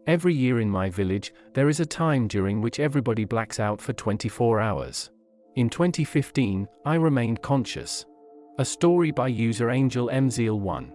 Every year in my village, there is a time during which everybody blacks out for 24 hours. In 2015, I remained conscious. A story by user Angel MZL1.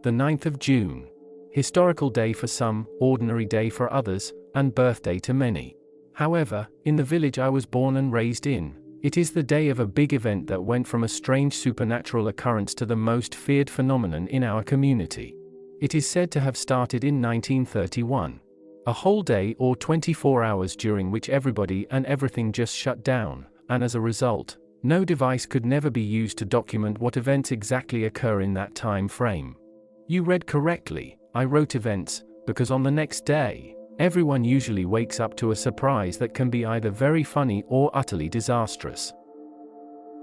The 9th of June. Historical day for some, ordinary day for others, and birthday to many. However, in the village I was born and raised in, it is the day of a big event that went from a strange supernatural occurrence to the most feared phenomenon in our community. It is said to have started in 1931. A whole day or 24 hours during which everybody and everything just shut down, and as a result, no device could never be used to document what events exactly occur in that time frame. You read correctly, I wrote events, because on the next day, everyone usually wakes up to a surprise that can be either very funny or utterly disastrous.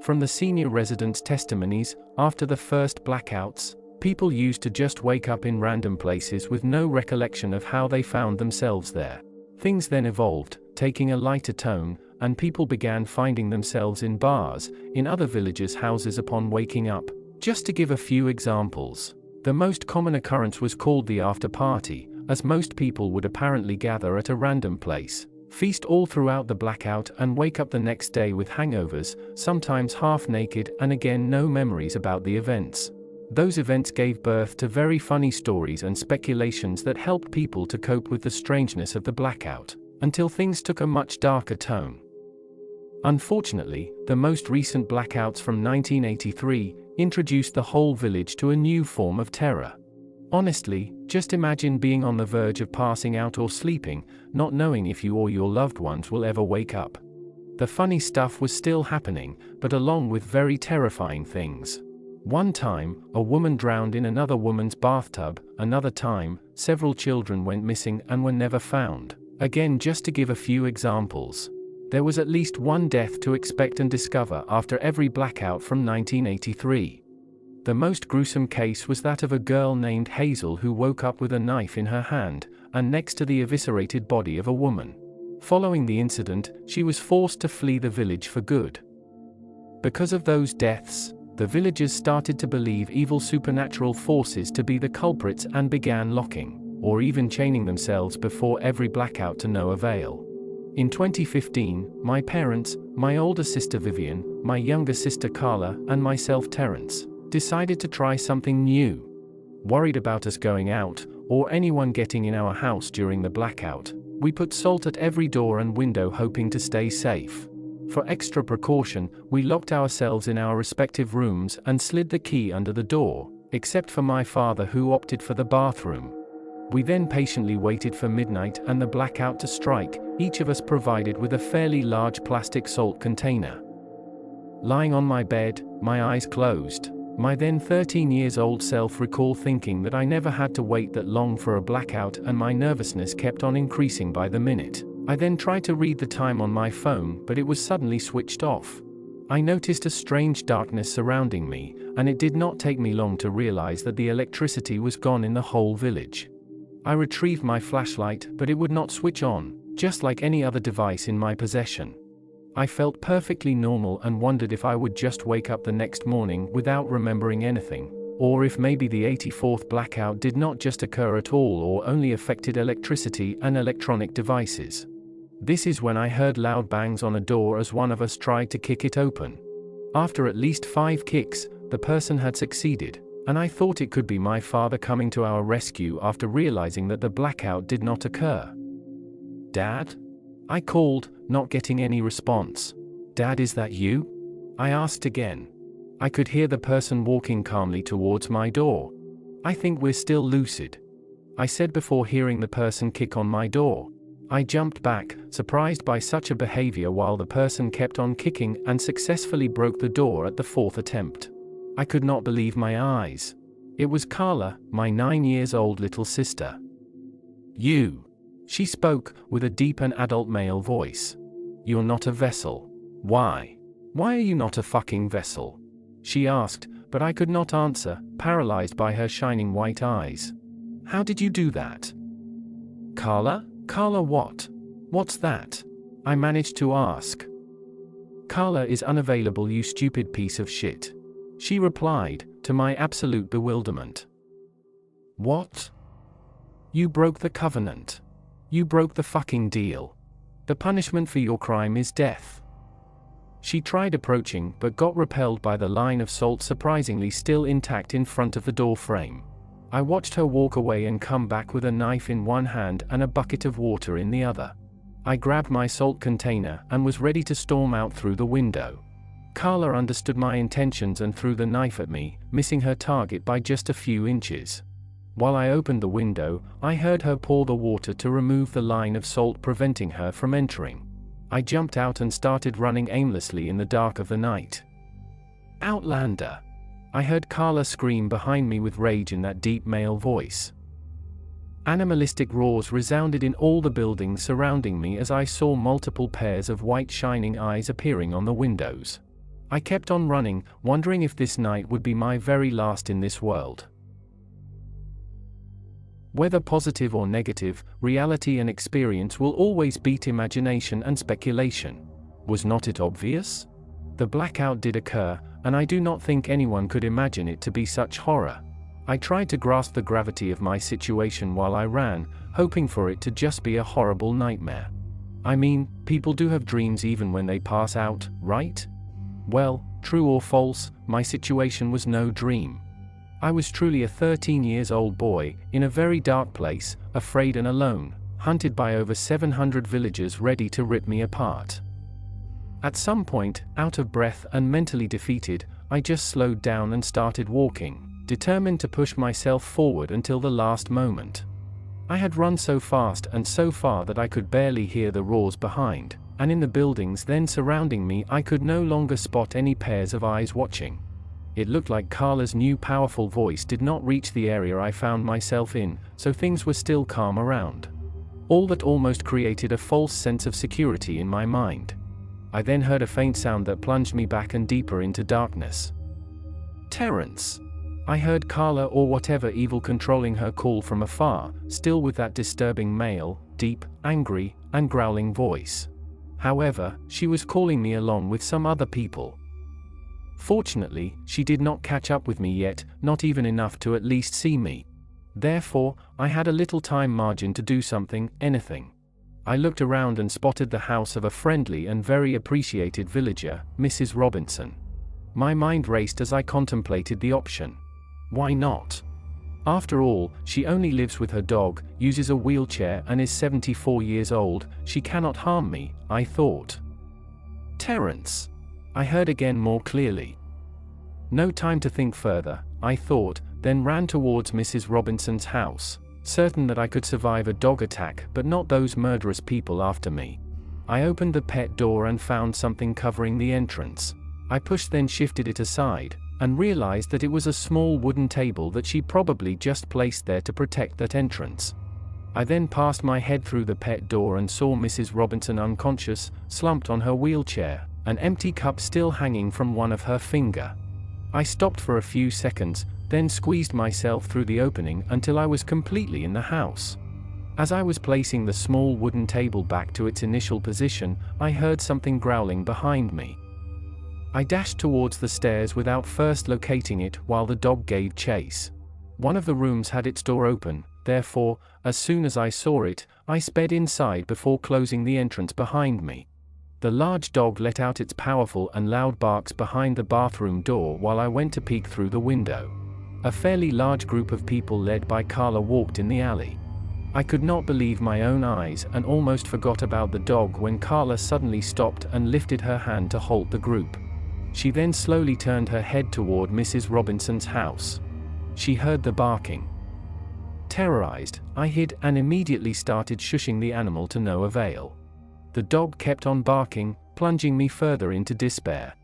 From the senior residents' testimonies, after the first blackouts, people used to just wake up in random places with no recollection of how they found themselves there. Things then evolved, taking a lighter tone, and people began finding themselves in bars, in other villages' houses upon waking up. Just to give a few examples. The most common occurrence was called the after party, as most people would apparently gather at a random place, feast all throughout the blackout and wake up the next day with hangovers, sometimes half naked, and again no memories about the events. Those events gave birth to very funny stories and speculations that helped people to cope with the strangeness of the blackout, until things took a much darker tone. Unfortunately, the most recent blackouts from 1983 introduced the whole village to a new form of terror. Honestly, just imagine being on the verge of passing out or sleeping, not knowing if you or your loved ones will ever wake up. The funny stuff was still happening, but along with very terrifying things. One time, a woman drowned in another woman's bathtub, another time, several children went missing and were never found. Again, just to give a few examples. There was at least one death to expect and discover after every blackout from 1983. The most gruesome case was that of a girl named Hazel who woke up with a knife in her hand, and next to the eviscerated body of a woman. Following the incident, she was forced to flee the village for good. Because of those deaths, the villagers started to believe evil supernatural forces to be the culprits and began locking, or even chaining themselves before every blackout to no avail. In 2015, my parents, my older sister Vivian, my younger sister Carla, and myself Terence, decided to try something new. Worried about us going out, or anyone getting in our house during the blackout, we put salt at every door and window hoping to stay safe. For extra precaution, we locked ourselves in our respective rooms and slid the key under the door, except for my father who opted for the bathroom. We then patiently waited for midnight and the blackout to strike, each of us provided with a fairly large plastic salt container. Lying on my bed, my eyes closed, my then 13 years old self recalled thinking that I never had to wait that long for a blackout, and my nervousness kept on increasing by the minute. I then tried to read the time on my phone, but it was suddenly switched off. I noticed a strange darkness surrounding me, and it did not take me long to realize that the electricity was gone in the whole village. I retrieved my flashlight, but it would not switch on, just like any other device in my possession. I felt perfectly normal and wondered if I would just wake up the next morning without remembering anything, or if maybe the 84th blackout did not just occur at all or only affected electricity and electronic devices. This is when I heard loud bangs on a door as one of us tried to kick it open. After at least 5 kicks, the person had succeeded, and I thought it could be my father coming to our rescue after realizing that the blackout did not occur. "Dad?" I called, not getting any response. "Dad, is that you?" I asked again. I could hear the person walking calmly towards my door. "I think we're still lucid," I said before hearing the person kick on my door. I jumped back, surprised by such a behavior, while the person kept on kicking and successfully broke the door at the 4th attempt. I could not believe my eyes. It was Carla, my 9 years old little sister. "You," she spoke, with a deep and adult male voice. "You're not a vessel. Why? Why are you not a fucking vessel?" she asked, but I could not answer, paralyzed by her shining white eyes. "How did you do that?" "Carla? Carla what? What's that?" I managed to ask. "Carla is unavailable, you stupid piece of shit," she replied, to my absolute bewilderment. "What?" You broke the covenant. You broke the fucking deal. The punishment for your crime is death." She tried approaching but got repelled by the line of salt surprisingly still intact in front of the door frame. I watched her walk away and come back with a knife in one hand and a bucket of water in the other. I grabbed my salt container and was ready to storm out through the window. Carla understood my intentions and threw the knife at me, missing her target by just a few inches. While I opened the window, I heard her pour the water to remove the line of salt preventing her from entering. I jumped out and started running aimlessly in the dark of the night. "Outlander!" I heard Carla scream behind me with rage in that deep male voice. Animalistic roars resounded in all the buildings surrounding me as I saw multiple pairs of white shining eyes appearing on the windows. I kept on running, wondering if this night would be my very last in this world. Whether positive or negative, reality and experience will always beat imagination and speculation. Was not it obvious? The blackout did occur, and I do not think anyone could imagine it to be such horror. I tried to grasp the gravity of my situation while I ran, hoping for it to just be a horrible nightmare. I mean, people do have dreams even when they pass out, right? Well, true or false, my situation was no dream. I was truly a 13-year-old boy, in a very dark place, afraid and alone, hunted by over 700 villagers ready to rip me apart. At some point, out of breath and mentally defeated, I just slowed down and started walking, determined to push myself forward until the last moment. I had run so fast and so far that I could barely hear the roars behind, and in the buildings then surrounding me I could no longer spot any pairs of eyes watching. It looked like Carla's new powerful voice did not reach the area I found myself in, so things were still calm around. All that almost created a false sense of security in my mind. I then heard a faint sound that plunged me back and deeper into darkness. "Terence!" I heard Carla or whatever evil controlling her call from afar, still with that disturbing male, deep, angry, and growling voice. However, she was calling me along with some other people. Fortunately, she did not catch up with me yet, not even enough to at least see me. Therefore, I had a little time margin to do something, anything. I looked around and spotted the house of a friendly and very appreciated villager, Mrs. Robinson. My mind raced as I contemplated the option. Why not? After all, she only lives with her dog, uses a wheelchair and is 74 years old, she cannot harm me, I thought. "Terence!" I heard again more clearly. No time to think further, I thought, then ran towards Mrs. Robinson's house, certain that I could survive a dog attack but not those murderous people after me. I opened the pet door and found something covering the entrance. I pushed then shifted it aside, and realized that it was a small wooden table that she probably just placed there to protect that entrance. I then passed my head through the pet door and saw Mrs. Robinson unconscious, slumped on her wheelchair, an empty cup still hanging from one of her finger. I stopped for a few seconds, then squeezed myself through the opening until I was completely in the house. As I was placing the small wooden table back to its initial position, I heard something growling behind me. I dashed towards the stairs without first locating it while the dog gave chase. One of the rooms had its door open, therefore, as soon as I saw it, I sped inside before closing the entrance behind me. The large dog let out its powerful and loud barks behind the bathroom door while I went to peek through the window. A fairly large group of people led by Carla walked in the alley. I could not believe my own eyes and almost forgot about the dog when Carla suddenly stopped and lifted her hand to halt the group. She then slowly turned her head toward Mrs. Robinson's house. She heard the barking. Terrorized, I hid and immediately started shushing the animal to no avail. The dog kept on barking, plunging me further into despair.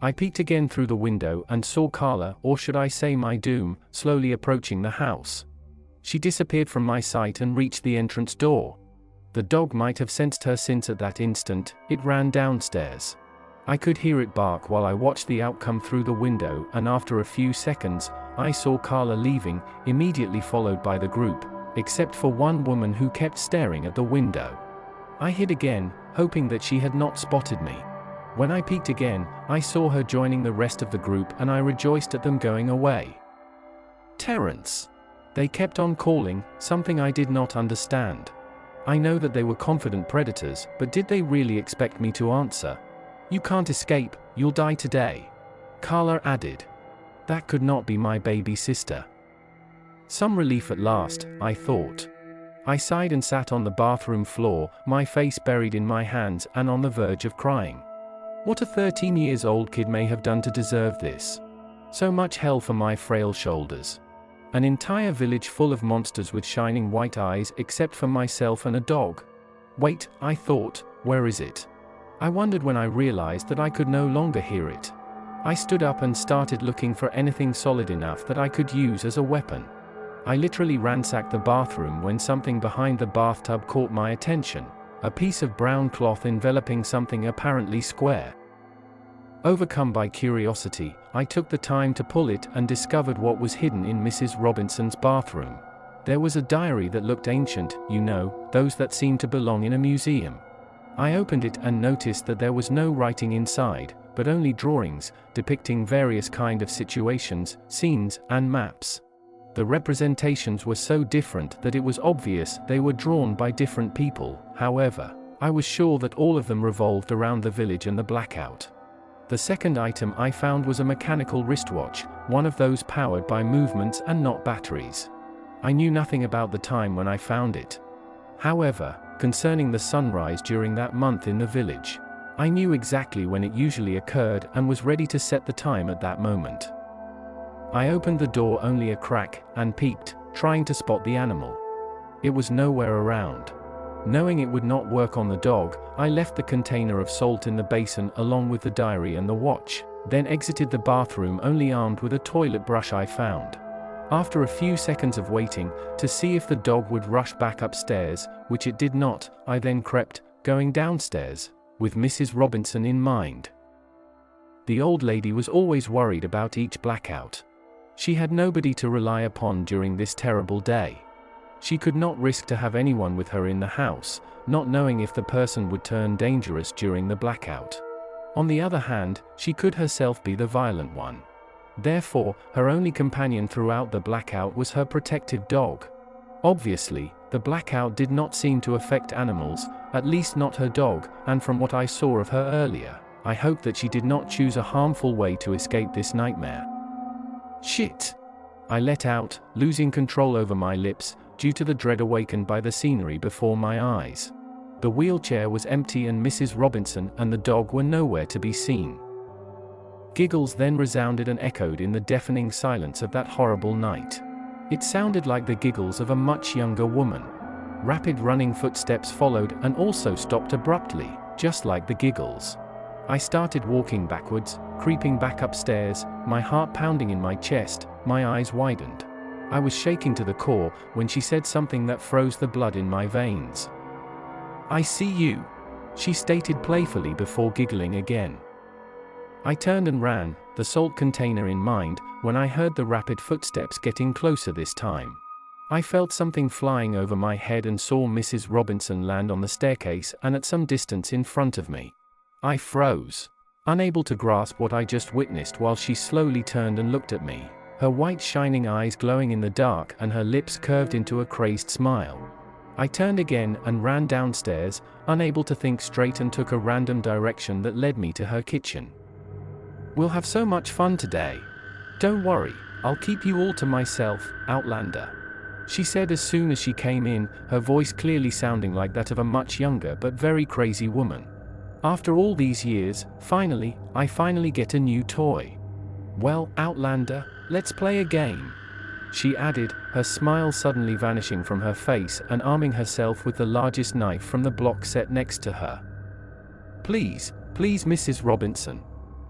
I peeked again through the window and saw Carla, or should I say my doom, slowly approaching the house. She disappeared from my sight and reached the entrance door. The dog might have sensed her since at that instant, it ran downstairs. I could hear it bark while I watched the outcome through the window, and after a few seconds, I saw Carla leaving, immediately followed by the group, except for one woman who kept staring at the window. I hid again, hoping that she had not spotted me. When I peeked again, I saw her joining the rest of the group and I rejoiced at them going away. "Terence!" They kept on calling, something I did not understand. I know that they were confident predators, but did they really expect me to answer? You can't escape, you'll die today. Carla added. That could not be my baby sister. Some relief at last, I thought. I sighed and sat on the bathroom floor, my face buried in my hands and on the verge of crying. What a 13-year-old kid may have done to deserve this. So much hell for my frail shoulders. An entire village full of monsters with shining white eyes except for myself and a dog. Wait, I thought, where is it? I wondered when I realized that I could no longer hear it. I stood up and started looking for anything solid enough that I could use as a weapon. I literally ransacked the bathroom when something behind the bathtub caught my attention, a piece of brown cloth enveloping something apparently square. Overcome by curiosity, I took the time to pull it and discovered what was hidden in Mrs. Robinson's bathroom. There was a diary that looked ancient, you know, those that seem to belong in a museum. I opened it and noticed that there was no writing inside, but only drawings, depicting various kind of situations, scenes, and maps. The representations were so different that it was obvious they were drawn by different people. However, I was sure that all of them revolved around the village and the blackout. The second item I found was a mechanical wristwatch, one of those powered by movements and not batteries. I knew nothing about the time when I found it. However, concerning the sunrise during that month in the village, I knew exactly when it usually occurred and was ready to set the time at that moment. I opened the door only a crack and peeked, trying to spot the animal. It was nowhere around. Knowing it would not work on the dog, I left the container of salt in the basin along with the diary and the watch, then exited the bathroom only armed with a toilet brush I found. After a few seconds of waiting, to see if the dog would rush back upstairs, which it did not, I then crept, going downstairs, with Mrs. Robinson in mind. The old lady was always worried about each blackout. She had nobody to rely upon during this terrible day. She could not risk to have anyone with her in the house, not knowing if the person would turn dangerous during the blackout. On the other hand, she could herself be the violent one. Therefore, her only companion throughout the blackout was her protective dog. Obviously, the blackout did not seem to affect animals, at least not her dog, and from what I saw of her earlier, I hoped that she did not choose a harmful way to escape this nightmare. Shit! I let out, losing control over my lips, due to the dread awakened by the scenery before my eyes. The wheelchair was empty and Mrs. Robinson and the dog were nowhere to be seen. Giggles then resounded and echoed in the deafening silence of that horrible night. It sounded like the giggles of a much younger woman. Rapid running footsteps followed and also stopped abruptly, just like the giggles. I started walking backwards, creeping back upstairs, my heart pounding in my chest, my eyes widened. I was shaking to the core when she said something that froze the blood in my veins. "I see you," she stated playfully before giggling again. I turned and ran, the salt container in mind, when I heard the rapid footsteps getting closer this time. I felt something flying over my head and saw Mrs. Robinson land on the staircase and at some distance in front of me. I froze, unable to grasp what I just witnessed while she slowly turned and looked at me, her white shining eyes glowing in the dark and her lips curved into a crazed smile. I turned again and ran downstairs, unable to think straight, and took a random direction that led me to her kitchen. "We'll have so much fun today. Don't worry, I'll keep you all to myself, Outlander," she said as soon as she came in, her voice clearly sounding like that of a much younger but very crazy woman. "After all these years, I finally get a new toy. Well, Outlander, let's play a game," she added, her smile suddenly vanishing from her face and arming herself with the largest knife from the block set next to her. Please, Mrs. Robinson.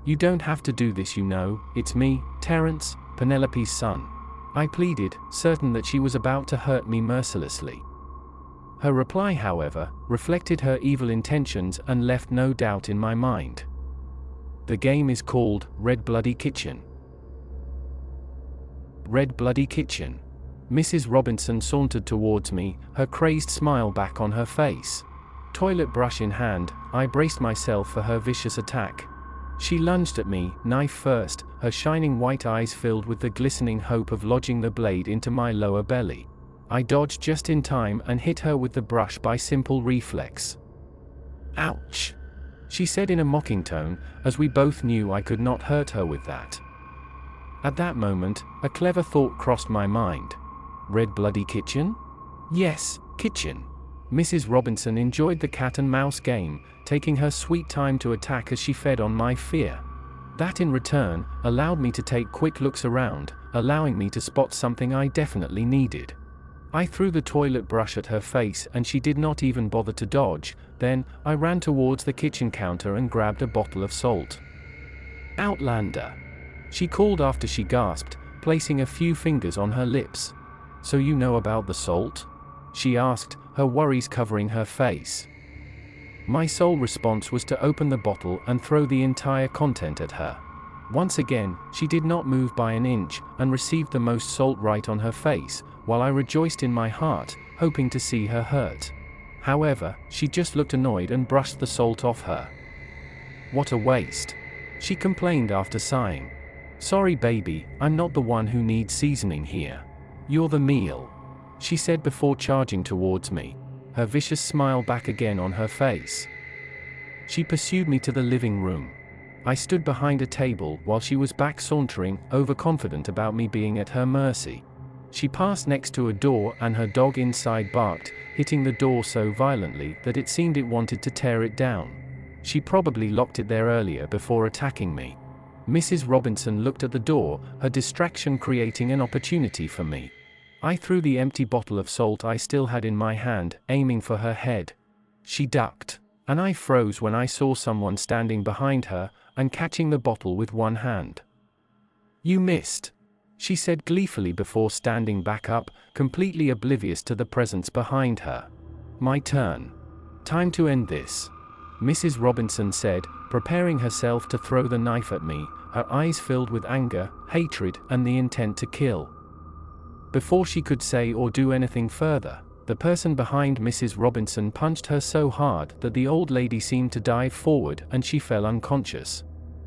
You don't have to do this, you know, it's me, Terence, Penelope's son," I pleaded, certain that she was about to hurt me mercilessly. Her reply, however, reflected her evil intentions and left no doubt in my mind. The game is called Red Bloody Kitchen. Red Bloody Kitchen. Mrs. Robinson sauntered towards me, her crazed smile back on her face. Toilet brush in hand, I braced myself for her vicious attack. She lunged at me, knife first, her shining white eyes filled with the glistening hope of lodging the blade into my lower belly. I dodged just in time and hit her with the brush by simple reflex. "Ouch," she said in a mocking tone, as we both knew I could not hurt her with that. At that moment, a clever thought crossed my mind. Red bloody kitchen? Yes, kitchen. Mrs. Robinson enjoyed the cat and mouse game, taking her sweet time to attack as she fed on my fear. That in return, allowed me to take quick looks around, allowing me to spot something I definitely needed. I threw the toilet brush at her face and she did not even bother to dodge. Then, I ran towards the kitchen counter and grabbed a bottle of salt. "Outlander," she called after she gasped, placing a few fingers on her lips. "So you know about the salt?" she asked, her worries covering her face. My sole response was to open the bottle and throw the entire content at her. Once again, she did not move by an inch, and received the most salt right on her face, while I rejoiced in my heart, hoping to see her hurt. However, she just looked annoyed and brushed the salt off her. "What a waste," she complained after sighing. "Sorry baby, I'm not the one who needs seasoning here. You're the meal," she said before charging towards me, her vicious smile back again on her face. She pursued me to the living room. I stood behind a table while she was back sauntering, overconfident about me being at her mercy. She passed next to a door and her dog inside barked, hitting the door so violently that it seemed it wanted to tear it down. She probably locked it there earlier before attacking me. Mrs. Robinson looked at the door, her distraction creating an opportunity for me. I threw the empty bottle of salt I still had in my hand, aiming for her head. She ducked, and I froze when I saw someone standing behind her and catching the bottle with one hand. "You missed," she said gleefully before standing back up, completely oblivious to the presence behind her. "My turn. Time to end this," Mrs. Robinson said, preparing herself to throw the knife at me, her eyes filled with anger, hatred, and the intent to kill. Before she could say or do anything further, the person behind Mrs. Robinson punched her so hard that the old lady seemed to dive forward and she fell unconscious.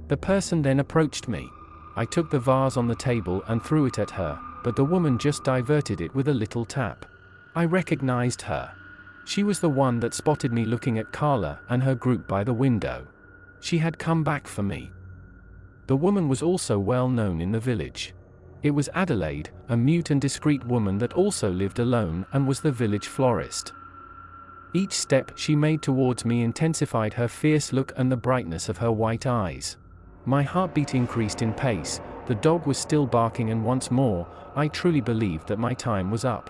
The person then approached me. I took the vase on the table and threw it at her, but the woman just diverted it with a little tap. I recognized her. She was the one that spotted me looking at Carla and her group by the window. She had come back for me. The woman was also well known in the village. It was Adelaide, a mute and discreet woman that also lived alone and was the village florist. Each step she made towards me intensified her fierce look and the brightness of her white eyes. My heartbeat increased in pace, the dog was still barking, and once more, I truly believed that my time was up.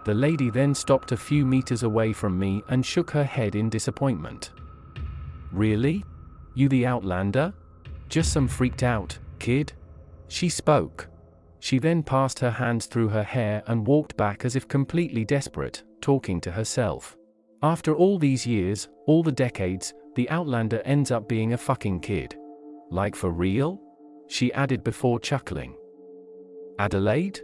The lady then stopped a few meters away from me and shook her head in disappointment. "Really? You the Outlander? Just some freaked out kid?" she spoke. She then passed her hands through her hair and walked back as if completely desperate, talking to herself. After all these years, all the decades, the Outlander ends up being a fucking kid. Like for real? She added before chuckling. "Adelaide?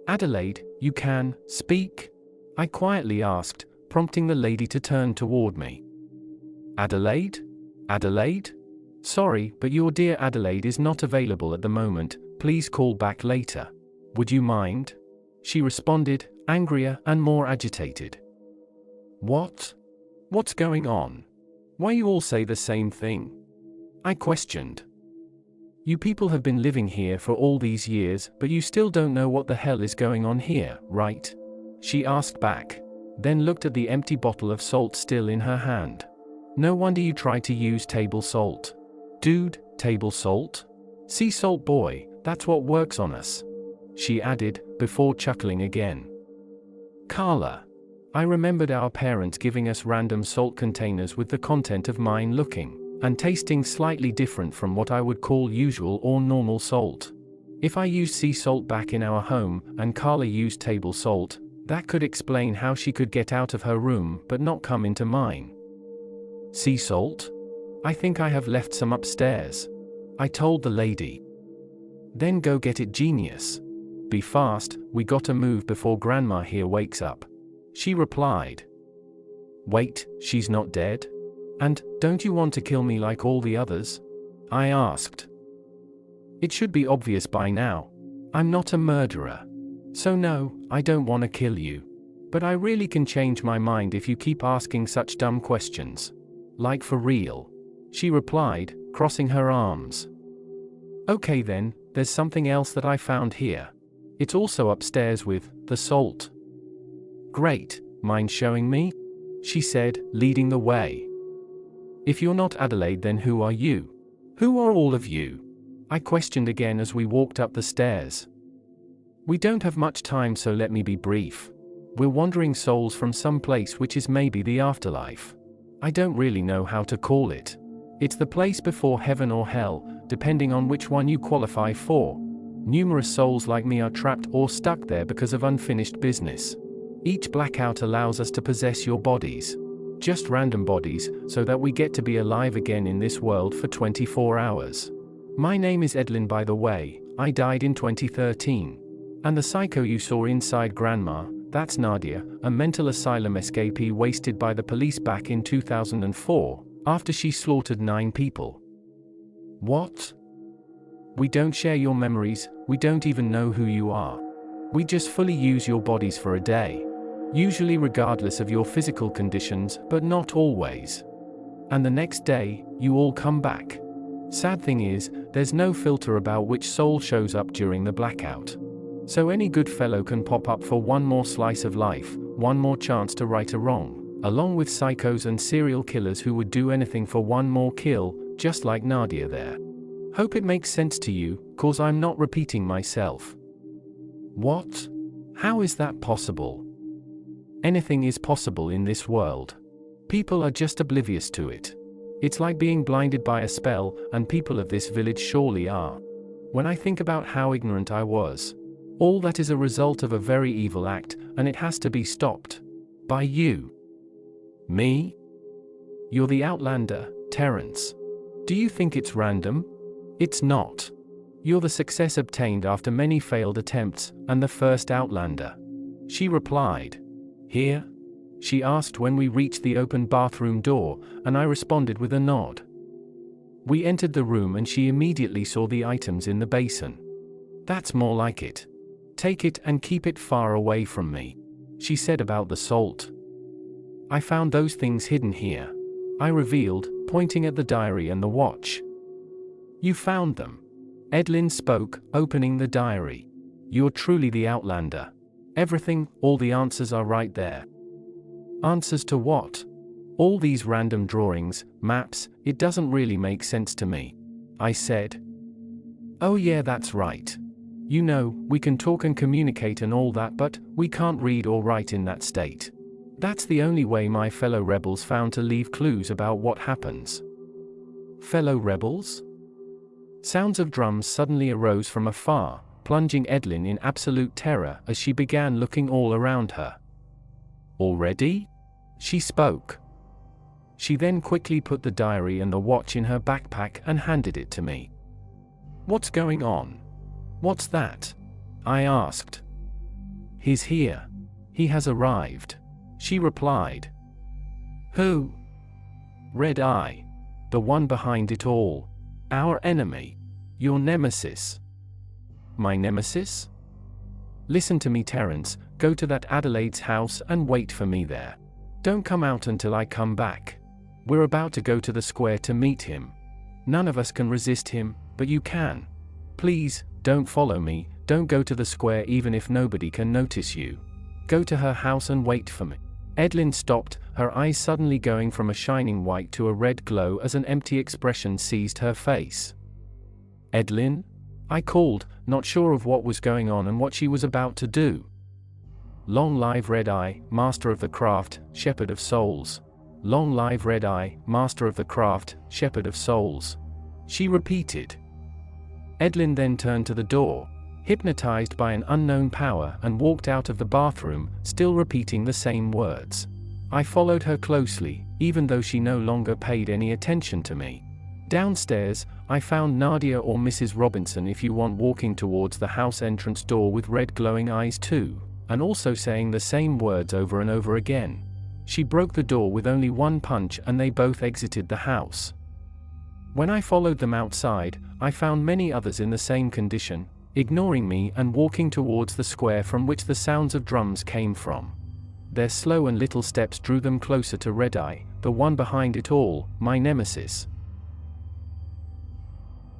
Adelaide, you can speak?" I quietly asked, prompting the lady to turn toward me. "Adelaide? Adelaide? Sorry, but your dear Adelaide is not available at the moment. Please call back later. Would you mind?" she responded, angrier and more agitated. "What? What's going on? Why you all say the same thing?" I questioned. "You people have been living here for all these years, but you still don't know what the hell is going on here, right?" she asked back, then looked at the empty bottle of salt still in her hand. "No wonder you try to use table salt. Dude, table salt? Sea salt boy, that's what works on us," she added, before chuckling again. "Carla. I remembered our parents giving us random salt containers with the content of mine looking and tasting slightly different from what I would call usual or normal salt. If I used sea salt back in our home and Carla used table salt, that could explain how she could get out of her room but not come into mine." "Sea salt? I think I have left some upstairs," I told the lady. "Then go get it, genius. Be fast, we gotta move before Grandma here wakes up," she replied. "Wait, she's not dead? And don't you want to kill me like all the others?" I asked. It should be obvious by now. I'm not a murderer. So no, I don't want to kill you. But I really can change my mind if you keep asking such dumb questions. Like for real. She replied, crossing her arms. Okay then, there's something else that I found here. It's also upstairs with the salt. Great, mind showing me? She said, leading the way. If you're not Adelaide, then who are you? Who are all of you? I questioned again as we walked up the stairs. We don't have much time, so let me be brief. We're wandering souls from some place which is maybe the afterlife. I don't really know how to call it. It's the place before heaven or hell, depending on which one you qualify for. Numerous souls like me are trapped or stuck there because of unfinished business. Each blackout allows us to possess your bodies. Just random bodies, so that we get to be alive again in this world for 24 hours. My name is Edlin, by the way. I died in 2013. And the psycho you saw inside Grandma, that's Nadia, a mental asylum escapee wasted by the police back in 2004, after she slaughtered 9 people. What? We don't share your memories, we don't even know who you are. We just fully use your bodies for a day. Usually regardless of your physical conditions, but not always. And the next day, you all come back. Sad thing is, there's no filter about which soul shows up during the blackout. So any good fellow can pop up for one more slice of life, one more chance to right a wrong, along with psychos and serial killers who would do anything for one more kill, just like Nadia there. Hope it makes sense to you, cause I'm not repeating myself. What? How is that possible? Anything is possible in this world. People are just oblivious to it. It's like being blinded by a spell, and people of this village surely are. When I think about how ignorant I was, all that is a result of a very evil act, and it has to be stopped. By you. Me? You're the Outlander, Terence. Do you think it's random? It's not. You're the success obtained after many failed attempts, and the first Outlander. She replied. Here? She asked when we reached the open bathroom door, and I responded with a nod. We entered the room and she immediately saw the items in the basin. That's more like it. Take it and keep it far away from me. She said about the salt. I found those things hidden here. I revealed, pointing at the diary and the watch. You found them. Edlin spoke, opening the diary. You're truly the Outlander. Everything, all the answers are right there. Answers to what? All these random drawings, maps, it doesn't really make sense to me. I said. Oh yeah, that's right. You know, we can talk and communicate and all that, but we can't read or write in that state. That's the only way my fellow rebels found to leave clues about what happens. Fellow rebels? Sounds of drums suddenly arose from afar, plunging Edlin in absolute terror as she began looking all around her. Already? She spoke. She then quickly put the diary and the watch in her backpack and handed it to me. What's going on? What's that? I asked. He's here. He has arrived. She replied. Who? Red Eye. The one behind it all. Our enemy. Your nemesis. My nemesis? Listen to me, Terence, go to that Adelaide's house and wait for me there. Don't come out until I come back. We're about to go to the square to meet him. None of us can resist him, but you can. Please, don't follow me, don't go to the square even if nobody can notice you. Go to her house and wait for me. Edlin stopped, her eyes suddenly going from a shining white to a red glow as an empty expression seized her face. Edlin? I called, not sure of what was going on and what she was about to do. Long live Red Eye, master of the craft, shepherd of souls. Long live Red Eye, master of the craft, shepherd of souls. She repeated. Edlin then turned to the door, hypnotized by an unknown power, and walked out of the bathroom, still repeating the same words. I followed her closely, even though she no longer paid any attention to me. Downstairs, I found Nadia or Mrs. Robinson if you want, walking towards the house entrance door with red glowing eyes too, and also saying the same words over and over again. She broke the door with only one punch and they both exited the house. When I followed them outside, I found many others in the same condition, ignoring me and walking towards the square from which the sounds of drums came from. Their slow and little steps drew them closer to Red-Eye, the one behind it all, my nemesis.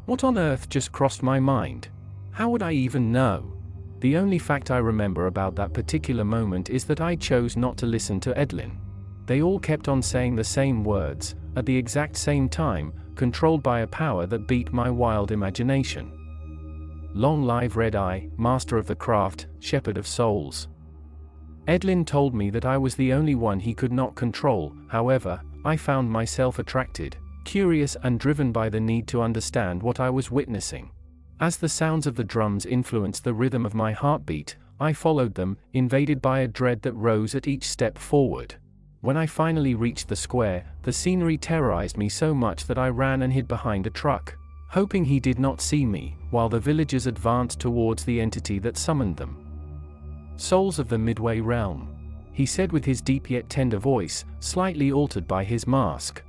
What on earth just crossed my mind? How would I even know? The only fact I remember about that particular moment is that I chose not to listen to Edlin. They all kept on saying the same words, at the exact same time, controlled by a power that beat my wild imagination. Long live Red-Eye, master of the craft, shepherd of souls. Edlin told me that I was the only one he could not control. However, I found myself attracted, curious and driven by the need to understand what I was witnessing. As the sounds of the drums influenced the rhythm of my heartbeat, I followed them, invaded by a dread that rose at each step forward. When I finally reached the square, the scenery terrorized me so much that I ran and hid behind a truck, hoping he did not see me, while the villagers advanced towards the entity that summoned them. "Souls of the Midway Realm," he said with his deep yet tender voice, slightly altered by his mask.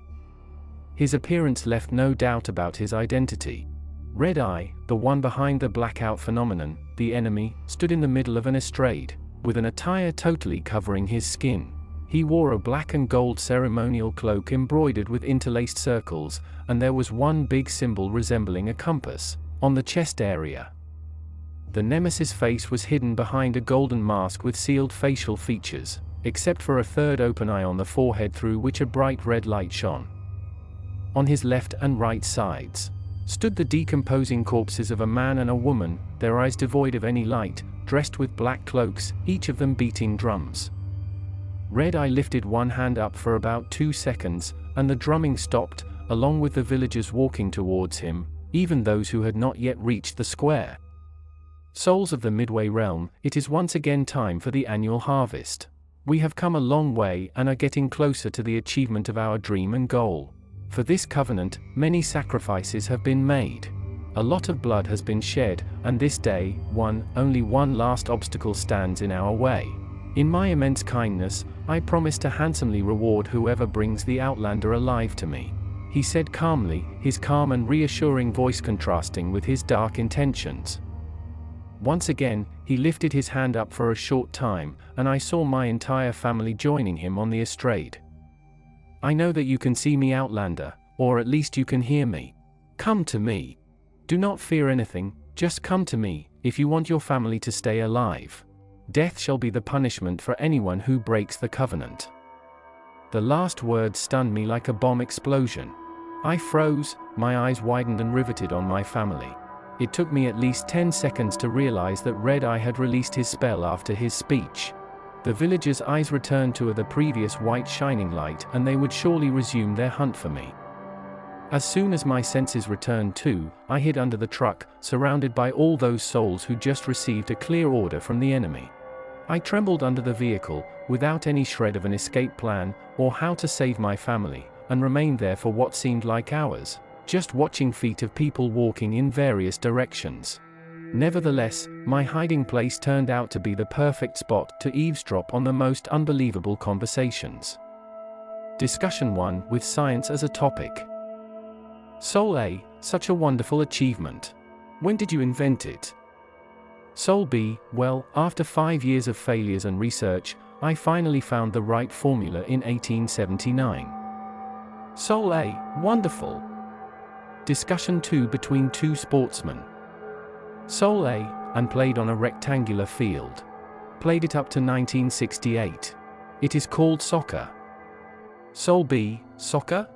His appearance left no doubt about his identity. Red-Eye, the one behind the blackout phenomenon, the enemy, stood in the middle of an estrade, with an attire totally covering his skin. He wore a black and gold ceremonial cloak embroidered with interlaced circles, and there was one big symbol resembling a compass on the chest area. The nemesis face was hidden behind a golden mask with sealed facial features, except for a third open eye on the forehead through which a bright red light shone. On his left and right sides stood the decomposing corpses of a man and a woman, their eyes devoid of any light, dressed with black cloaks, each of them beating drums. Red-Eye lifted one hand up for about 2 seconds, and the drumming stopped, along with the villagers walking towards him, even those who had not yet reached the square. Souls of the Midway Realm, it is once again time for the annual harvest. We have come a long way and are getting closer to the achievement of our dream and goal. For this covenant, many sacrifices have been made. A lot of blood has been shed, and this day, only one last obstacle stands in our way. In my immense kindness, I promise to handsomely reward whoever brings the Outlander alive to me," he said calmly, his calm and reassuring voice contrasting with his dark intentions. Once again, he lifted his hand up for a short time, and I saw my entire family joining him on the estrade. "I know that you can see me, Outlander, or at least you can hear me. Come to me. Do not fear anything, just come to me, if you want your family to stay alive. Death shall be the punishment for anyone who breaks the covenant." The last word stunned me like a bomb explosion. I froze, my eyes widened and riveted on my family. It took me at least 10 seconds to realize that Red-Eye had released his spell after his speech. The villagers' eyes returned to the previous white shining light, and they would surely resume their hunt for me. As soon as my senses returned too, I hid under the truck, surrounded by all those souls who just received a clear order from the enemy. I trembled under the vehicle, without any shred of an escape plan, or how to save my family, and remained there for what seemed like hours, just watching feet of people walking in various directions. Nevertheless, my hiding place turned out to be the perfect spot to eavesdrop on the most unbelievable conversations. Discussion 1, with science as a topic. Soul A, such a wonderful achievement. When did you invent it? Soul B, well, after 5 years of failures and research, I finally found the right formula in 1879. Soul A, wonderful. Discussion 2 between two sportsmen. Soul A, and played on a rectangular field. Played it up to 1968. It is called soccer. Soul B, soccer?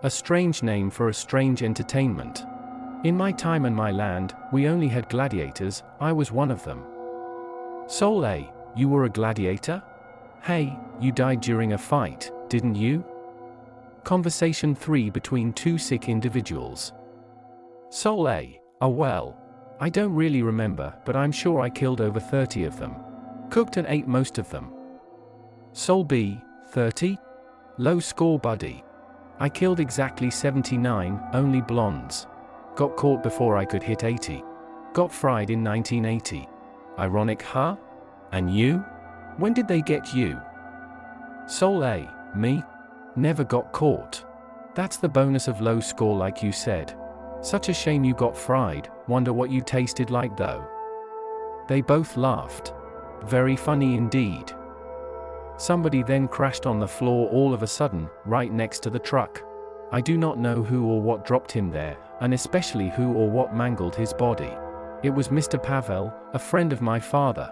A strange name for a strange entertainment. In my time and my land, we only had gladiators, I was one of them. Soul A, you were a gladiator? Hey, you died during a fight, didn't you? Conversation 3 between two sick individuals. Soul A, well, I don't really remember, but I'm sure I killed over 30 of them. Cooked and ate most of them. Soul B, 30? Low score, buddy. I killed exactly 79, only blondes. Got caught before I could hit 80. Got fried in 1980. Ironic, huh? And you? When did they get you? Soul A, me? Never got caught. That's the bonus of low score, like you said. Such a shame you got fried. Wonder what you tasted like though. They both laughed. Very funny indeed. Somebody then crashed on the floor all of a sudden, right next to the truck. I do not know who or what dropped him there, and especially who or what mangled his body. It was Mr. Pavel, a friend of my father.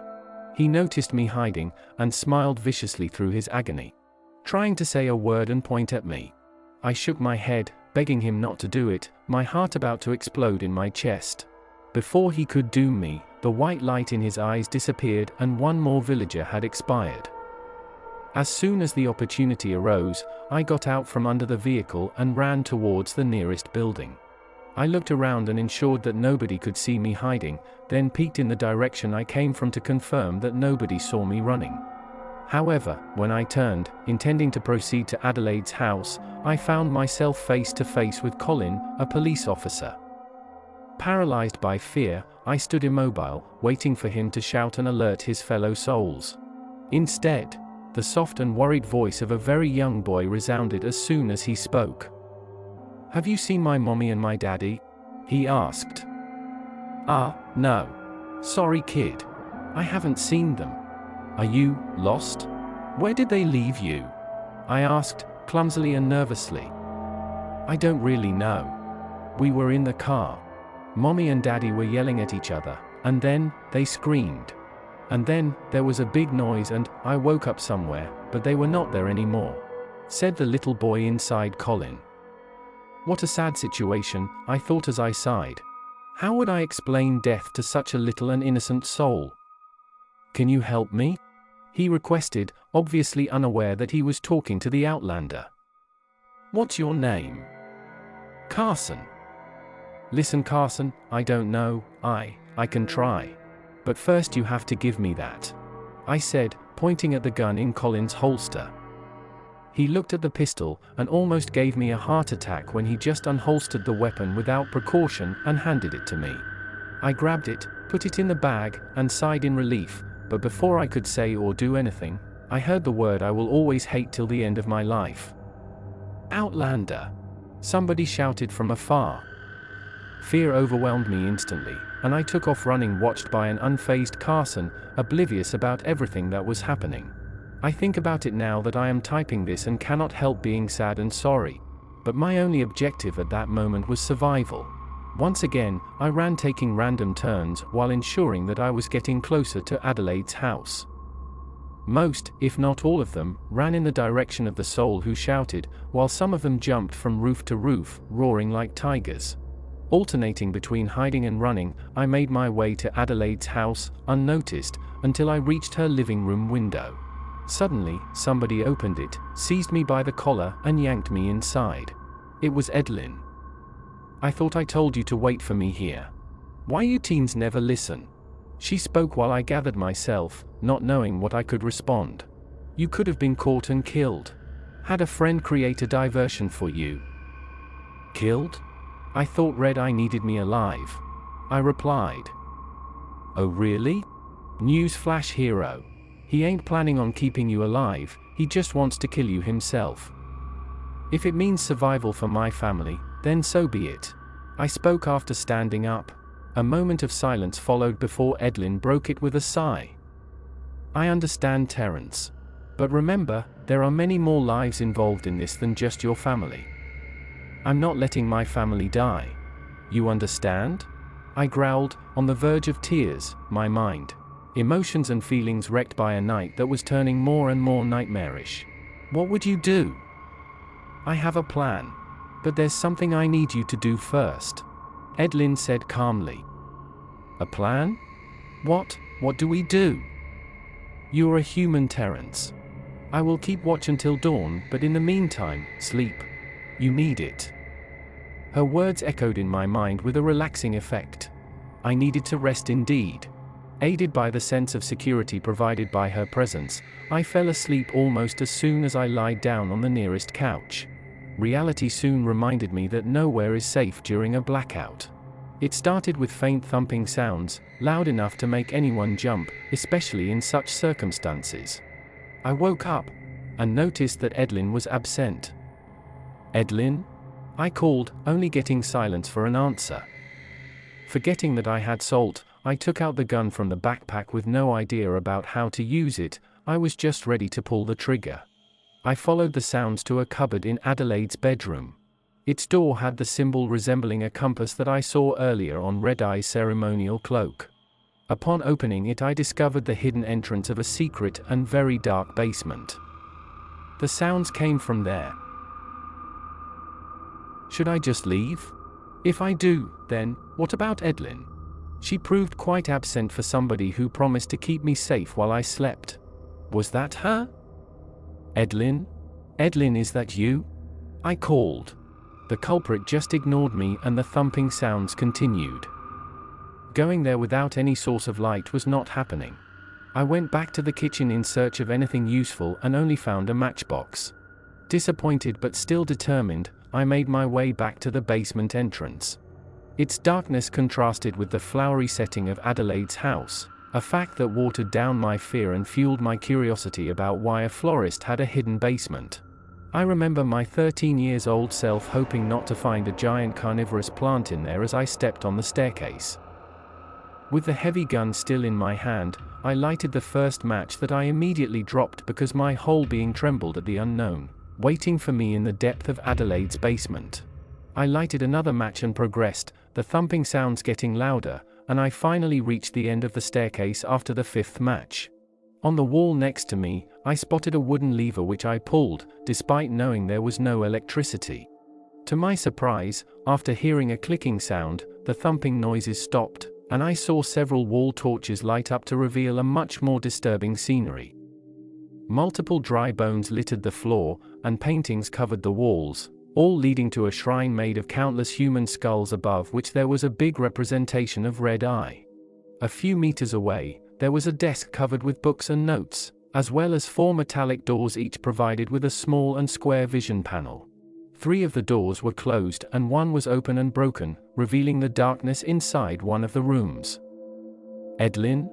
He noticed me hiding, and smiled viciously through his agony, trying to say a word and point at me. I shook my head, begging him not to do it, my heart about to explode in my chest. Before he could doom me, the white light in his eyes disappeared and one more villager had expired. As soon as the opportunity arose, I got out from under the vehicle and ran towards the nearest building. I looked around and ensured that nobody could see me hiding, then peeked in the direction I came from to confirm that nobody saw me running. However, when I turned, intending to proceed to Adelaide's house, I found myself face to face with Colin, a police officer. Paralyzed by fear, I stood immobile, waiting for him to shout and alert his fellow souls. Instead, the soft and worried voice of a very young boy resounded as soon as he spoke. "Have you seen my mommy and my daddy?" he asked. No. Sorry kid. I haven't seen them. Are you lost? Where did they leave you?" I asked, clumsily and nervously. "I don't really know. We were in the car. Mommy and Daddy were yelling at each other, and then, they screamed. And then, there was a big noise and I woke up somewhere, but they were not there anymore," said the little boy inside Colin. What a sad situation, I thought as I sighed. How would I explain death to such a little and innocent soul? "Can you help me?" he requested, obviously unaware that he was talking to the Outlander. "What's your name?" "Carson." "Listen Carson, I don't know, I can try. But first you have to give me that," I said, pointing at the gun in Colin's holster. He looked at the pistol, and almost gave me a heart attack when he just unholstered the weapon without precaution and handed it to me. I grabbed it, put it in the bag, and sighed in relief, but before I could say or do anything, I heard the word I will always hate till the end of my life. "Outlander!" somebody shouted from afar. Fear overwhelmed me instantly, and I took off running, watched by an unfazed Carson, oblivious about everything that was happening. I think about it now that I am typing this and cannot help being sad and sorry. But my only objective at that moment was survival. Once again, I ran, taking random turns while ensuring that I was getting closer to Adelaide's house. Most, if not all of them, ran in the direction of the soul who shouted, while some of them jumped from roof to roof, roaring like tigers. Alternating between hiding and running, I made my way to Adelaide's house, unnoticed, until I reached her living room window. Suddenly, somebody opened it, seized me by the collar, and yanked me inside. It was Edlin. "I thought I told you to wait for me here. Why you teens never listen?" She spoke while I gathered myself, not knowing what I could respond. "You could have been caught and killed. Had a friend create a diversion for you." "Killed? I thought Red Eye needed me alive," I replied. "Oh really? Newsflash hero. He ain't planning on keeping you alive, he just wants to kill you himself. If it means survival for my family, then so be it," I spoke after standing up. A moment of silence followed before Edlin broke it with a sigh. "I understand, Terence. But remember, there are many more lives involved in this than just your family. I'm not letting my family die. You understand?" I growled, on the verge of tears, my mind, emotions and feelings wrecked by a night that was turning more and more nightmarish. "What would you do?" "I have a plan. But there's something I need you to do first," Edlin said calmly. "A plan? What do we do?" "You're a human, Terence. I will keep watch until dawn, but in the meantime, sleep. You need it." Her words echoed in my mind with a relaxing effect. I needed to rest indeed. Aided by the sense of security provided by her presence, I fell asleep almost as soon as I lied down on the nearest couch. Reality soon reminded me that nowhere is safe during a blackout. It started with faint thumping sounds, loud enough to make anyone jump, especially in such circumstances. I woke up and noticed that Edlin was absent. "Edlin?" I called, only getting silence for an answer. Forgetting that I had salt, I took out the gun from the backpack with no idea about how to use it. I was just ready to pull the trigger. I followed the sounds to a cupboard in Adelaide's bedroom. Its door had the symbol resembling a compass that I saw earlier on Red-Eye's ceremonial cloak. Upon opening it, I discovered the hidden entrance of a secret and very dark basement. The sounds came from there. Should I just leave? If I do, then, what about Edlin? She proved quite absent for somebody who promised to keep me safe while I slept. Was that her? Edlin? Edlin, is that you? I called. The culprit just ignored me and the thumping sounds continued. Going there without any source of light was not happening. I went back to the kitchen in search of anything useful and only found a matchbox. Disappointed but still determined, I made my way back to the basement entrance. Its darkness contrasted with the flowery setting of Adelaide's house, a fact that watered down my fear and fueled my curiosity about why a florist had a hidden basement. I remember my 13-year-old self hoping not to find a giant carnivorous plant in there as I stepped on the staircase. With the heavy gun still in my hand, I lighted the first match that I immediately dropped because my whole being trembled at the unknown, waiting for me in the depth of Adelaide's basement. I lighted another match and progressed, the thumping sounds getting louder, and I finally reached the end of the staircase after the fifth match. On the wall next to me, I spotted a wooden lever which I pulled, despite knowing there was no electricity. To my surprise, after hearing a clicking sound, the thumping noises stopped, and I saw several wall torches light up to reveal a much more disturbing scenery. Multiple dry bones littered the floor, and paintings covered the walls, all leading to a shrine made of countless human skulls above which there was a big representation of Red-Eye. A few meters away, there was a desk covered with books and notes, as well as 4 metallic doors, each provided with a small and square vision panel. 3 of the doors were closed and 1 was open and broken, revealing the darkness inside one of the rooms. Edlin?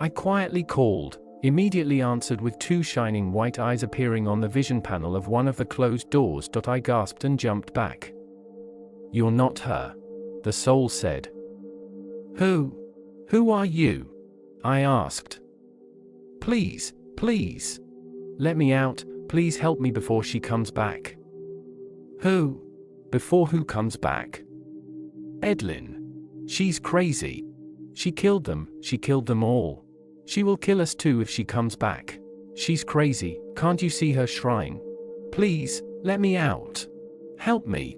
I quietly called, immediately answered with 2 shining white eyes appearing on the vision panel of one of the closed doors. I gasped and jumped back. You're not her, the soul said. Who are you? I asked. Please, let me out, please help me before she comes back. Who? Before who comes back? Edlin. She's crazy. She killed them all. She will kill us too if she comes back. She's crazy, can't you see her shrine? Please, let me out. Help me.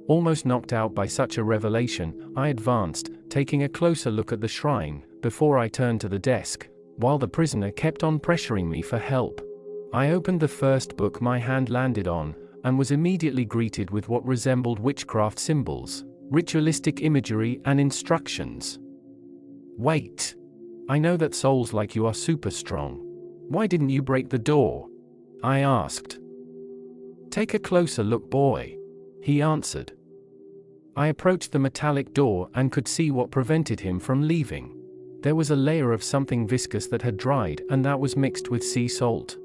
Almost knocked out by such a revelation, I advanced, taking a closer look at the shrine, before I turned to the desk, while the prisoner kept on pressuring me for help. I opened the first book my hand landed on, and was immediately greeted with what resembled witchcraft symbols, ritualistic imagery and instructions. Wait. I know that souls like you are super strong. Why didn't you break the door? I asked. Take a closer look, boy, he answered. I approached the metallic door and could see what prevented him from leaving. There was a layer of something viscous that had dried, and that was mixed with sea salt.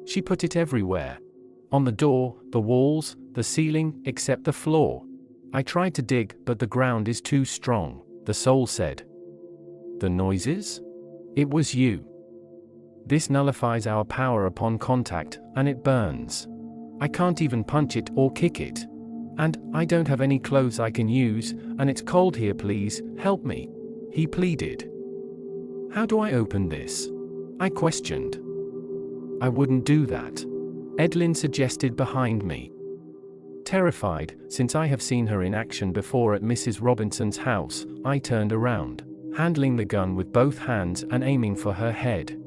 She put it everywhere. On the door, the walls, the ceiling, except the floor. I tried to dig, but the ground is too strong, the soul said. The noises? It was you. This nullifies our power upon contact, and it burns. I can't even punch it or kick it. And I don't have any clothes I can use, and it's cold here, please, help me. He pleaded. How do I open this? I questioned. I wouldn't do that, Edlin suggested behind me. Terrified, since I have seen her in action before at Mrs. Robinson's house, I turned around, handling the gun with both hands and aiming for her head.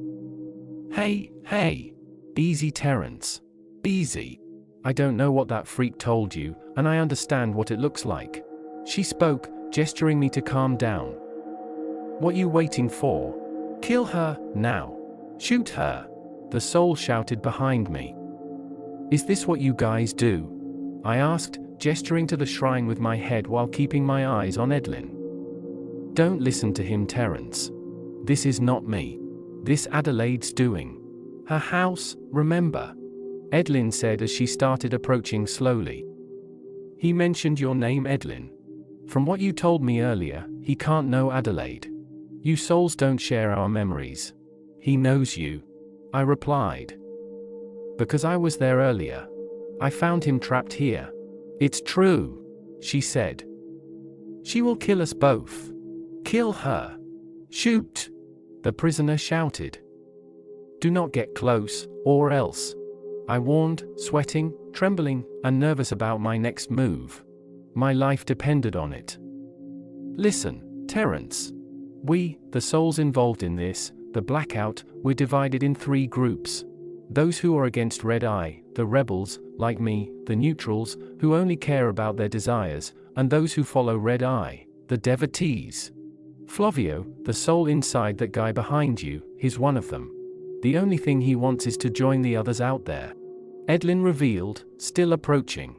Hey, easy, Terence. Easy. I don't know what that freak told you, and I understand what it looks like. She spoke, gesturing me to calm down. What you waiting for? Kill her, now. Shoot her, the soul shouted behind me. Is this what you guys do? I asked, gesturing to the shrine with my head while keeping my eyes on Edlin. Don't listen to him, Terence. This is not me. This Adelaide's doing. Her house, remember? Edlin said as she started approaching slowly. He mentioned your name, Edlin. From what you told me earlier, he can't know Adelaide. You souls don't share our memories. He knows you. I replied. Because I was there earlier. I found him trapped here. It's true, she said. She will kill us both. Kill her. Shoot! The prisoner shouted. Do not get close, or else. I warned, sweating, trembling, and nervous about my next move. My life depended on it. Listen, Terence. We, the souls involved in this, the blackout, we're divided in 3 groups. Those who are against Red Eye, the rebels, like me, the neutrals, who only care about their desires, and those who follow Red Eye, the devotees. Flavio, the soul inside that guy behind you, is one of them. The only thing he wants is to join the others out there. Edlin revealed, still approaching.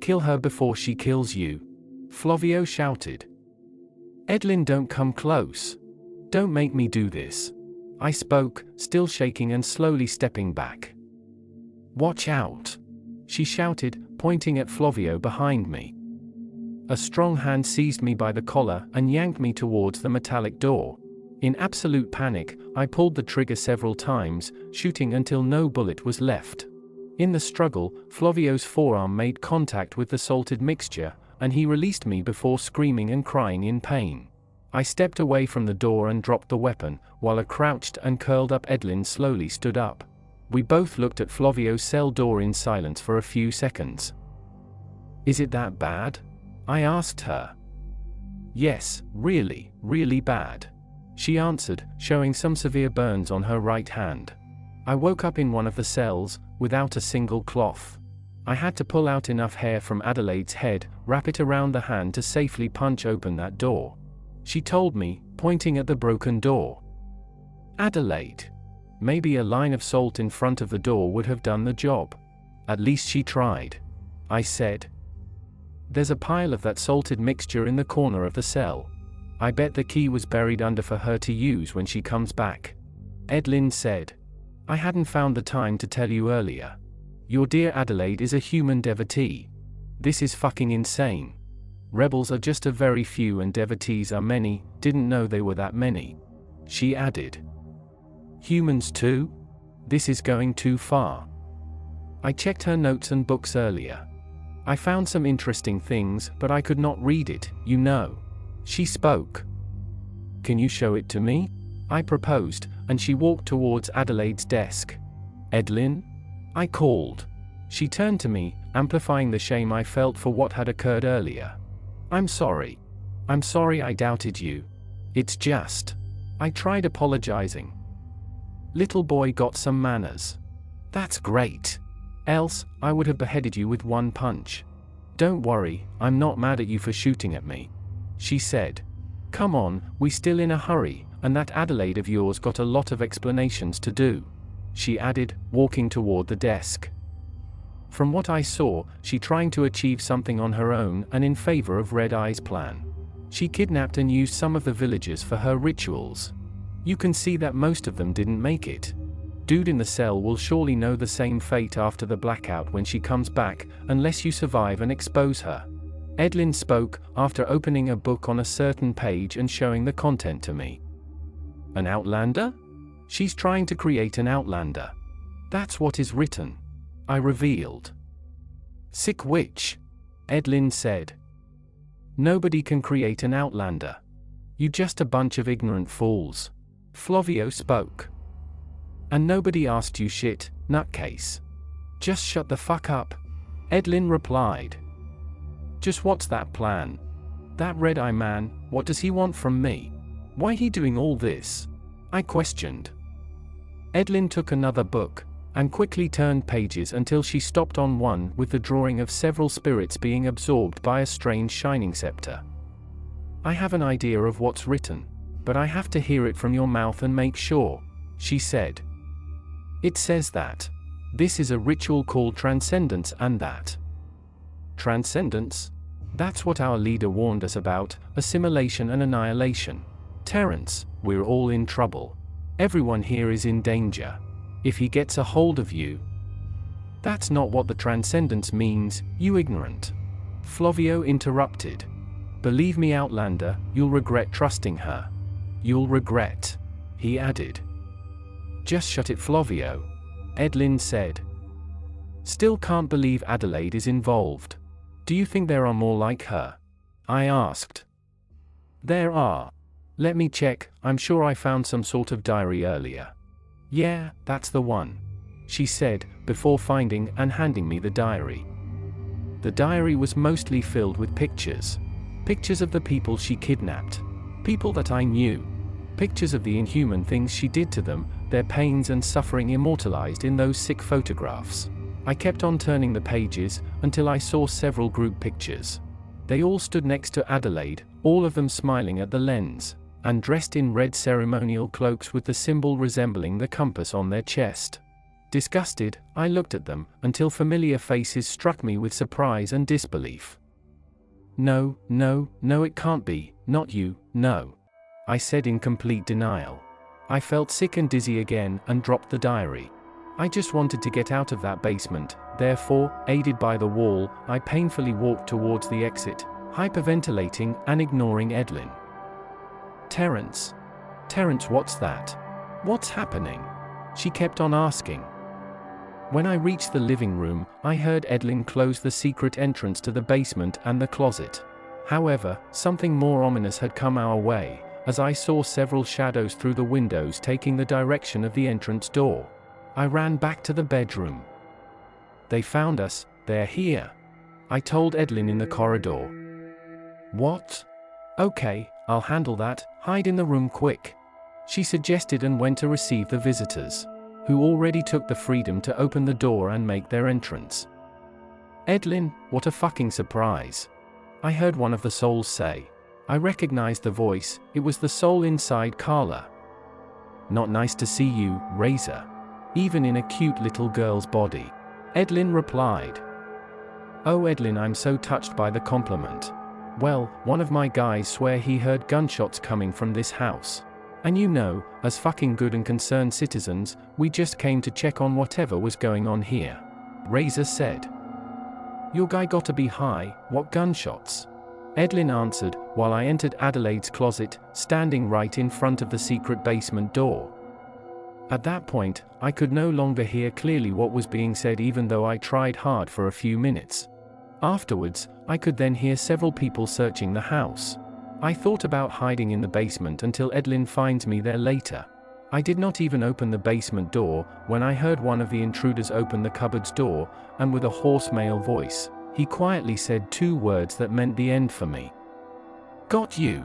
Kill her before she kills you. Flavio shouted. Edlin, don't come close. Don't make me do this. I spoke, still shaking and slowly stepping back. Watch out! She shouted, pointing at Flavio behind me. A strong hand seized me by the collar and yanked me towards the metallic door. In absolute panic, I pulled the trigger several times, shooting until no bullet was left. In the struggle, Flavio's forearm made contact with the salted mixture, and he released me before screaming and crying in pain. I stepped away from the door and dropped the weapon, while a crouched and curled up Edlin slowly stood up. We both looked at Flavio's cell door in silence for a few seconds. Is it that bad? I asked her. Yes, really, really bad. She answered, showing some severe burns on her right hand. I woke up in one of the cells, without a single cloth. I had to pull out enough hair from Adelaide's head, wrap it around the hand to safely punch open that door. She told me, pointing at the broken door. Adelaide. Maybe a line of salt in front of the door would have done the job. At least she tried. I said. There's a pile of that salted mixture in the corner of the cell. I bet the key was buried under for her to use when she comes back. Edlin said. I hadn't found the time to tell you earlier. Your dear Adelaide is a human devotee. This is fucking insane. Rebels are just a very few and devotees are many, didn't know they were that many. She added. Humans too? This is going too far. I checked her notes and books earlier. I found some interesting things, but I could not read it, you know. She spoke. Can you show it to me? I proposed, and she walked towards Adelaide's desk. Edlin? I called. She turned to me, amplifying the shame I felt for what had occurred earlier. I'm sorry. I'm sorry I doubted you. It's just. I tried apologizing. Little boy got some manners. That's great. Else, I would have beheaded you with one punch. Don't worry, I'm not mad at you for shooting at me. She said. Come on, we're still in a hurry, and that Adelaide of yours got a lot of explanations to do. She added, walking toward the desk. From what I saw, she trying to achieve something on her own and in favor of Red Eye's plan. She kidnapped and used some of the villagers for her rituals. You can see that most of them didn't make it. Dude in the cell will surely know the same fate after the blackout when she comes back, unless you survive and expose her. Edlin spoke, after opening a book on a certain page and showing the content to me. An outlander? She's trying to create an outlander. That's what is written. I revealed. Sick witch. Edlin said. Nobody can create an outlander. You just a bunch of ignorant fools. Flavio spoke. And nobody asked you shit, nutcase. Just shut the fuck up. Edlin replied. Just what's that plan? That Red Eye man, what does he want from me? Why he doing all this? I questioned. Edlin took another book, and quickly turned pages until she stopped on one with the drawing of several spirits being absorbed by a strange shining scepter. I have an idea of what's written, but I have to hear it from your mouth and make sure, she said. It says that this is a ritual called transcendence and that. Transcendence? That's what our leader warned us about, assimilation and annihilation. Terence, we're all in trouble. Everyone here is in danger. If he gets a hold of you. That's not what the transcendence means, you ignorant. Flovio interrupted. Believe me, Outlander, you'll regret trusting her. You'll regret, he added. Just shut it, Flovio, Edlin said. Still can't believe Adelaide is involved. Do you think there are more like her? I asked. There are. Let me check, I'm sure I found some sort of diary earlier. Yeah, that's the one, she said, before finding and handing me the diary. The diary was mostly filled with pictures. Pictures of the people she kidnapped. People that I knew. Pictures of the inhuman things she did to them, their pains and suffering immortalized in those sick photographs. I kept on turning the pages, until I saw several group pictures. They all stood next to Adelaide, all of them smiling at the lens, and dressed in red ceremonial cloaks with the symbol resembling the compass on their chest. Disgusted, I looked at them, until familiar faces struck me with surprise and disbelief. No, it can't be, not you, no, I said in complete denial. I felt sick and dizzy again and dropped the diary. I just wanted to get out of that basement, therefore, aided by the wall, I painfully walked towards the exit, hyperventilating and ignoring Edlin. Terence, what's that? What's happening? She kept on asking. When I reached the living room, I heard Edlin close the secret entrance to the basement and the closet. However, something more ominous had come our way, as I saw several shadows through the windows taking the direction of the entrance door. I ran back to the bedroom. They found us, they're here, I told Edlin in the corridor. What? Okay, I'll handle that, hide in the room quick, she suggested and went to receive the visitors, who already took the freedom to open the door and make their entrance. Edlin, what a fucking surprise, I heard one of the souls say. I recognized the voice, it was the soul inside Carla. Not nice to see you, Razor. Even in a cute little girl's body, Edlin replied. Oh Edlin, I'm so touched by the compliment. Well, one of my guys swear he heard gunshots coming from this house. And you know, as fucking good and concerned citizens, we just came to check on whatever was going on here, Razor said. Your guy gotta be high, what gunshots? Edlin answered, while I entered Adelaide's closet, standing right in front of the secret basement door. At that point, I could no longer hear clearly what was being said even though I tried hard for a few minutes. Afterwards, I could then hear several people searching the house. I thought about hiding in the basement until Edlin finds me there later. I did not even open the basement door, when I heard one of the intruders open the cupboard's door, and with a hoarse male voice, he quietly said two words that meant the end for me. Got you.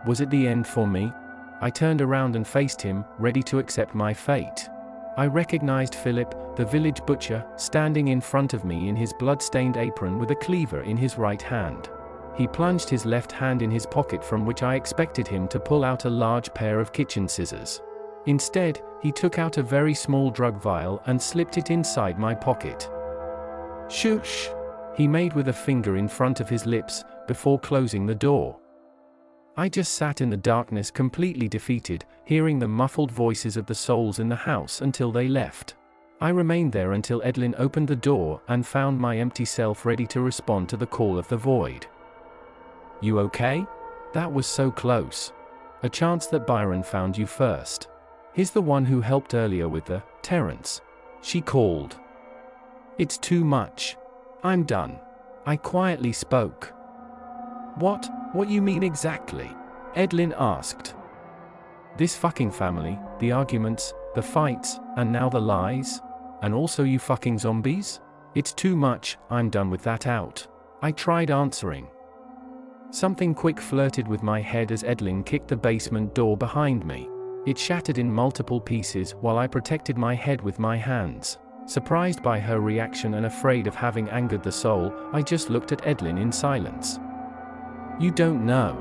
Was it the end for me? I turned around and faced him, ready to accept my fate. I recognized Philip, the village butcher, standing in front of me in his blood-stained apron with a cleaver in his right hand. He plunged his left hand in his pocket from which I expected him to pull out a large pair of kitchen scissors. Instead, he took out a very small drug vial and slipped it inside my pocket. Shush! He made with a finger in front of his lips, before closing the door. I just sat in the darkness completely defeated, hearing the muffled voices of the souls in the house until they left. I remained there until Edlin opened the door and found my empty self ready to respond to the call of the void. You okay? That was so close. A chance that Byron found you first. He's the one who helped earlier with the Terence, she called. It's too much. I'm done, I quietly spoke. What you mean exactly? Edlin asked. This fucking family, the arguments, the fights, and now the lies? And also you fucking zombies? It's too much, I'm done with that out. I tried answering. Something quick flirted with my head as Edlin kicked the basement door behind me. It shattered in multiple pieces while I protected my head with my hands. Surprised by her reaction and afraid of having angered the soul, I just looked at Edlin in silence. You don't know.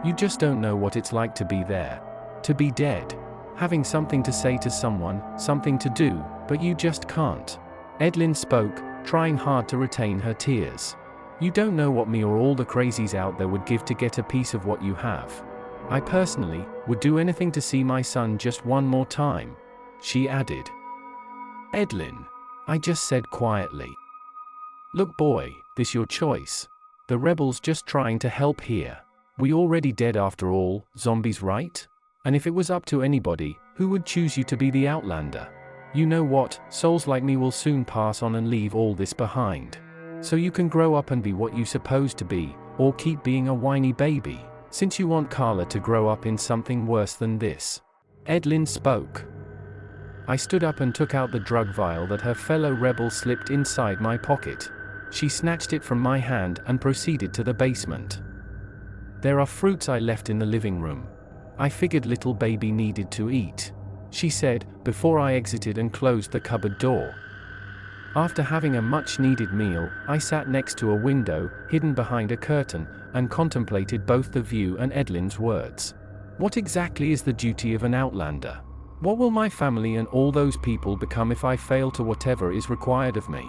You just don't know what it's like to be there. To be dead. Having something to say to someone, something to do, but you just can't. Edlin spoke, trying hard to retain her tears. You don't know what me or all the crazies out there would give to get a piece of what you have. I personally would do anything to see my son just one more time, she added. Edlin, I just said quietly. Look boy, this your choice. The rebels just trying to help here. We already dead after all, zombies right? And if it was up to anybody, who would choose you to be the outlander? You know what, souls like me will soon pass on and leave all this behind. So you can grow up and be what you supposed to be, or keep being a whiny baby, since you want Carla to grow up in something worse than this. Edlin spoke. I stood up and took out the drug vial that her fellow rebel slipped inside my pocket. She snatched it from my hand and proceeded to the basement. There are fruits I left in the living room. I figured little baby needed to eat, she said, before I exited and closed the cupboard door. After having a much-needed meal, I sat next to a window, hidden behind a curtain, and contemplated both the view and Edlin's words. What exactly is the duty of an outlander? What will my family and all those people become if I fail to whatever is required of me?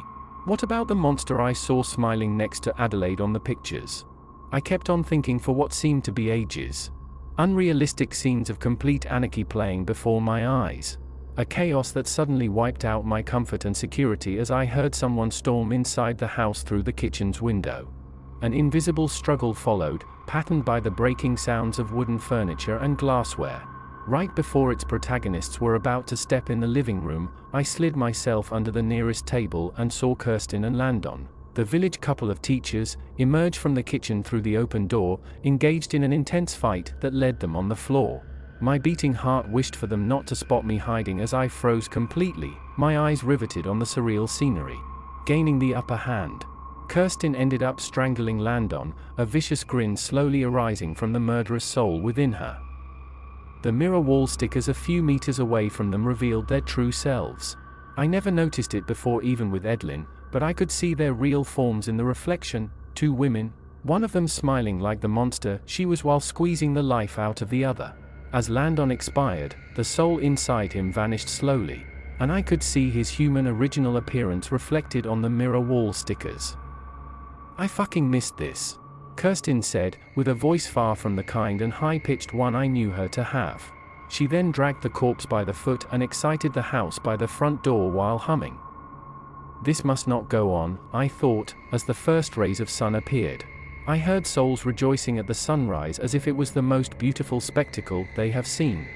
What about the monster I saw smiling next to Adelaide on the pictures? I kept on thinking for what seemed to be ages. Unrealistic scenes of complete anarchy playing before my eyes. A chaos that suddenly wiped out my comfort and security as I heard someone storm inside the house through the kitchen's window. An invisible struggle followed, patterned by the breaking sounds of wooden furniture and glassware. Right before its protagonists were about to step in the living room, I slid myself under the nearest table and saw Kirsten and Landon, the village couple of teachers, emerge from the kitchen through the open door, engaged in an intense fight that led them on the floor. My beating heart wished for them not to spot me hiding as I froze completely, my eyes riveted on the surreal scenery. Gaining the upper hand, Kirsten ended up strangling Landon, a vicious grin slowly arising from the murderous soul within her. The mirror wall stickers a few meters away from them revealed their true selves. I never noticed it before, even with Edlin, but I could see their real forms in the reflection, two women, one of them smiling like the monster she was while squeezing the life out of the other. As Landon expired, the soul inside him vanished slowly, and I could see his human original appearance reflected on the mirror wall stickers. I fucking missed this, Kirsten said, with a voice far from the kind and high-pitched one I knew her to have. She then dragged the corpse by the foot and excited the house by the front door while humming. This must not go on, I thought, as the first rays of sun appeared. I heard souls rejoicing at the sunrise as if it was the most beautiful spectacle they have seen.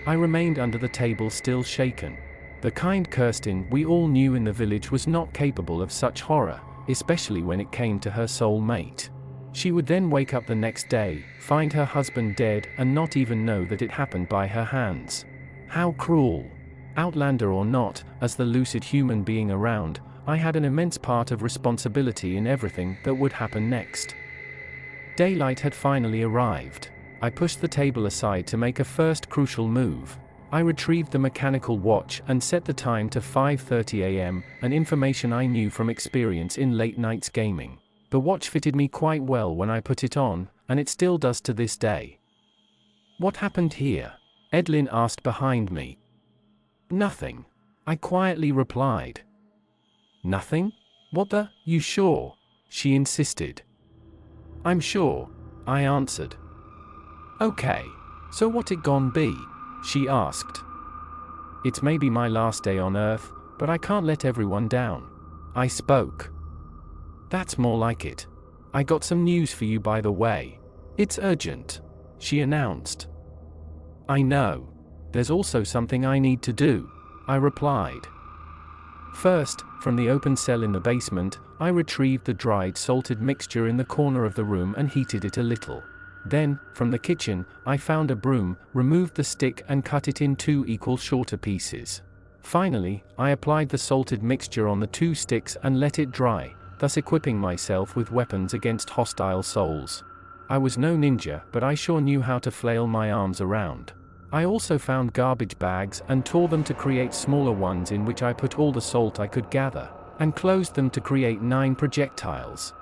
I remained under the table, still shaken. The kind Kirsten we all knew in the village was not capable of such horror, especially when it came to her soul mate. She would then wake up the next day, find her husband dead, and not even know that it happened by her hands. How cruel! Outlander or not, as the lucid human being around, I had an immense part of responsibility in everything that would happen next. Daylight had finally arrived. I pushed the table aside to make a first crucial move. I retrieved the mechanical watch and set the time to 5:30 a.m., an information I knew from experience in late nights gaming. The watch fitted me quite well when I put it on, and it still does to this day. What happened here? Edlin asked behind me. Nothing, I quietly replied. Nothing? What the? You sure? She insisted. I'm sure, I answered. Okay, so what it gon' be? She asked. It's maybe my last day on Earth, but I can't let everyone down, I spoke. That's more like it. I got some news for you, by the way. It's urgent, she announced. I know. There's also something I need to do, I replied. First, from the open cell in the basement, I retrieved the dried salted mixture in the corner of the room and heated it a little. Then, from the kitchen, I found a broom, removed the stick and cut it in 2 equal shorter pieces. Finally, I applied the salted mixture on the 2 sticks and let it dry, thus equipping myself with weapons against hostile souls. I was no ninja, but I sure knew how to flail my arms around. I also found garbage bags and tore them to create smaller ones in which I put all the salt I could gather, and closed them to create 9 projectiles.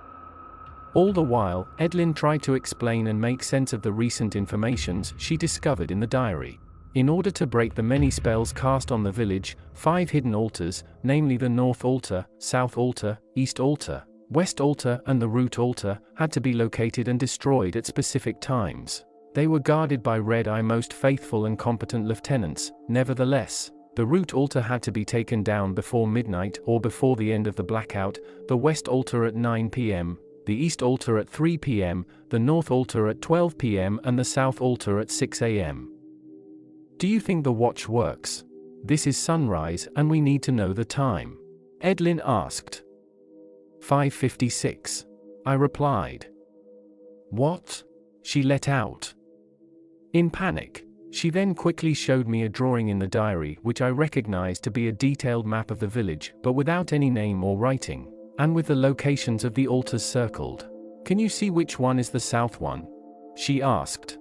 All the while, Edlin tried to explain and make sense of the recent informations she discovered in the diary. In order to break the many spells cast on the village, 5 hidden altars, namely the North Altar, South Altar, East Altar, West Altar and the Root Altar, had to be located and destroyed at specific times. They were guarded by Red Eye most faithful and competent lieutenants. Nevertheless, The root altar had to be taken down before midnight or before the end of the blackout, the west altar at 9 p.m., the east altar at 3 p.m., the north altar at 12 p.m. and the south altar at 6 a.m. Do you think the watch works? This is sunrise and we need to know the time. Edlin asked. 5:56. I replied. What? She let out. In panic. She then quickly showed me a drawing in the diary which I recognized to be a detailed map of the village, but without any name or writing, and with the locations of the altars circled. Can you see which one is the south one? She asked.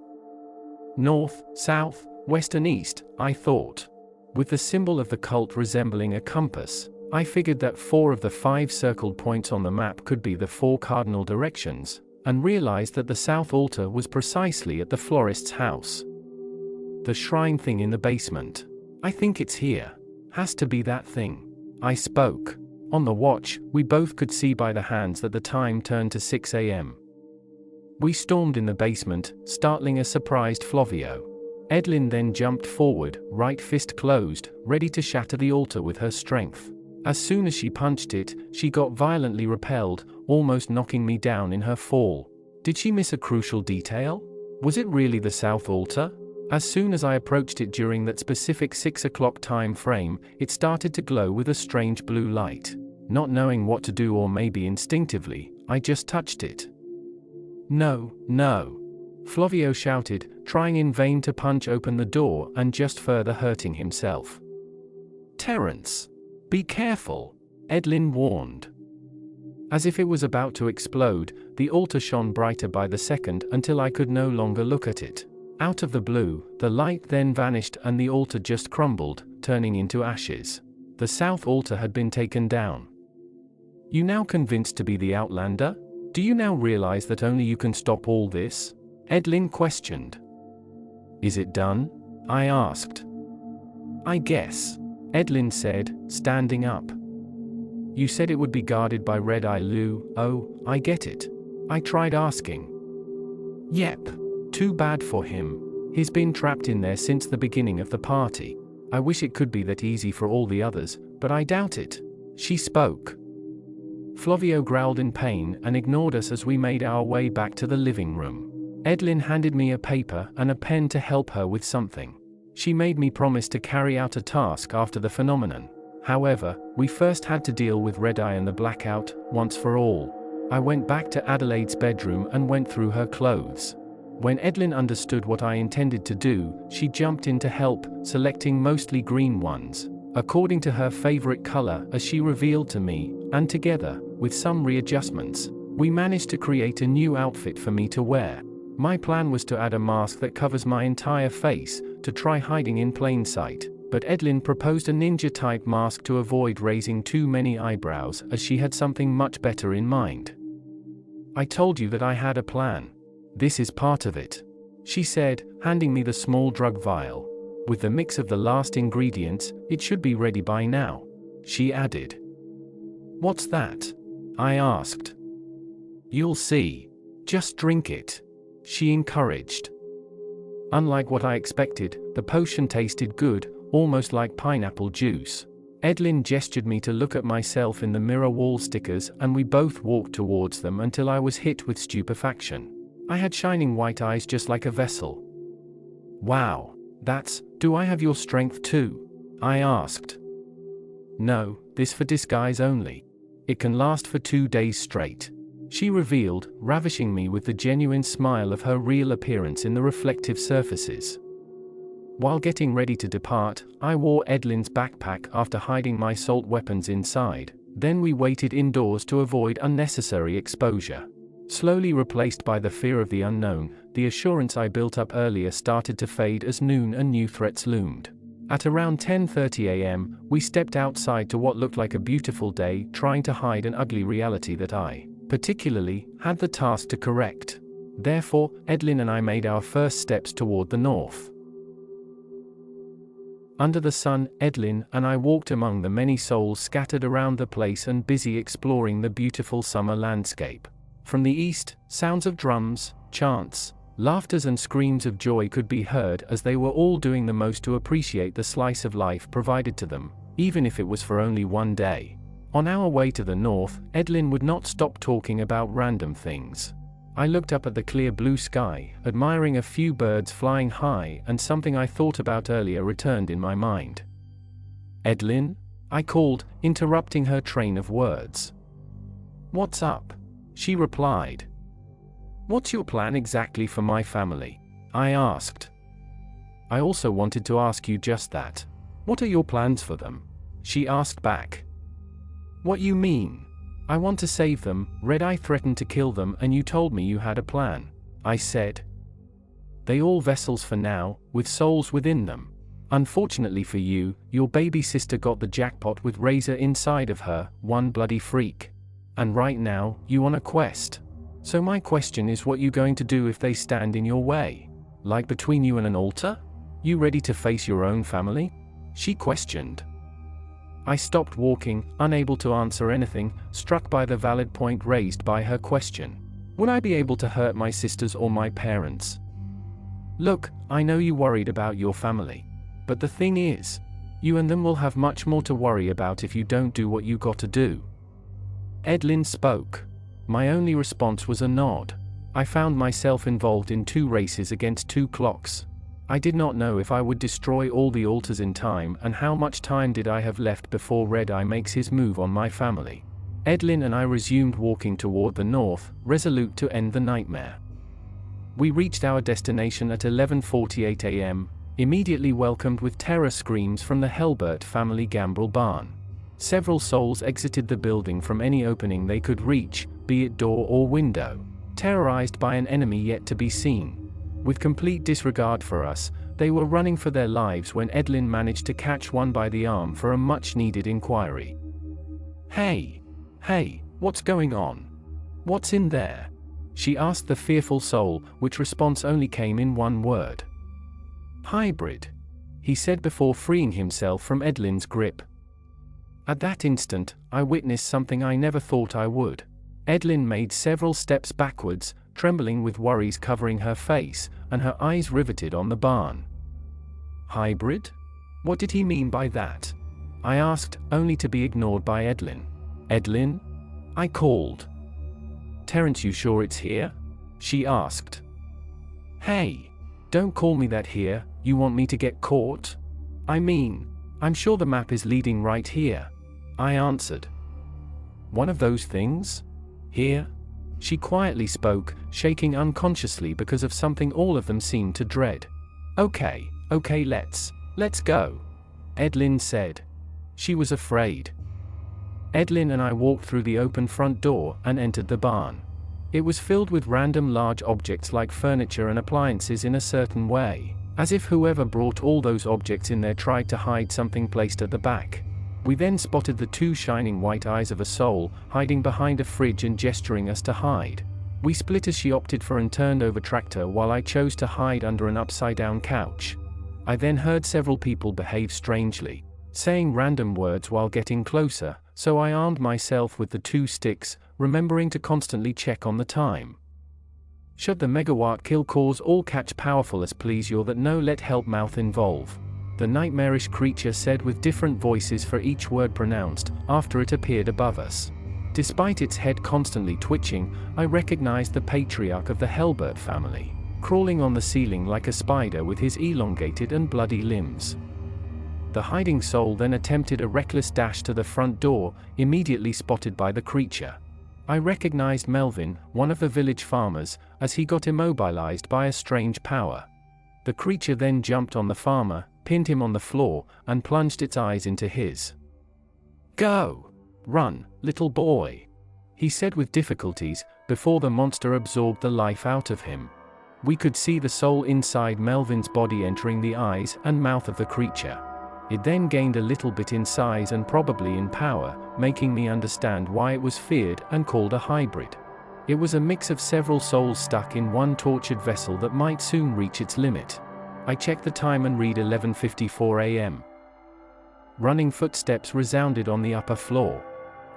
North, south, west and east, I thought. With the symbol of the cult resembling a compass, I figured that 4 of the 5 circled points on the map could be the 4 cardinal directions, and realized that the south altar was precisely at the florist's house. The shrine thing in the basement. I think it's here. Has to be that thing. I spoke. On the watch, we both could see by the hands that the time turned to 6 a.m. We stormed in the basement, startling a surprised Flavio. Edlin then jumped forward, right fist closed, ready to shatter the altar with her strength. As soon as she punched it, she got violently repelled, almost knocking me down in her fall. Did she miss a crucial detail? Was it really the south altar? As soon as I approached it during that specific 6 o'clock time frame, it started to glow with a strange blue light. Not knowing what to do, or maybe instinctively, I just touched it. No, no! Flavio shouted, trying in vain to punch open the door and just further hurting himself. Terence! Be careful! Edlin warned. As if it was about to explode, the altar shone brighter by the second until I could no longer look at it. Out of the blue, the light then vanished and the altar just crumbled, turning into ashes. The south altar had been taken down. You now convinced to be the Outlander? Do you now realize that only you can stop all this? Edlin questioned. Is it done? I asked. I guess. Edlin said, standing up. You said it would be guarded by Red Eye Lou. Oh, I get it. I tried asking. Yep. Too bad for him. He's been trapped in there since the beginning of the party. I wish it could be that easy for all the others, but I doubt it. She spoke. Flavio growled in pain and ignored us as we made our way back to the living room. Edlin handed me a paper and a pen to help her with something. She made me promise to carry out a task after the phenomenon. However, we first had to deal with Red Eye and the blackout, once for all. I went back to Adelaide's bedroom and went through her clothes. When Edlin understood what I intended to do, she jumped in to help, selecting mostly green ones, according to her favorite color, as she revealed to me, and together, with some readjustments, we managed to create a new outfit for me to wear. My plan was to add a mask that covers my entire face, to try hiding in plain sight, but Edlin proposed a ninja-type mask to avoid raising too many eyebrows, as she had something much better in mind. I told you that I had a plan. This is part of it, she said, handing me the small drug vial. With the mix of the last ingredients, it should be ready by now, she added. What's that? I asked. You'll see. Just drink it, she encouraged. Unlike what I expected, the potion tasted good, almost like pineapple juice. Edlin gestured me to look at myself in the mirror wall stickers, and we both walked towards them until I was hit with stupefaction. I had shining white eyes just like a vessel. Wow, do I have your strength too? I asked. No, this for disguise only. It can last for 2 days straight, she revealed, ravishing me with the genuine smile of her real appearance in the reflective surfaces. While getting ready to depart, I wore Edlin's backpack after hiding my assault weapons inside. Then we waited indoors to avoid unnecessary exposure. Slowly replaced by the fear of the unknown, the assurance I built up earlier started to fade as noon and new threats loomed. At around 10:30 a.m., we stepped outside to what looked like a beautiful day, trying to hide an ugly reality that I, particularly, had the task to correct. Therefore, Edlin and I made our first steps toward the north. Under the sun, Edlin and I walked among the many souls scattered around the place and busy exploring the beautiful summer landscape. From the east, sounds of drums, chants, Laughters and screams of joy could be heard as they were all doing the most to appreciate the slice of life provided to them, even if it was for only one day. On our way to the north, Edlin would not stop talking about random things. I looked up at the clear blue sky, admiring a few birds flying high, and something I thought about earlier returned in my mind. "Edlin?" I called, interrupting her train of words. "What's up?" she replied. "What's your plan exactly for my family?" I asked. "I also wanted to ask you just that. What are your plans for them?" she asked back. "What you mean?" "I want to save them. Red Eye threatened to kill them and you told me you had a plan," I said. "They all vessels for now, with souls within them. Unfortunately for you, your baby sister got the jackpot with Razor inside of her, one bloody freak. And right now, you on a quest. So my question is, what you going to do if they stand in your way? Like between you and an altar? You ready to face your own family?" she questioned. I stopped walking, unable to answer anything, struck by the valid point raised by her question. Would I be able to hurt my sisters or my parents? "Look, I know you worried about your family. But the thing is, you and them will have much more to worry about if you don't do what you got to do." Edlin spoke. My only response was a nod. I found myself involved in 2 races against 2 clocks. I did not know if I would destroy all the altars in time, and how much time did I have left before Red Eye makes his move on my family. Edlin and I resumed walking toward the north, resolute to end the nightmare. We reached our destination at 11:48 a.m., immediately welcomed with terror screams from the Helbert family gambrel barn. Several souls exited the building from any opening they could reach, be it door or window, terrorized by an enemy yet to be seen. With complete disregard for us, they were running for their lives when Edlin managed to catch one by the arm for a much-needed inquiry. Hey, what's going on? What's in there?" she asked the fearful soul, which response only came in one word. "Hybrid," he said before freeing himself from Edlin's grip. At that instant, I witnessed something I never thought I would. Edlin made several steps backwards, trembling with worries covering her face, and her eyes riveted on the barn. "Hybrid? What did he mean by that?" I asked, only to be ignored by Edlin. "Edlin?" I called. "Terence, you sure it's here?" she asked. "Hey, don't call me that here, you want me to get caught?" "I mean, I'm sure the map is leading right here," I answered. "One of those things? Here?" she quietly spoke, shaking unconsciously because of something all of them seemed to dread. Okay, let's go," Edlin said. She was afraid. Edlin and I walked through the open front door and entered the barn. It was filled with random large objects like furniture and appliances in a certain way, as if whoever brought all those objects in there tried to hide something placed at the back. We then spotted the 2 shining white eyes of a soul, hiding behind a fridge and gesturing us to hide. We split as she opted for and turned over tractor while I chose to hide under an upside-down couch. I then heard several people behave strangely, saying random words while getting closer, so I armed myself with the 2 sticks, remembering to constantly check on the time. "Should the megawatt kill cause all catch powerful as please your that no let help mouth involve," the nightmarish creature said with different voices for each word pronounced, after it appeared above us. Despite its head constantly twitching, I recognized the patriarch of the Helbert family, crawling on the ceiling like a spider with his elongated and bloody limbs. The hiding soul then attempted a reckless dash to the front door, immediately spotted by the creature. I recognized Melvin, one of the village farmers, as he got immobilized by a strange power. The creature then jumped on the farmer, pinned him on the floor, and plunged its eyes into his. "Go! Run, little boy," he said with difficulties, before the monster absorbed the life out of him. We could see the soul inside Melvin's body entering the eyes and mouth of the creature. It then gained a little bit in size and probably in power, making me understand why it was feared and called a hybrid. It was a mix of several souls stuck in one tortured vessel that might soon reach its limit. I checked the time and read 11:54 a.m. Running footsteps resounded on the upper floor.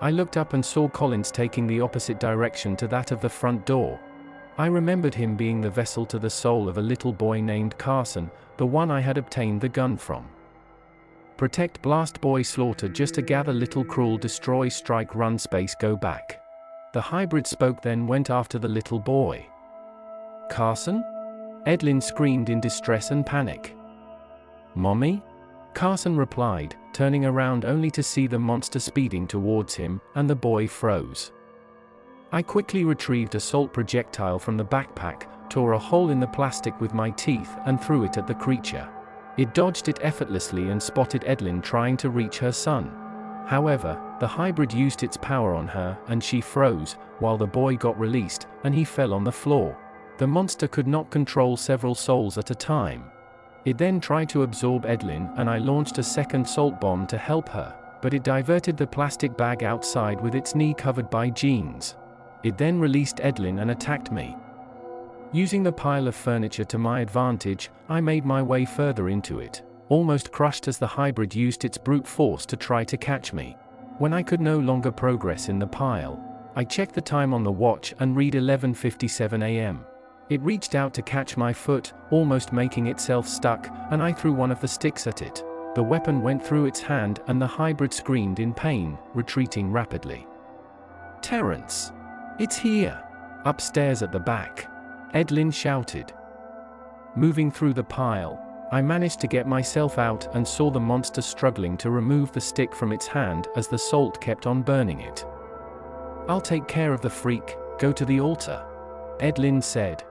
I looked up and saw Collins taking the opposite direction to that of the front door. I remembered him being the vessel to the soul of a little boy named Carson, the one I had obtained the gun from. Protect, blast, boy, slaughter, just to gather, little, cruel, destroy, strike, run, space, go back. The hybrid spoke, then went after the little boy. Carson? Edlin screamed in distress and panic. Mommy? Carson replied, turning around only to see the monster speeding towards him, and the boy froze. I quickly retrieved a salt projectile from the backpack, tore a hole in the plastic with my teeth, and threw it at the creature. It dodged it effortlessly and spotted Edlin trying to reach her son. However, the hybrid used its power on her, and she froze, while the boy got released, and he fell on the floor. The monster could not control several souls at a time. It then tried to absorb Edlin, and I launched a second salt bomb to help her, but it diverted the plastic bag outside with its knee covered by jeans. It then released Edlin and attacked me. Using the pile of furniture to my advantage, I made my way further into it, almost crushed as the hybrid used its brute force to try to catch me. When I could no longer progress in the pile, I checked the time on the watch and read 11:57 a.m. It reached out to catch my foot, almost making itself stuck, and I threw one of the sticks at it. The weapon went through its hand and the hybrid screamed in pain, retreating rapidly. Terrence! It's here! Upstairs at the back! Edlin shouted. Moving through the pile, I managed to get myself out and saw the monster struggling to remove the stick from its hand as the salt kept on burning it. I'll take care of the freak, go to the altar, Edlin said.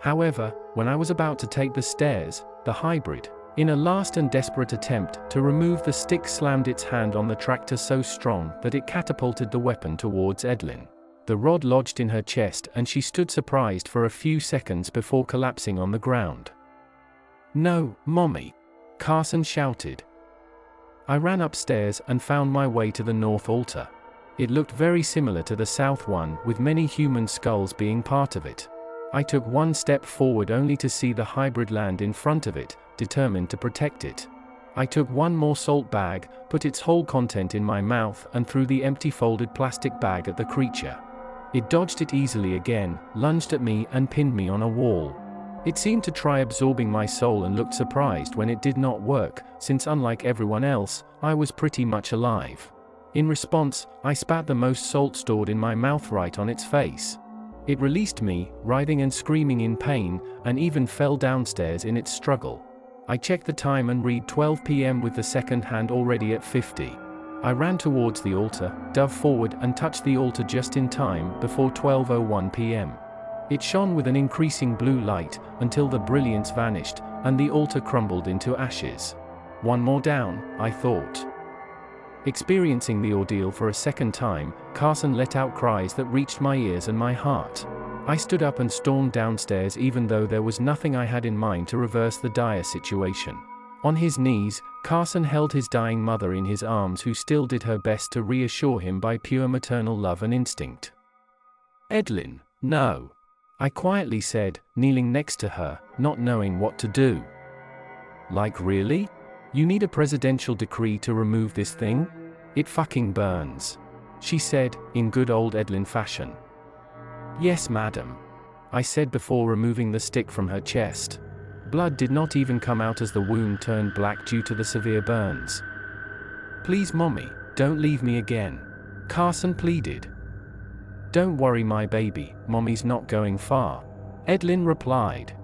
However, when I was about to take the stairs, the hybrid, in a last and desperate attempt to remove the stick, slammed its hand on the tractor so strong that it catapulted the weapon towards Edlin. The rod lodged in her chest and she stood surprised for a few seconds before collapsing on the ground. No, Mommy! Carson shouted. I ran upstairs and found my way to the north altar. It looked very similar to the south one, with many human skulls being part of it. I took one step forward only to see the hybrid land in front of it, determined to protect it. I took one more salt bag, put its whole content in my mouth, and threw the empty folded plastic bag at the creature. It dodged it easily again, lunged at me and pinned me on a wall. It seemed to try absorbing my soul and looked surprised when it did not work, since unlike everyone else, I was pretty much alive. In response, I spat the most salt stored in my mouth right on its face. It released me, writhing and screaming in pain, and even fell downstairs in its struggle. I checked the time and read 12 p.m. with the second hand already at 50. I ran towards the altar, dove forward and touched the altar just in time before 12:01 p.m. It shone with an increasing blue light until the brilliance vanished and the altar crumbled into ashes. One more down, I thought. Experiencing the ordeal for a second time, Carson let out cries that reached my ears and my heart. I stood up and stormed downstairs even though there was nothing I had in mind to reverse the dire situation. On his knees, Carson held his dying mother in his arms, who still did her best to reassure him by pure maternal love and instinct. Edlin, no. I quietly said, kneeling next to her, not knowing what to do. Like really? You need a presidential decree to remove this thing? It fucking burns, she said, in good old Edlin fashion. Yes, madam, I said before removing the stick from her chest. Blood did not even come out as the wound turned black due to the severe burns. Please, Mommy, don't leave me again, Carson pleaded. Don't worry, my baby, Mommy's not going far, Edlin replied.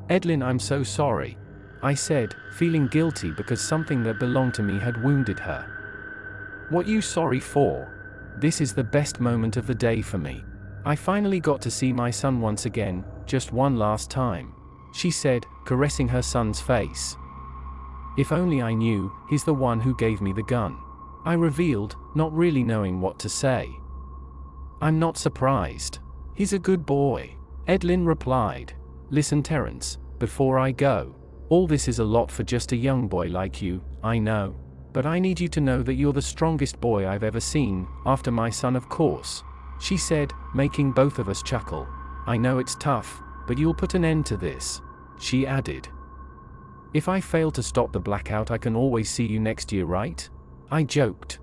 Edlin, I'm so sorry, I said, feeling guilty because something that belonged to me had wounded her. What you sorry for? This is the best moment of the day for me. I finally got to see my son once again, just one last time, she said, caressing her son's face. If only I knew, he's the one who gave me the gun, I revealed, not really knowing what to say. I'm not surprised. He's a good boy, Edlin replied. Listen, Terrence, before I go, all this is a lot for just a young boy like you, I know, but I need you to know that you're the strongest boy I've ever seen, after my son of course, she said, making both of us chuckle. I know it's tough, but you'll put an end to this, she added. If I fail to stop the blackout, I can always see you next year, right? I joked.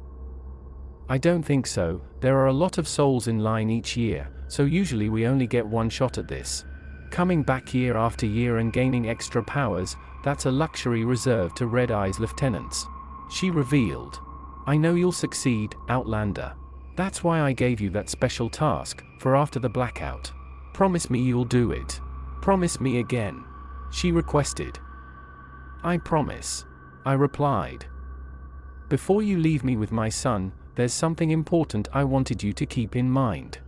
I don't think so, there are a lot of souls in line each year, so usually we only get one shot at this. Coming back year after year and gaining extra powers, that's a luxury reserved to Red Eye's lieutenants. She revealed. I know you'll succeed, Outlander. That's why I gave you that special task, for after the blackout. Promise me you'll do it. Promise me again. She requested. I promise. I replied. Before you leave me with my son, there's something important I wanted you to keep in mind.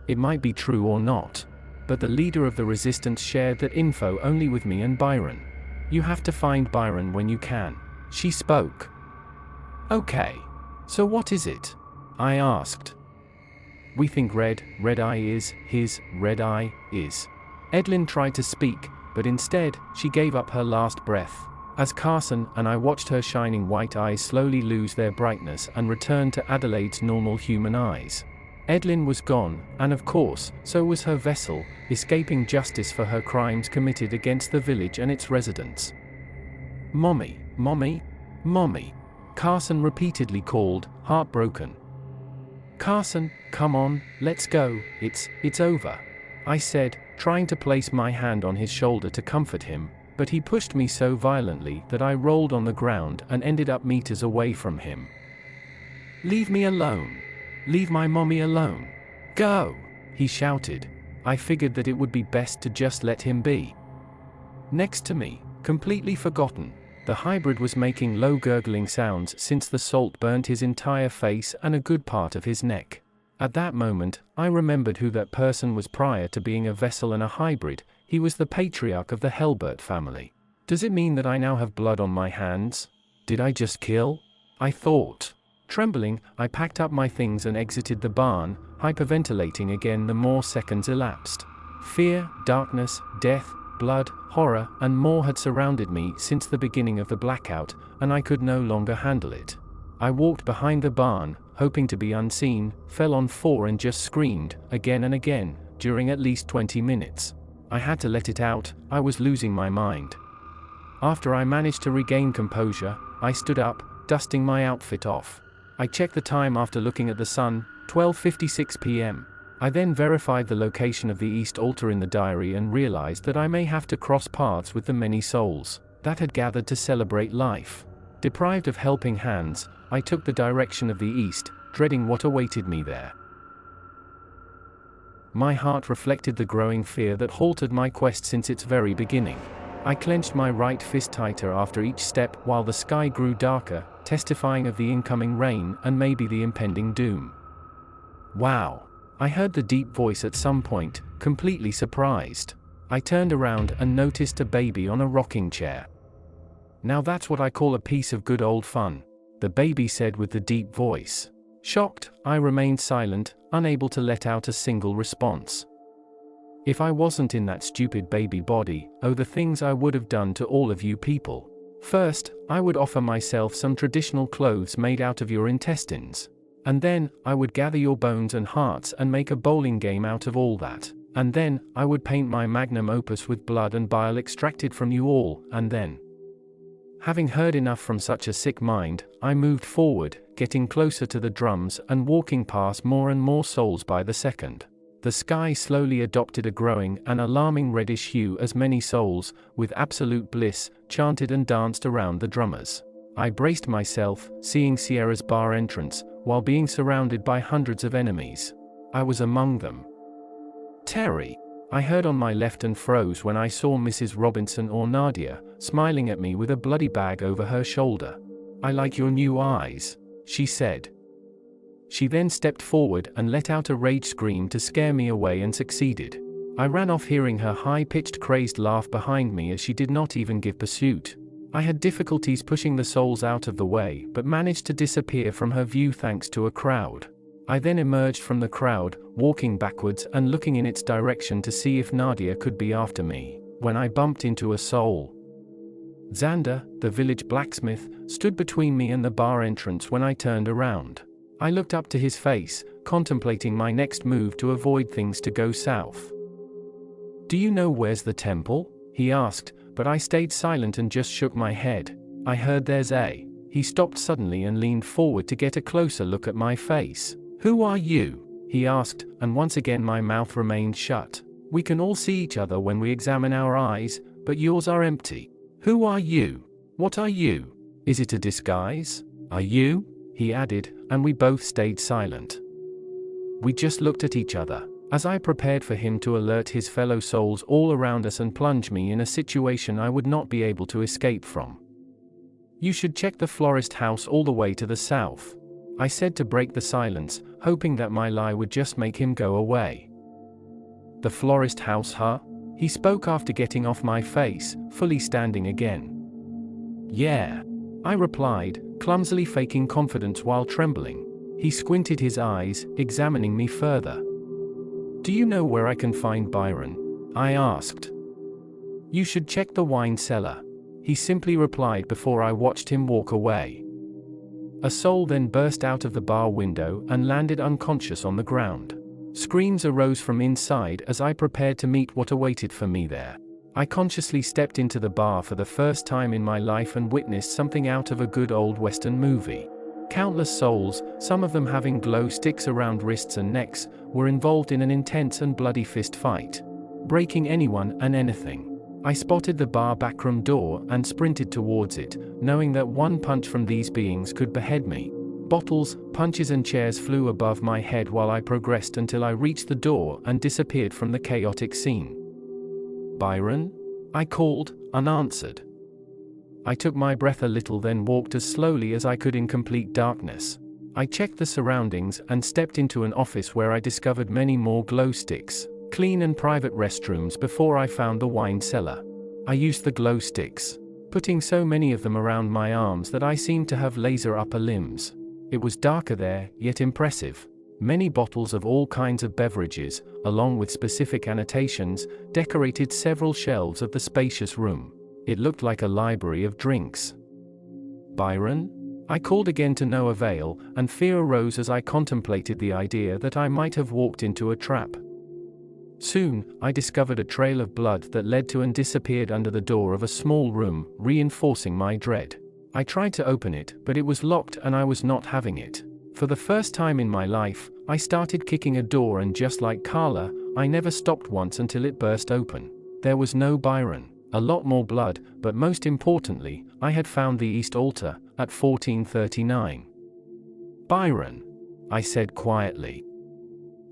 It might be true or not, but the leader of the resistance shared that info only with me and Byron. You have to find Byron when you can. She spoke. Okay. So what is it? I asked. We think Red Eye is his Red Eye is. Edlin tried to speak, but instead, she gave up her last breath. As Carson and I watched her shining white eyes slowly lose their brightness and return to Adelaide's normal human eyes. Edlin was gone, and of course, so was her vessel, escaping justice for her crimes committed against the village and its residents. Mommy, Mommy, Mommy. Carson repeatedly called, heartbroken. Carson, come on, let's go, it's over. I said, trying to place my hand on his shoulder to comfort him, but he pushed me so violently that I rolled on the ground and ended up meters away from him. Leave me alone. Leave my mommy alone. Go, he shouted. I figured that it would be best to just let him be. Next to me, completely forgotten, the hybrid was making low gurgling sounds since the salt burnt his entire face and a good part of his neck. At that moment, I remembered who that person was prior to being a vessel and a hybrid. He was the patriarch of the Helbert family. Does it mean that I now have blood on my hands? Did I just kill? I thought. Trembling, I packed up my things and exited the barn, hyperventilating again the more seconds elapsed. Fear, darkness, death, blood, horror, and more had surrounded me since the beginning of the blackout, and I could no longer handle it. I walked behind the barn, hoping to be unseen, fell on 4 and just screamed, again and again, during at least 20 minutes. I had to let it out, I was losing my mind. After I managed to regain composure, I stood up, dusting my outfit off. I checked the time after looking at the sun, 12:56 p.m. I then verified the location of the East Altar in the diary and realized that I may have to cross paths with the many souls that had gathered to celebrate life. Deprived of helping hands, I took the direction of the east, dreading what awaited me there. My heart reflected the growing fear that halted my quest since its very beginning. I clenched my right fist tighter after each step while the sky grew darker, testifying of the incoming rain and maybe the impending doom. Wow! I heard the deep voice at some point, completely surprised. I turned around and noticed a baby on a rocking chair. Now that's what I call a piece of good old fun, the baby said with the deep voice. Shocked, I remained silent, unable to let out a single response. If I wasn't in that stupid baby body, oh the things I would have done to all of you people. First, I would offer myself some traditional clothes made out of your intestines. And then, I would gather your bones and hearts and make a bowling game out of all that. And then, I would paint my magnum opus with blood and bile extracted from you all, and then. Having heard enough from such a sick mind, I moved forward, getting closer to the drums and walking past more and more souls by the second. The sky slowly adopted a growing and alarming reddish hue as many souls, with absolute bliss, chanted and danced around the drummers. I braced myself, seeing Sierra's bar entrance, while being surrounded by hundreds of enemies. I was among them. Terry! I heard on my left and froze when I saw Mrs. Robinson or Nadia, smiling at me with a bloody bag over her shoulder. I like your new eyes, she said. She then stepped forward and let out a rage scream to scare me away and succeeded. I ran off hearing her high-pitched crazed laugh behind me as she did not even give pursuit. I had difficulties pushing the souls out of the way but managed to disappear from her view thanks to a crowd. I then emerged from the crowd, walking backwards and looking in its direction to see if Nadia could be after me, when I bumped into a soul. Xander, the village blacksmith, stood between me and the bar entrance when I turned around. I looked up to his face, contemplating my next move to avoid things to go south. Do you know where's the temple? He asked, but I stayed silent and just shook my head. I heard there's a. He stopped suddenly and leaned forward to get a closer look at my face. Who are you? he asked, and once again my mouth remained shut. We can all see each other when we examine our eyes, but yours are empty. Who are you? What are you? Is it a disguise? Are you? He added, and we both stayed silent. We just looked at each other, as I prepared for him to alert his fellow souls all around us and plunge me in a situation I would not be able to escape from. You should check the florist house all the way to the south, I said to break the silence, hoping that my lie would just make him go away. The florist house, huh? He spoke after getting off my face, fully standing again. Yeah, I replied, clumsily faking confidence while trembling. He squinted his eyes, examining me further. Do you know where I can find Byron? I asked. You should check the wine cellar, he simply replied before I watched him walk away. A soul then burst out of the bar window and landed unconscious on the ground. Screams arose from inside as I prepared to meet what awaited for me there. I consciously stepped into the bar for the first time in my life and witnessed something out of a good old Western movie. Countless souls, some of them having glow sticks around wrists and necks, were involved in an intense and bloody fist fight, breaking anyone and anything. I spotted the bar backroom door and sprinted towards it, knowing that one punch from these beings could behead me. Bottles, punches and chairs flew above my head while I progressed until I reached the door and disappeared from the chaotic scene. Byron? I called, unanswered. I took my breath a little, then walked as slowly as I could in complete darkness. I checked the surroundings and stepped into an office where I discovered many more glow sticks, clean and private restrooms before I found the wine cellar. I used the glow sticks, putting so many of them around my arms that I seemed to have laser upper limbs. It was darker there, yet impressive. Many bottles of all kinds of beverages, along with specific annotations, decorated several shelves of the spacious room. It looked like a library of drinks. Byron? I called again to no avail, and fear arose as I contemplated the idea that I might have walked into a trap. Soon, I discovered a trail of blood that led to and disappeared under the door of a small room, reinforcing my dread. I tried to open it, but it was locked and I was not having it. For the first time in my life, I started kicking a door, and just like Carla, I never stopped once until it burst open. There was no Byron. A lot more blood, but most importantly, I had found the East Altar, at 1439. Byron, I said quietly.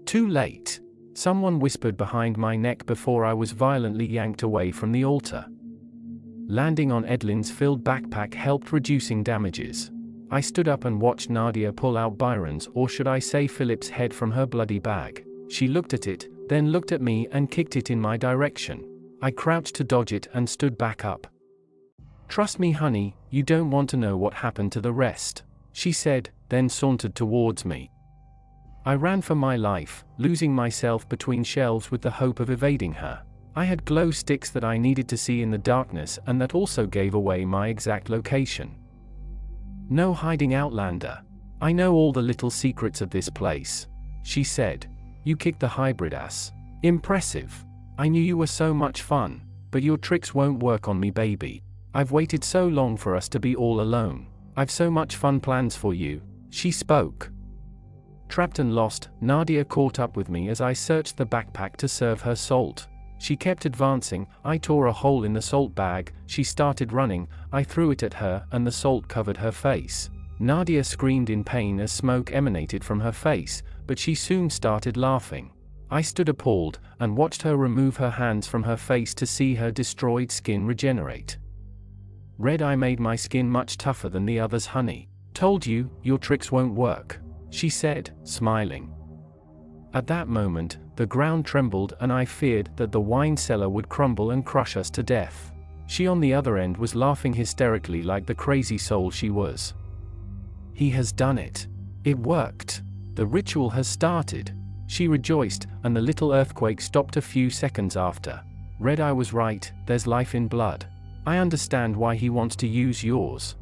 Too late. Someone whispered behind my neck before I was violently yanked away from the altar. Landing on Edlin's filled backpack helped reducing damages. I stood up and watched Nadia pull out Byron's, or should I say Philip's, head from her bloody bag. She looked at it, then looked at me and kicked it in my direction. I crouched to dodge it and stood back up. Trust me, honey, you don't want to know what happened to the rest, she said, then sauntered towards me. I ran for my life, losing myself between shelves with the hope of evading her. I had glow sticks that I needed to see in the darkness, and that also gave away my exact location. No hiding, Outlander. I know all the little secrets of this place, she said. You kicked the hybrid ass. Impressive. I knew you were so much fun, but your tricks won't work on me, baby. I've waited so long for us to be all alone. I've so much fun plans for you, she spoke. Trapped and lost, Nadia caught up with me as I searched the backpack to serve her salt. She kept advancing, I tore a hole in the salt bag, she started running, I threw it at her and the salt covered her face. Nadia screamed in pain as smoke emanated from her face, but she soon started laughing. I stood appalled, and watched her remove her hands from her face to see her destroyed skin regenerate. Red Eye made my skin much tougher than the others, honey. Told you, your tricks won't work, she said, smiling. At that moment, the ground trembled and I feared that the wine cellar would crumble and crush us to death. She on the other end was laughing hysterically like the crazy soul she was. He has done it. It worked. The ritual has started. She rejoiced, and the little earthquake stopped a few seconds after. Red Eye was right, there's life in blood. I understand why he wants to use yours.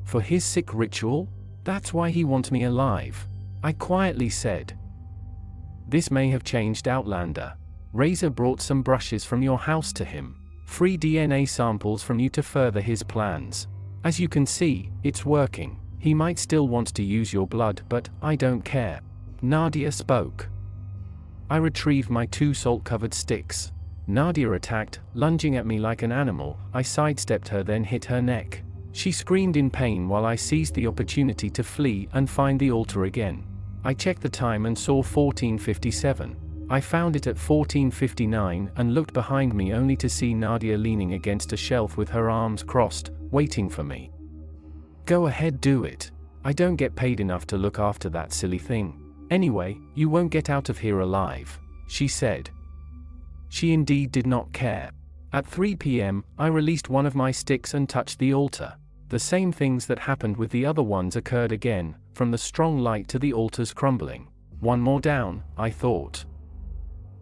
For his sick ritual? That's why he wants me alive, I quietly said. This may have changed, Outlander. Razor brought some brushes from your house to him. Free DNA samples from you to further his plans. As you can see, it's working. He might still want to use your blood, but I don't care. Nadia spoke. I retrieved my 2 salt-covered sticks. Nadia attacked, lunging at me like an animal. I sidestepped her, then hit her neck. She screamed in pain while I seized the opportunity to flee and find the altar again. I checked the time and saw 14:57. I found it at 14:59 and looked behind me only to see Nadia leaning against a shelf with her arms crossed, waiting for me. Go ahead, do it. I don't get paid enough to look after that silly thing. Anyway, you won't get out of here alive, she said. She indeed did not care. At 3 p.m., I released one of my sticks and touched the altar. The same things that happened with the other ones occurred again, from the strong light to the altar's crumbling. One more down, I thought.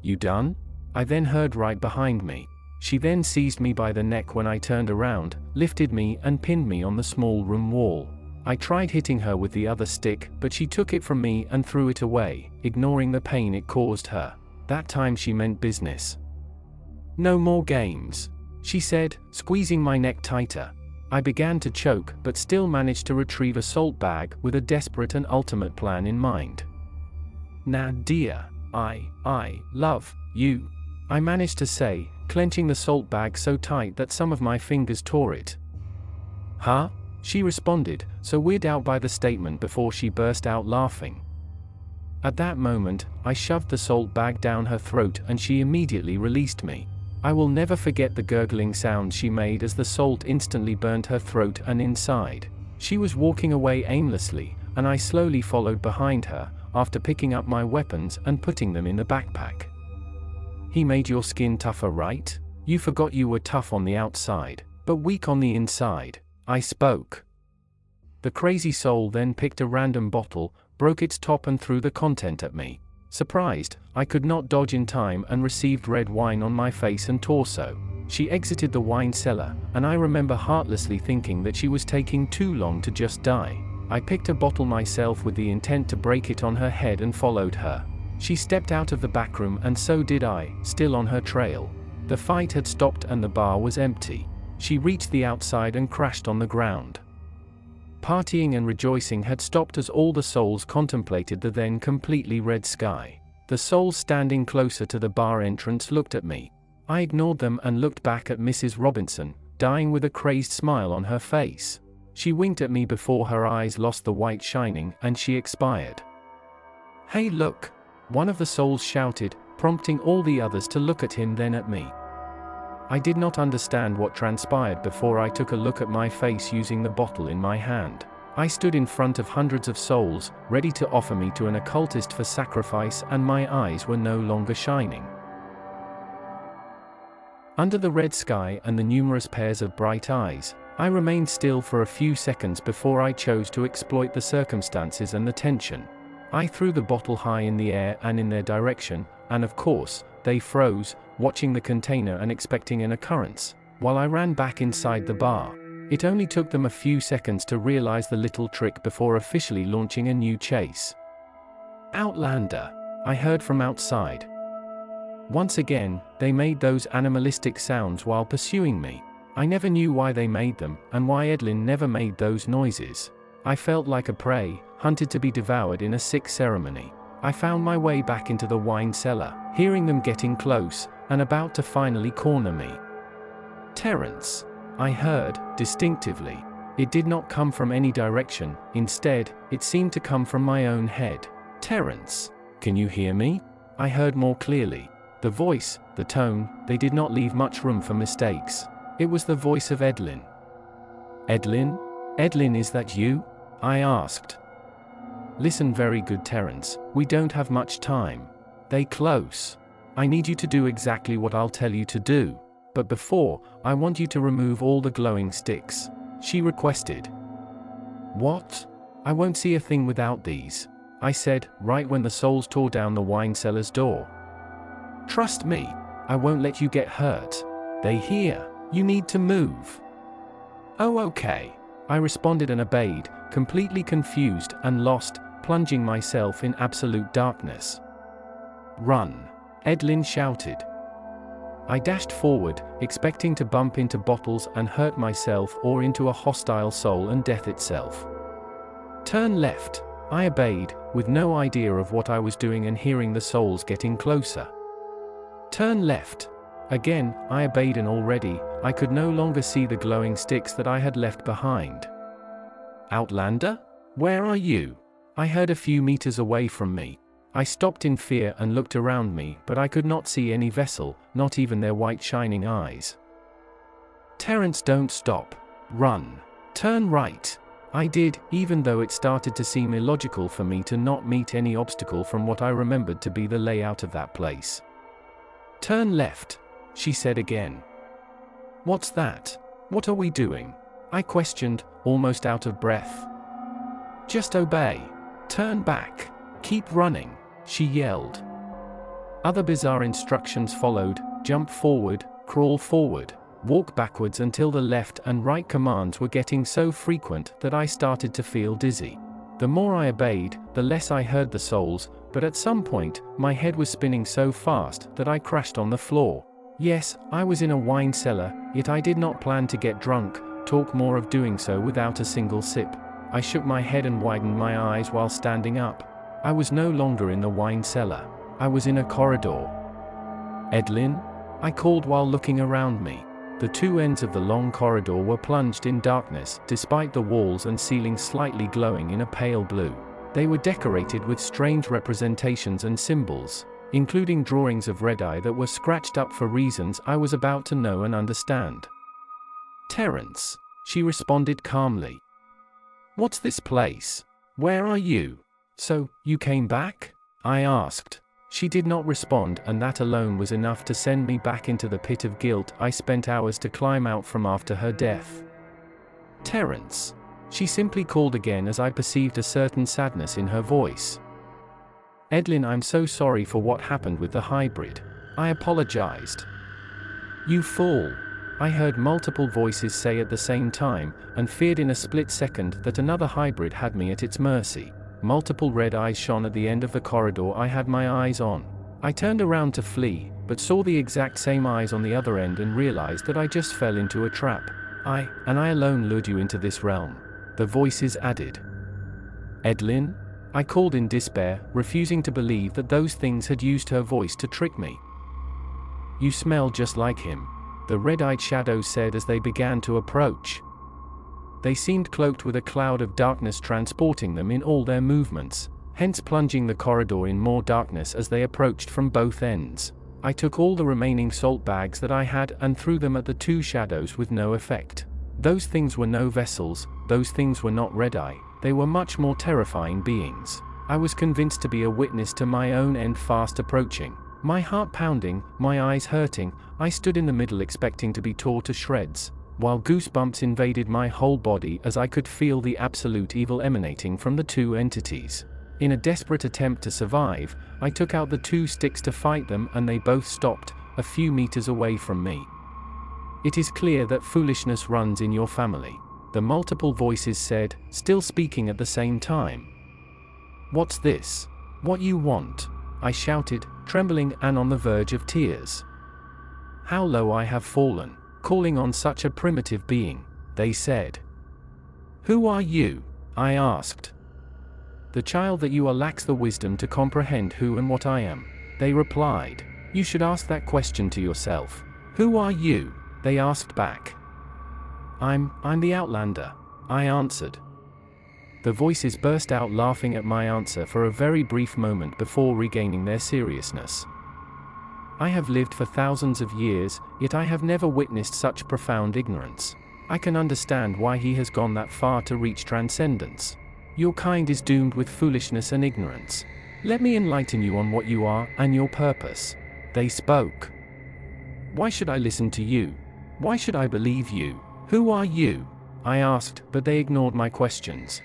You done? I then heard right behind me. She then seized me by the neck when I turned around, lifted me and pinned me on the small room wall. I tried hitting her with the other stick, but she took it from me and threw it away, ignoring the pain it caused her. That time she meant business. No more games, she said, squeezing my neck tighter. I began to choke, but still managed to retrieve a salt bag with a desperate and ultimate plan in mind. Nadia, I love you, I managed to say, clenching the salt bag so tight that some of my fingers tore it. Huh? She responded, so weirded out by the statement before she burst out laughing. At that moment, I shoved the salt bag down her throat and she immediately released me. I will never forget the gurgling sound she made as the salt instantly burned her throat and inside. She was walking away aimlessly, and I slowly followed behind her, after picking up my weapons and putting them in the backpack. He made your skin tougher, right? You forgot you were tough on the outside, but weak on the inside, I spoke. The crazy soul then picked a random bottle, broke its top and threw the content at me. Surprised, I could not dodge in time and received red wine on my face and torso. She exited the wine cellar, and I remember heartlessly thinking that she was taking too long to just die. I picked a bottle myself with the intent to break it on her head and followed her. She stepped out of the back room and so did I, still on her trail. The fight had stopped and the bar was empty. She reached the outside and crashed on the ground. Partying and rejoicing had stopped as all the souls contemplated the then completely red sky. The souls standing closer to the bar entrance looked at me. I ignored them and looked back at Mrs. Robinson, dying with a crazed smile on her face. She winked at me before her eyes lost the white shining and she expired. Hey look! One of the souls shouted, prompting all the others to look at him then at me. I did not understand what transpired before I took a look at my face using the bottle in my hand. I stood in front of hundreds of souls, ready to offer me to an occultist for sacrifice, and my eyes were no longer shining. Under the red sky and the numerous pairs of bright eyes, I remained still for a few seconds before I chose to exploit the circumstances and the tension. I threw the bottle high in the air and in their direction, and of course, they froze, watching the container and expecting an occurrence, while I ran back inside the bar. It only took them a few seconds to realize the little trick before officially launching a new chase. Outlander, I heard from outside. Once again, they made those animalistic sounds while pursuing me. I never knew why they made them, and why Edlin never made those noises. I felt like a prey, hunted to be devoured in a sick ceremony. I found my way back into the wine cellar, hearing them getting close, and about to finally corner me. Terence, I heard, distinctively. It did not come from any direction, instead, it seemed to come from my own head. Terence, can you hear me? I heard more clearly. The voice, the tone, they did not leave much room for mistakes. It was the voice of Edlin. Edlin? Edlin, is that you? I asked. Listen very good, Terence, we don't have much time. They close. I need you to do exactly what I'll tell you to do. But before, I want you to remove all the glowing sticks, she requested. What? I won't see a thing without these, I said, right when the souls tore down the wine cellar's door. Trust me, I won't let you get hurt. They hear, you need to move. Oh, okay, I responded and obeyed, completely confused and lost, plunging myself in absolute darkness. Run, Edlin shouted. I dashed forward, expecting to bump into bottles and hurt myself or into a hostile soul and death itself. Turn left, I obeyed, with no idea of what I was doing and hearing the souls getting closer. Turn left. Again, I obeyed, and already, I could no longer see the glowing sticks that I had left behind. Outlander? Where are you? I heard a few meters away from me. I stopped in fear and looked around me, but I could not see any vessel, not even their white shining eyes. Terence, don't stop. Run. Turn right. I did, even though it started to seem illogical for me to not meet any obstacle from what I remembered to be the layout of that place. Turn left, she said again. What's that? What are we doing? I questioned, almost out of breath. Just obey. Turn back. Keep running, she yelled. Other bizarre instructions followed: jump forward, crawl forward, walk backwards until the left and right commands were getting so frequent that I started to feel dizzy. The more I obeyed, the less I heard the souls, but at some point, my head was spinning so fast that I crashed on the floor. Yes, I was in a wine cellar, yet I did not plan to get drunk, talk more of doing so without a single sip. I shook my head and widened my eyes while standing up. I was no longer in the wine cellar. I was in a corridor. Edlin? I called while looking around me. The two ends of the long corridor were plunged in darkness, despite the walls and ceiling slightly glowing in a pale blue. They were decorated with strange representations and symbols, including drawings of Red-Eye that were scratched up for reasons I was about to know and understand. Terence, she responded calmly. What's this place? Where are you? So, you came back? I asked. She did not respond, and that alone was enough to send me back into the pit of guilt I spent hours to climb out from after her death. Terence. She simply called again as I perceived a certain sadness in her voice. Edlin, I'm so sorry for what happened with the hybrid. I apologized. You fool. I heard multiple voices say at the same time, and feared in a split second that another hybrid had me at its mercy. Multiple red eyes shone at the end of the corridor I had my eyes on. I turned around to flee, but saw the exact same eyes on the other end and realized that I just fell into a trap. I alone lured you into this realm. The voices added. Edlin? I called in despair, refusing to believe that those things had used her voice to trick me. You smell just like him, the red-eyed shadows said as they began to approach. They seemed cloaked with a cloud of darkness transporting them in all their movements, hence plunging the corridor in more darkness as they approached from both ends. I took all the remaining salt bags that I had and threw them at the two shadows with no effect. Those things were no vessels, those things were not Red-Eye, they were much more terrifying beings. I was convinced to be a witness to my own end fast approaching. My heart pounding, my eyes hurting, I stood in the middle expecting to be torn to shreds, while goosebumps invaded my whole body as I could feel the absolute evil emanating from the two entities. In a desperate attempt to survive, I took out the two sticks to fight them, and they both stopped, a few meters away from me. It is clear that foolishness runs in your family, the multiple voices said, still speaking at the same time. What's this? What you want? I shouted, trembling and on the verge of tears. How low I have fallen, calling on such a primitive being, they said. Who are you? I asked. The child that you are lacks the wisdom to comprehend who and what I am, they replied. You should ask that question to yourself. Who are you? They asked back. I'm the Outlander, I answered. The voices burst out laughing at my answer for a very brief moment before regaining their seriousness. I have lived for thousands of years, yet I have never witnessed such profound ignorance. I can understand why he has gone that far to reach transcendence. Your kind is doomed with foolishness and ignorance. Let me enlighten you on what you are and your purpose. They spoke. Why should I listen to you? Why should I believe you? Who are you? I asked, but they ignored my questions.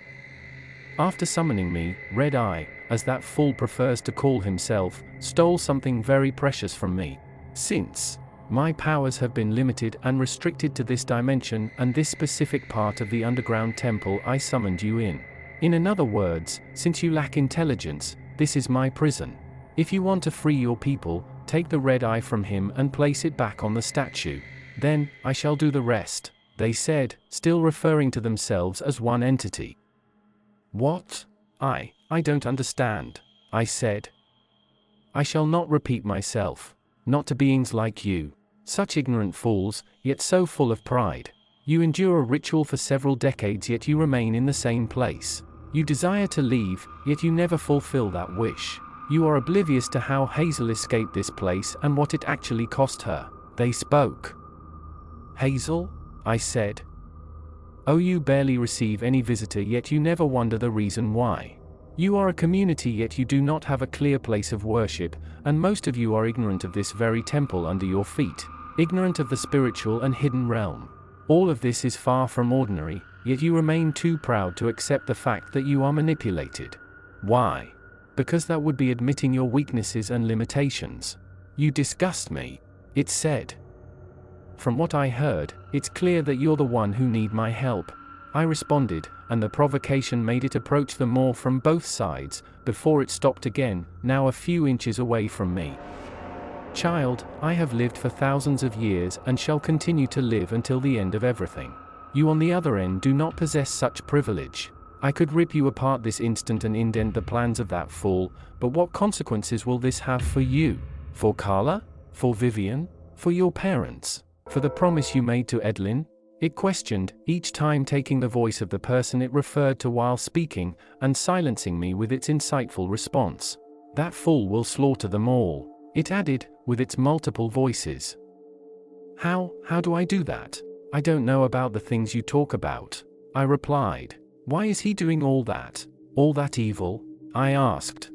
After summoning me, Red-Eye, as that fool prefers to call himself, stole something very precious from me. Since my powers have been limited and restricted to this dimension and this specific part of the underground temple I summoned you in. In other words, since you lack intelligence, this is my prison. If you want to free your people, take the Red-Eye from him and place it back on the statue. Then, I shall do the rest, they said, still referring to themselves as one entity. What? I don't understand, I said. I shall not repeat myself. Not to beings like you. Such ignorant fools, yet so full of pride. You endure a ritual for several decades yet you remain in the same place. You desire to leave, yet you never fulfill that wish. You are oblivious to how Hazel escaped this place and what it actually cost her. They spoke. Hazel? I said. Oh, you barely receive any visitor yet you never wonder the reason why. You are a community yet you do not have a clear place of worship, and most of you are ignorant of this very temple under your feet, ignorant of the spiritual and hidden realm. All of this is far from ordinary, yet you remain too proud to accept the fact that you are manipulated. Why? Because that would be admitting your weaknesses and limitations. You disgust me, it said. From what I heard, it's clear that you're the one who need my help, I responded, and the provocation made it approach them more from both sides, before it stopped again, now a few inches away from me. Child, I have lived for thousands of years and shall continue to live until the end of everything. You on the other end do not possess such privilege. I could rip you apart this instant and indent the plans of that fool, but what consequences will this have for you? For Carla? For Vivian? For your parents? For the promise you made to Edlin? It questioned, each time taking the voice of the person it referred to while speaking, and silencing me with its insightful response. That fool will slaughter them all, it added, with its multiple voices. How do I do that? I don't know about the things you talk about, I replied. Why is he doing all that evil? I asked.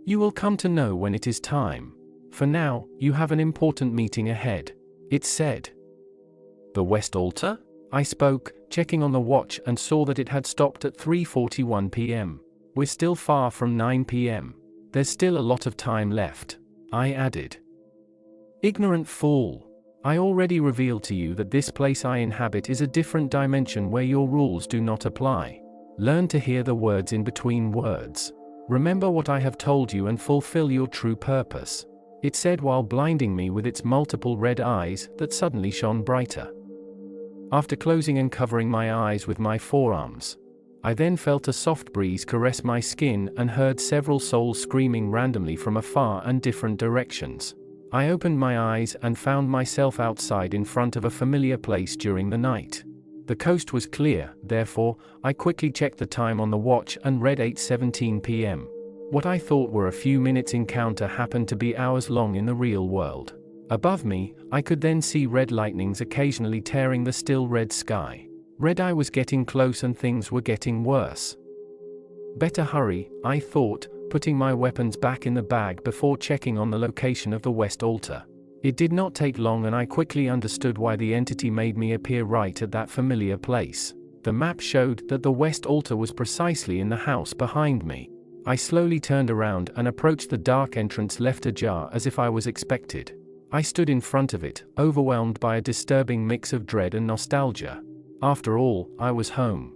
You will come to know when it is time. For now, you have an important meeting ahead, it said. The West Altar? I spoke, checking on the watch and saw that it had stopped at 3:41 p.m. We're still far from 9 p.m. There's still a lot of time left, I added. Ignorant fool. I already revealed to you that this place I inhabit is a different dimension where your rules do not apply. Learn to hear the words in between words. Remember what I have told you and fulfill your true purpose, it said while blinding me with its multiple red eyes that suddenly shone brighter. After closing and covering my eyes with my forearms, I then felt a soft breeze caress my skin and heard several souls screaming randomly from afar and different directions. I opened my eyes and found myself outside in front of a familiar place during the night. The coast was clear, therefore, I quickly checked the time on the watch and read 8:17 p.m. What I thought were a few minutes encounter happened to be hours long in the real world. Above me, I could then see red lightnings occasionally tearing the still red sky. Red Eye was getting close and things were getting worse. Better hurry, I thought, putting my weapons back in the bag before checking on the location of the West Altar. It did not take long and I quickly understood why the entity made me appear right at that familiar place. The map showed that the West Altar was precisely in the house behind me. I slowly turned around and approached the dark entrance left ajar as if I was expected. I stood in front of it, overwhelmed by a disturbing mix of dread and nostalgia. After all, I was home.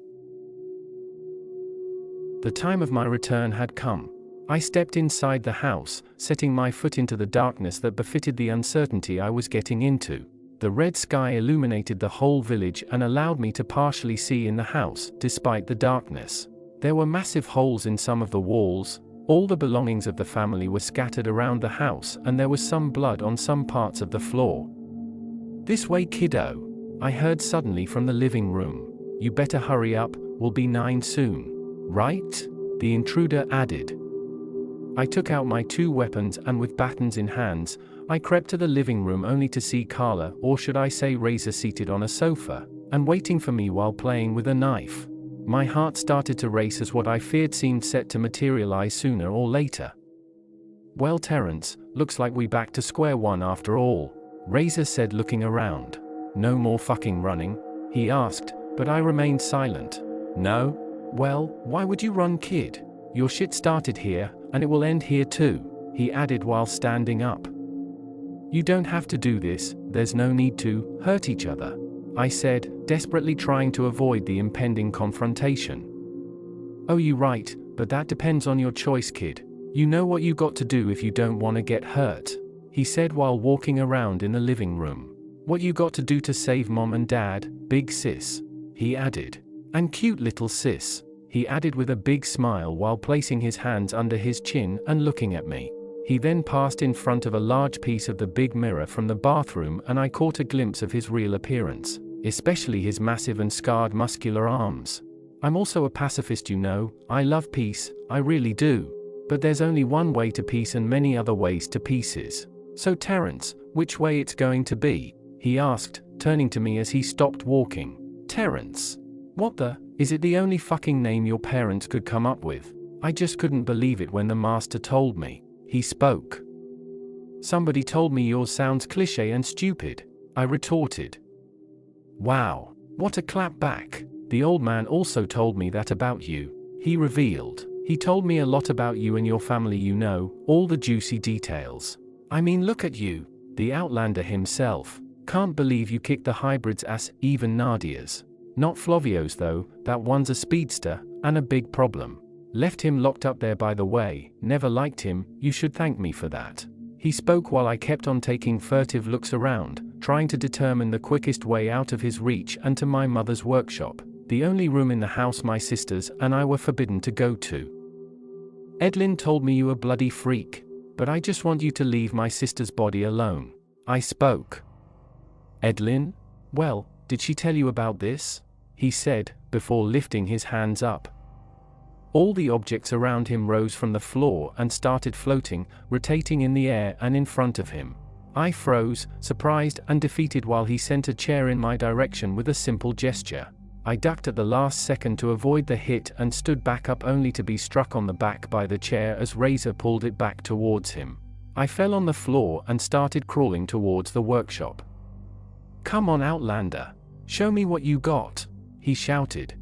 The time of my return had come. I stepped inside the house, setting my foot into the darkness that befitted the uncertainty I was getting into. The red sky illuminated the whole village and allowed me to partially see in the house, despite the darkness. There were massive holes in some of the walls. All the belongings of the family were scattered around the house and there was some blood on some parts of the floor. This way, kiddo, I heard suddenly from the living room. You better hurry up, we'll be 9 soon. Right? The intruder added. I took out my 2 weapons and with batons in hands, I crept to the living room only to see Carla, or should I say Razor, seated on a sofa, and waiting for me while playing with a knife. My heart started to race as what I feared seemed set to materialize sooner or later. Well, Terence, looks like we back to square one after all, Razor said, looking around. No more fucking running? He asked, but I remained silent. No? Well, why would you run, kid? Your shit started here, and it will end here too, he added while standing up. You don't have to do this, there's no need to hurt each other, I said, desperately trying to avoid the impending confrontation. Oh, you right, but that depends on your choice, kid. You know what you got to do if you don't want to get hurt, he said while walking around in the living room. What you got to do to save mom and dad, big sis, he added. And cute little sis, he added with a big smile while placing his hands under his chin and looking at me. He then passed in front of a large piece of the big mirror from the bathroom and I caught a glimpse of his real appearance, especially his massive and scarred muscular arms. I'm also a pacifist, you know. I love peace, I really do. But there's only one way to peace and many other ways to pieces. So Terence, which way it's going to be? He asked, turning to me as he stopped walking. Terence? What the? Is it the only fucking name your parents could come up with? I just couldn't believe it when the master told me. He spoke. Somebody told me yours sounds cliché and stupid, I retorted. Wow, what a clapback. The old man also told me that about you, he revealed. He told me a lot about you and your family, you know, all the juicy details. I mean, look at you, the Outlander himself. Can't believe you kicked the hybrid's ass, even Nadia's. Not Flavio's though, that one's a speedster, and a big problem. Left him locked up there, by the way, never liked him, you should thank me for that. He spoke while I kept on taking furtive looks around, trying to determine the quickest way out of his reach and to my mother's workshop, the only room in the house my sisters and I were forbidden to go to. Edlin told me you a bloody freak, but I just want you to leave my sister's body alone. I spoke. Edlin? Well, did she tell you about this? He said, before lifting his hands up. All the objects around him rose from the floor and started floating, rotating in the air and in front of him. I froze, surprised and defeated while he sent a chair in my direction with a simple gesture. I ducked at the last second to avoid the hit and stood back up only to be struck on the back by the chair as Razor pulled it back towards him. I fell on the floor and started crawling towards the workshop. Come on, Outlander. Show me what you got, he shouted.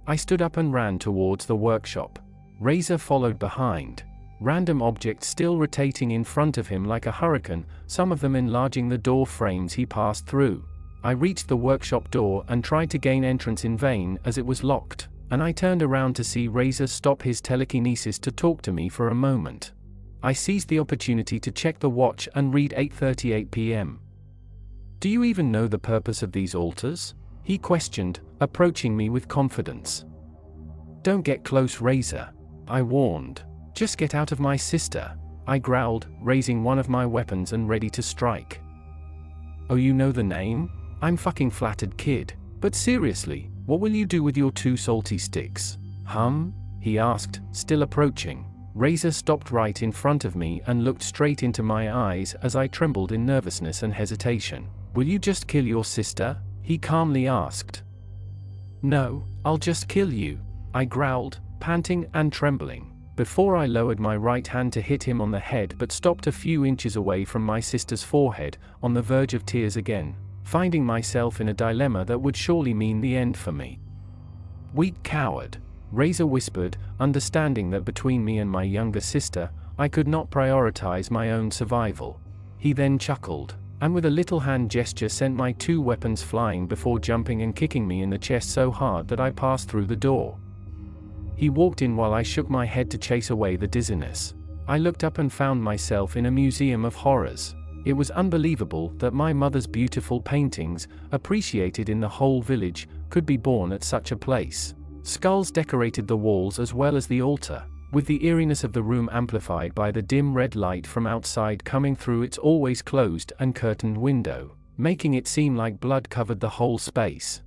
I stood up and ran towards the workshop. Razor followed behind. Random objects still rotating in front of him like a hurricane, some of them enlarging the door frames he passed through. I reached the workshop door and tried to gain entrance in vain as it was locked, and I turned around to see Razor stop his telekinesis to talk to me for a moment. I seized the opportunity to check the watch and read 8:38 p.m. Do you even know the purpose of these altars? He questioned, approaching me with confidence. Don't get close, Razor, I warned. Just get out of my sister, I growled, raising one of my weapons and ready to strike. Oh, you know the name? I'm fucking flattered, kid. But seriously, what will you do with your 2 salty sticks? He asked, still approaching. Razor stopped right in front of me and looked straight into my eyes as I trembled in nervousness and hesitation. Will you just kill your sister? He calmly asked. No, I'll just kill you, I growled, panting and trembling, before I lowered my right hand to hit him on the head but stopped a few inches away from my sister's forehead, on the verge of tears again, finding myself in a dilemma that would surely mean the end for me. Weak coward, Razor whispered, understanding that between me and my younger sister, I could not prioritize my own survival. He then chuckled, and with a little hand gesture sent my 2 weapons flying before jumping and kicking me in the chest so hard that I passed through the door. He walked in while I shook my head to chase away the dizziness. I looked up and found myself in a museum of horrors. It was unbelievable that my mother's beautiful paintings, appreciated in the whole village, could be born at such a place. Skulls decorated the walls as well as the altar, with the eeriness of the room amplified by the dim red light from outside coming through its always closed and curtained window, making it seem like blood covered the whole space.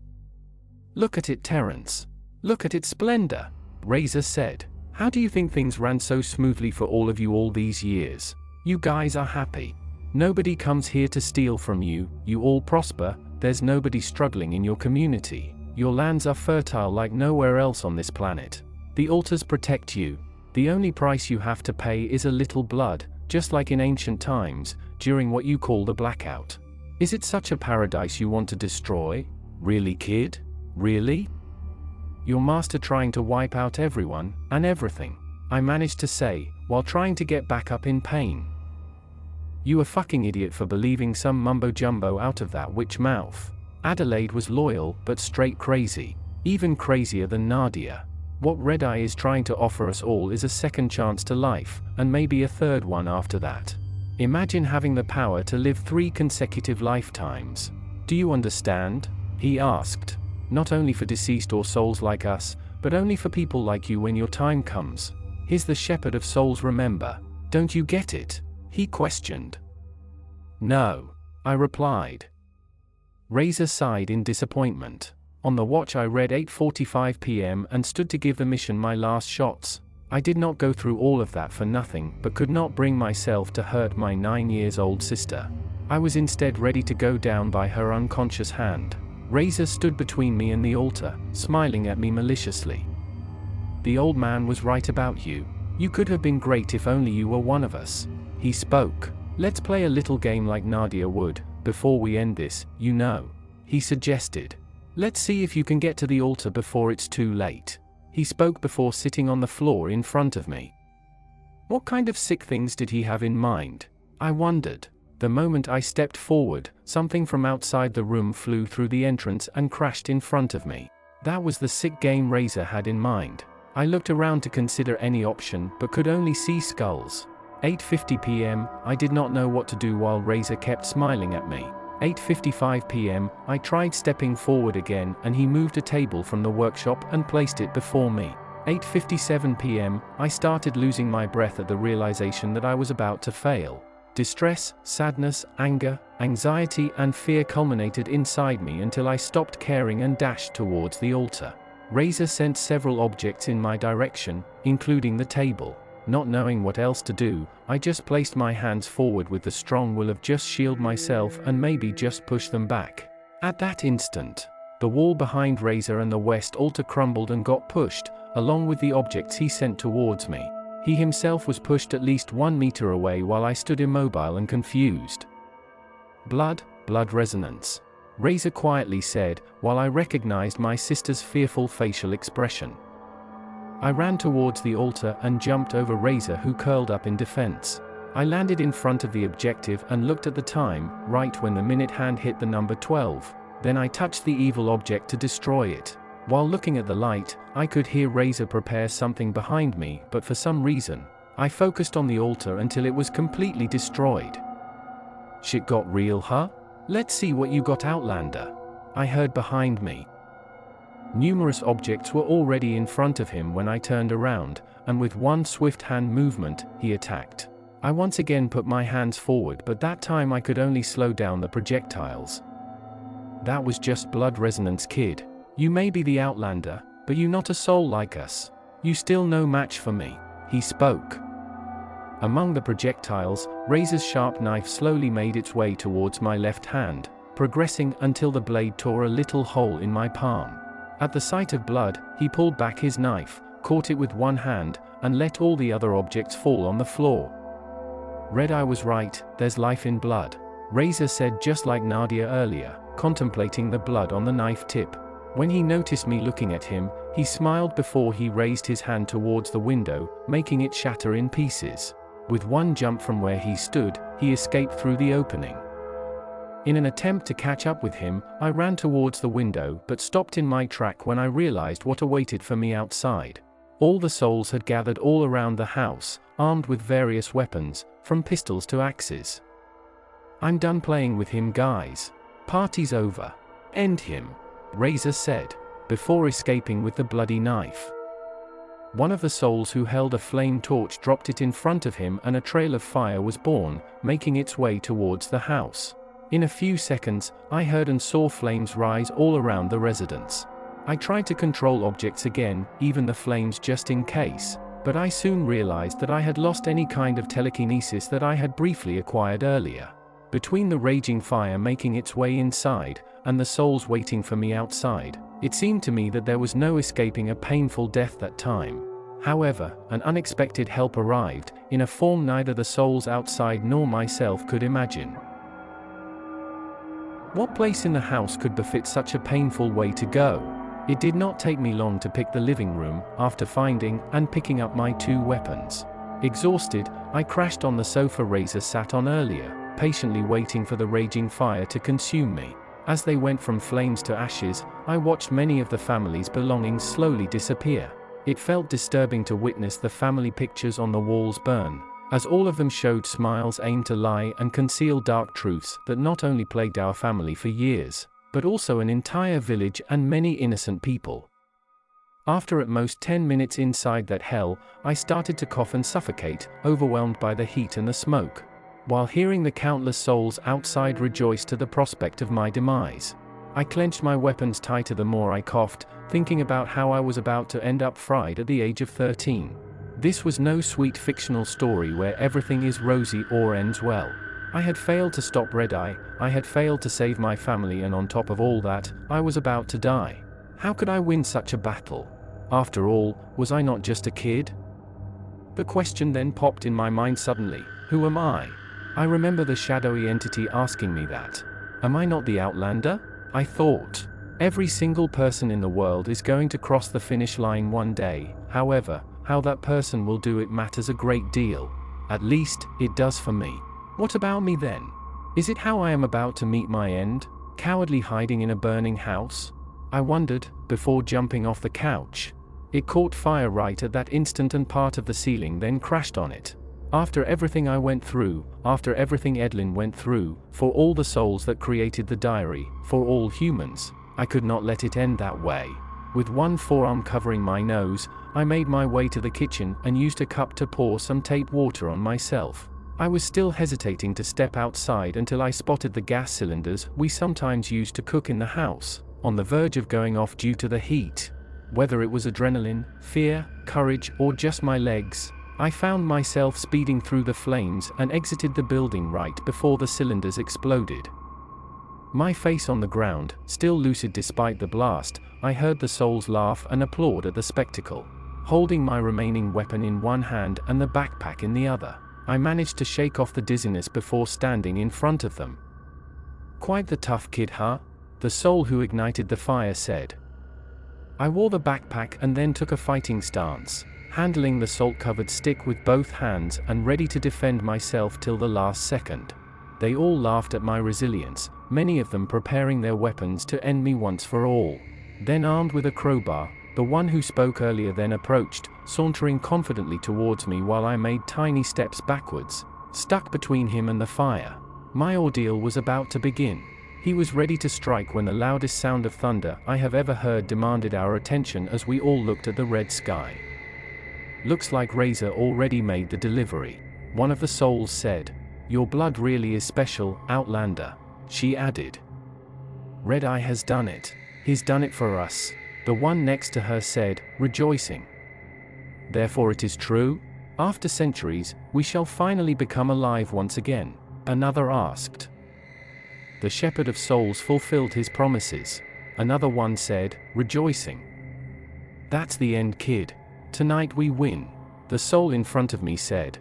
Look at it, Terence. Look at its splendor, Razor said. How do you think things ran so smoothly for all of you all these years? You guys are happy. Nobody comes here to steal from you, you all prosper, there's nobody struggling in your community, your lands are fertile like nowhere else on this planet. The altars protect you. The only price you have to pay is a little blood, just like in ancient times, during what you call the blackout. Is it such a paradise you want to destroy? Really, kid? Really? Your master trying to wipe out everyone, and everything, I managed to say, while trying to get back up in pain. You a fucking idiot for believing some mumbo-jumbo out of that witch mouth. Adelaide was loyal, but straight crazy. Even crazier than Nadia. What Red Eye is trying to offer us all is a second chance to life, and maybe a third one after that. Imagine having the power to live 3 consecutive lifetimes. Do you understand? He asked. Not only for deceased or souls like us, but only for people like you when your time comes. He's the shepherd of souls, remember. Don't you get it? He questioned. No, I replied. Razor sighed in disappointment. On the watch I read 8:45 p.m. and stood to give the mission my last shots. I did not go through all of that for nothing, but could not bring myself to hurt my 9-year-old sister. I was instead ready to go down by her unconscious hand. Razor stood between me and the altar, smiling at me maliciously. The old man was right about you. You could have been great if only you were one of us. He spoke. Let's play a little game like Nadia would, before we end this, you know. He suggested. Let's see if you can get to the altar before it's too late. He spoke before sitting on the floor in front of me. What kind of sick things did he have in mind? I wondered. The moment I stepped forward, something from outside the room flew through the entrance and crashed in front of me. That was the sick game Razor had in mind. I looked around to consider any option, but could only see skulls. 8:50 p.m., I did not know what to do while Razor kept smiling at me. 8:55 p.m., I tried stepping forward again and he moved a table from the workshop and placed it before me. 8:57 p.m., I started losing my breath at the realization that I was about to fail. Distress, sadness, anger, anxiety and fear culminated inside me until I stopped caring and dashed towards the altar. Razor sent several objects in my direction, including the table. Not knowing what else to do, I just placed my hands forward with the strong will of just shield myself and maybe just push them back. At that instant, the wall behind Razor and the west altar crumbled and got pushed, along with the objects he sent towards me. He himself was pushed at least 1 meter away while I stood immobile and confused. Blood resonance. Razor quietly said, while I recognized my sister's fearful facial expression. I ran towards the altar and jumped over Razor, who curled up in defense. I landed in front of the objective and looked at the time, right when the minute hand hit the number 12. Then I touched the evil object to destroy it. While looking at the light, I could hear Razor prepare something behind me, but for some reason, I focused on the altar until it was completely destroyed. Shit got real, huh? Let's see what you got, Outlander. I heard behind me. Numerous objects were already in front of him when I turned around, and with one swift hand movement, he attacked. I once again put my hands forward, but that time I could only slow down the projectiles. That was just blood resonance, kid. You may be the Outlander, but you not a soul like us. You still no match for me. He spoke. Among the projectiles, Razor's sharp knife slowly made its way towards my left hand, progressing until the blade tore a little hole in my palm. At the sight of blood, he pulled back his knife, caught it with one hand, and let all the other objects fall on the floor. Red, I was right, there's life in blood. Razor said, just like Nadia earlier, contemplating the blood on the knife tip. When he noticed me looking at him, he smiled before he raised his hand towards the window, making it shatter in pieces. With one jump from where he stood, he escaped through the opening. In an attempt to catch up with him, I ran towards the window but stopped in my track when I realized what awaited for me outside. All the souls had gathered all around the house, armed with various weapons, from pistols to axes. I'm done playing with him, guys. Party's over. End him, Razor said, before escaping with the bloody knife. One of the souls who held a flame torch dropped it in front of him and a trail of fire was born, making its way towards the house. In a few seconds, I heard and saw flames rise all around the residence. I tried to control objects again, even the flames, just in case, but I soon realized that I had lost any kind of telekinesis that I had briefly acquired earlier. Between the raging fire making its way inside, and the souls waiting for me outside, it seemed to me that there was no escaping a painful death that time. However, an unexpected help arrived, in a form neither the souls outside nor myself could imagine. What place in the house could befit such a painful way to go? It did not take me long to pick the living room, after finding and picking up my 2 weapons. Exhausted, I crashed on the sofa Razor sat on earlier, patiently waiting for the raging fire to consume me. As they went from flames to ashes, I watched many of the family's belongings slowly disappear. It felt disturbing to witness the family pictures on the walls burn, as all of them showed smiles aimed to lie and conceal dark truths that not only plagued our family for years, but also an entire village and many innocent people. After at most 10 minutes inside that hell, I started to cough and suffocate, overwhelmed by the heat and the smoke, while hearing the countless souls outside rejoice to the prospect of my demise. I clenched my weapons tighter the more I coughed, thinking about how I was about to end up fried at the age of 13. This was no sweet fictional story where everything is rosy or ends well. I had failed to stop Red Eye, I had failed to save my family, and on top of all that, I was about to die. How could I win such a battle? After all, was I not just a kid? The question then popped in my mind suddenly: who am I? I remember the shadowy entity asking me that. Am I not the Outlander? I thought. Every single person in the world is going to cross the finish line one day. However, how that person will do it matters a great deal. At least, it does for me. What about me then? Is it how I am about to meet my end? Cowardly hiding in a burning house? I wondered, before jumping off the couch. It caught fire right at that instant and part of the ceiling then crashed on it. After everything I went through, after everything Edlin went through, for all the souls that created the diary, for all humans, I could not let it end that way. With one forearm covering my nose, I made my way to the kitchen and used a cup to pour some tape water on myself. I was still hesitating to step outside until I spotted the gas cylinders we sometimes use to cook in the house, on the verge of going off due to the heat. Whether it was adrenaline, fear, courage, or just my legs, I found myself speeding through the flames and exited the building right before the cylinders exploded. My face on the ground, still lucid despite the blast, I heard the souls laugh and applaud at the spectacle. Holding my remaining weapon in one hand and the backpack in the other, I managed to shake off the dizziness before standing in front of them. "Quite the tough kid, huh?" the soul who ignited the fire said. I wore the backpack and then took a fighting stance, handling the salt-covered stick with both hands and ready to defend myself till the last second. They all laughed at my resilience, many of them preparing their weapons to end me once for all. Then, armed with a crowbar, the one who spoke earlier then approached, sauntering confidently towards me while I made tiny steps backwards, stuck between him and the fire. My ordeal was about to begin. He was ready to strike when the loudest sound of thunder I have ever heard demanded our attention as we all looked at the red sky. "Looks like Razor already made the delivery," one of the souls said. "Your blood really is special, Outlander," she added. "Red Eye has done it. He's done it for us," the one next to her said, rejoicing. "Therefore it is true? After centuries, we shall finally become alive once again?" another asked. "The Shepherd of Souls fulfilled his promises," another one said, rejoicing. "That's the end, kid. Tonight we win," the soul in front of me said.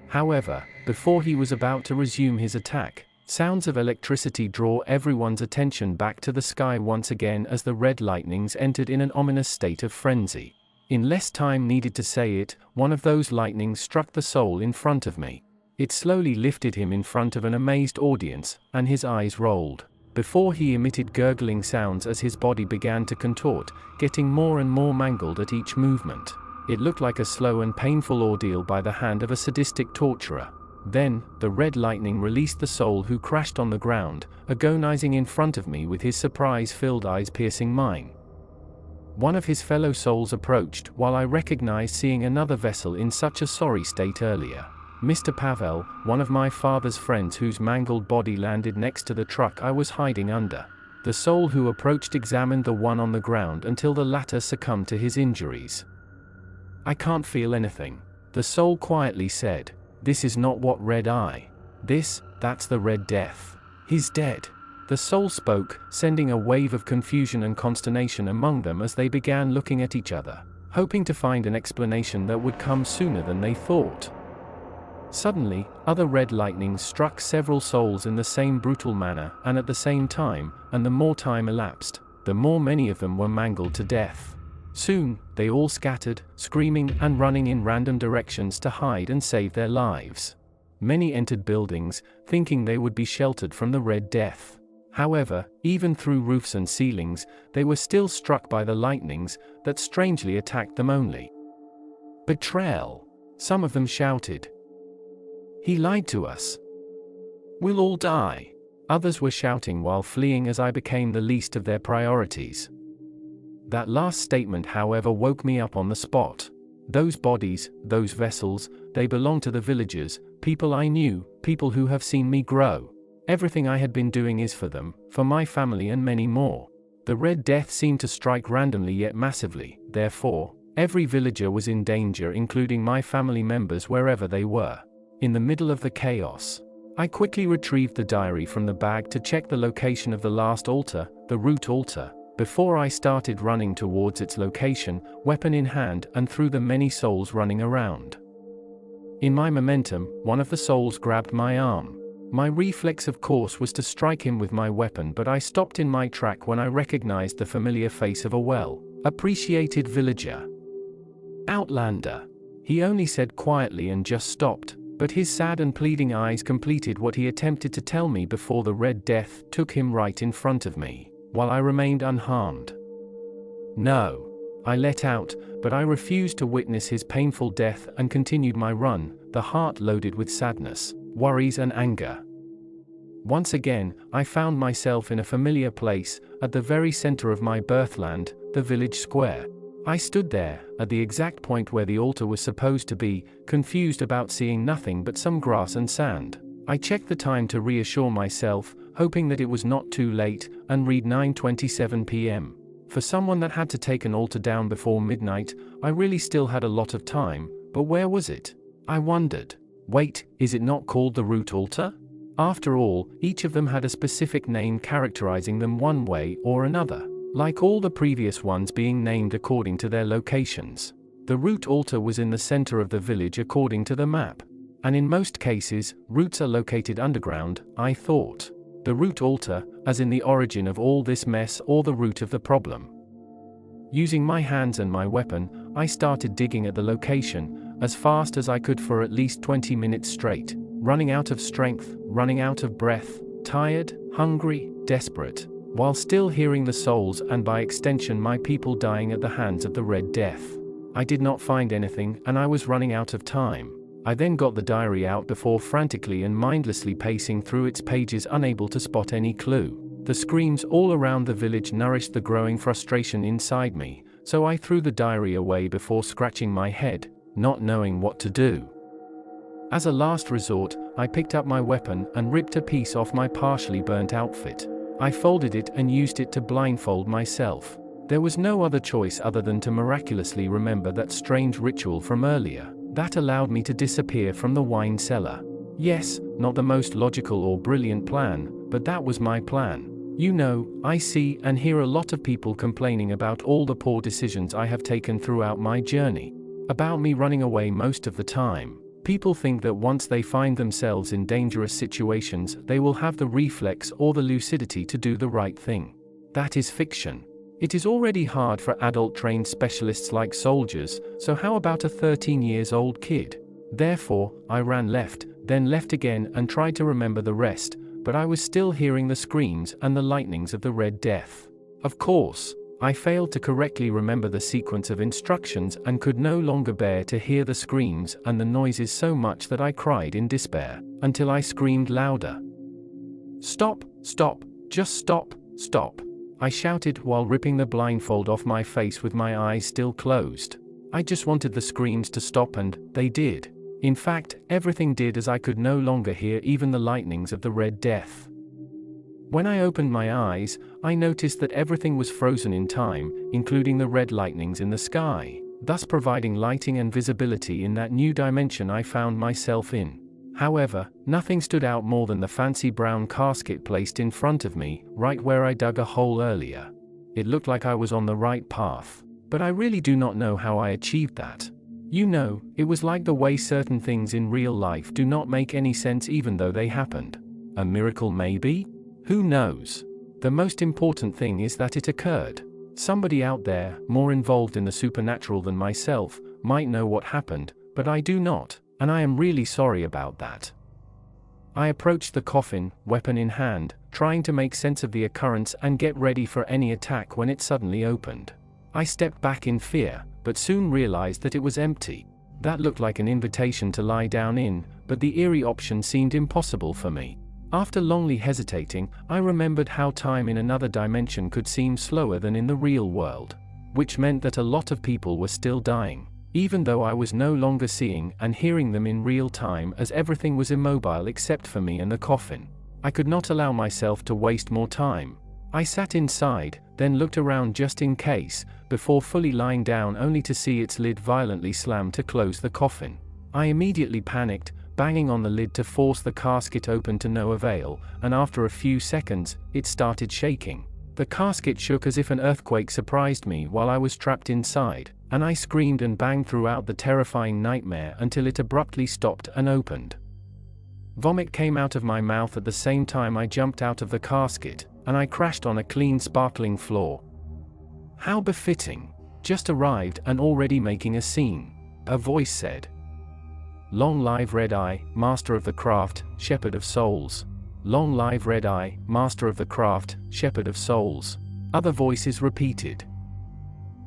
However, before he was about to resume his attack, sounds of electricity drew everyone's attention back to the sky once again as the red lightnings entered in an ominous state of frenzy. In less time needed to say it, one of those lightnings struck the soul in front of me. It slowly lifted him in front of an amazed audience, and his eyes rolled, before he emitted gurgling sounds as his body began to contort, getting more and more mangled at each movement. It looked like a slow and painful ordeal by the hand of a sadistic torturer. Then, the red lightning released the soul who crashed on the ground, agonizing in front of me with his surprise-filled eyes piercing mine. One of his fellow souls approached, while I recognized seeing another vessel in such a sorry state earlier. Mr. Pavel, one of my father's friends whose mangled body landed next to the truck I was hiding under. The soul who approached examined the one on the ground until the latter succumbed to his injuries. "I can't feel anything," the soul quietly said. "This is not what Red Eye. That's the Red Death. He's dead." The soul spoke, sending a wave of confusion and consternation among them as they began looking at each other, hoping to find an explanation that would come sooner than they thought. Suddenly, other red lightnings struck several souls in the same brutal manner and at the same time, and the more time elapsed, the more many of them were mangled to death. Soon, they all scattered, screaming and running in random directions to hide and save their lives. Many entered buildings, thinking they would be sheltered from the Red Death. However, even through roofs and ceilings, they were still struck by the lightnings that strangely attacked them only. "Betrayal!" some of them shouted. "He lied to us. We'll all die," others were shouting while fleeing as I became the least of their priorities. That last statement, however, woke me up on the spot. Those bodies, those vessels, they belonged to the villagers, people I knew, people who have seen me grow. Everything I had been doing is for them, for my family and many more. The Red Death seemed to strike randomly yet massively, therefore, every villager was in danger, including my family members wherever they were. In the middle of the chaos, I quickly retrieved the diary from the bag to check the location of the last altar, the root altar, before I started running towards its location, weapon in hand, and through the many souls running around. In my momentum, one of the souls grabbed my arm. My reflex, of course, was to strike him with my weapon, but I stopped in my track when I recognized the familiar face of a well-appreciated villager. Outlander. He only said quietly and just stopped, but his sad and pleading eyes completed what he attempted to tell me before the Red Death took him right in front of me, while I remained unharmed. No, I let out, but I refused to witness his painful death and continued my run, the heart loaded with sadness, worries and anger. Once again, I found myself in a familiar place, at the very center of my birthland, the village square. I stood there, at the exact point where the altar was supposed to be, confused about seeing nothing but some grass and sand. I checked the time to reassure myself, hoping that it was not too late, and read 9:27 p.m. For someone that had to take an altar down before midnight, I really still had a lot of time, but where was it? I wondered. Wait, is it not called the root altar? After all, each of them had a specific name characterizing them one way or another, like all the previous ones being named according to their locations. The root altar was in the center of the village according to the map. And in most cases, roots are located underground, I thought. The root altar, as in the origin of all this mess or the root of the problem. Using my hands and my weapon, I started digging at the location, as fast as I could for at least 20 minutes straight, running out of strength, running out of breath, tired, hungry, desperate, while still hearing the souls and by extension my people dying at the hands of the Red Death. I did not find anything, and I was running out of time. I then got the diary out before frantically and mindlessly pacing through its pages, unable to spot any clue. The screams all around the village nourished the growing frustration inside me, so I threw the diary away before scratching my head, not knowing what to do. As a last resort, I picked up my weapon and ripped a piece off my partially burnt outfit. I folded it and used it to blindfold myself. There was no other choice other than to miraculously remember that strange ritual from earlier. That allowed me to disappear from the wine cellar. Yes, not the most logical or brilliant plan, but that was my plan. You know, I see and hear a lot of people complaining about all the poor decisions I have taken throughout my journey. About me running away most of the time. People think that once they find themselves in dangerous situations, they will have the reflex or the lucidity to do the right thing. That is fiction. It is already hard for adult trained specialists like soldiers, so how about a 13-year-old kid? Therefore, I ran left, then left again and tried to remember the rest, but I was still hearing the screams and the lightnings of the Red Death. Of course, I failed to correctly remember the sequence of instructions and could no longer bear to hear the screams and the noises so much that I cried in despair, until I screamed louder. Stop, stop, just stop, stop. I shouted while ripping the blindfold off my face with my eyes still closed. I just wanted the screams to stop, and they did. In fact, everything did, as I could no longer hear even the lightnings of the Red Death. When I opened my eyes, I noticed that everything was frozen in time, including the red lightnings in the sky, thus providing lighting and visibility in that new dimension I found myself in. However, nothing stood out more than the fancy brown casket placed in front of me, right where I dug a hole earlier. It looked like I was on the right path, but I really do not know how I achieved that. You know, it was like the way certain things in real life do not make any sense even though they happened. A miracle maybe? Who knows? The most important thing is that it occurred. Somebody out there, more involved in the supernatural than myself, might know what happened, but I do not. And I am really sorry about that. I approached the coffin, weapon in hand, trying to make sense of the occurrence and get ready for any attack when it suddenly opened. I stepped back in fear, but soon realized that it was empty. That looked like an invitation to lie down in, but the eerie option seemed impossible for me. After longly hesitating, I remembered how time in another dimension could seem slower than in the real world. which meant that a lot of people were still dying, even though I was no longer seeing and hearing them in real time, as everything was immobile except for me and the coffin. I could not allow myself to waste more time. I sat inside, then looked around just in case, before fully lying down only to see its lid violently slam to close the coffin. I immediately panicked, banging on the lid to force the casket open to no avail, and after a few seconds, it started shaking. The casket shook as if an earthquake surprised me while I was trapped inside, and I screamed and banged throughout the terrifying nightmare until it abruptly stopped and opened. Vomit came out of my mouth at the same time I jumped out of the casket, and I crashed on a clean, sparkling floor. How befitting. Just arrived and already making a scene, a voice said. Long live Red-Eye, master of the craft, shepherd of souls. Long live Red-Eye, master of the craft, shepherd of souls. Other voices repeated.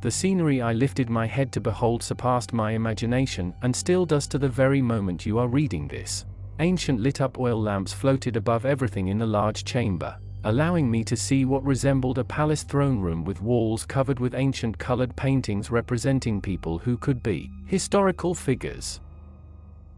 The scenery I lifted my head to behold surpassed my imagination, and still does to the very moment you are reading this. Ancient lit-up oil lamps floated above everything in the large chamber, allowing me to see what resembled a palace throne room with walls covered with ancient colored paintings representing people who could be historical figures.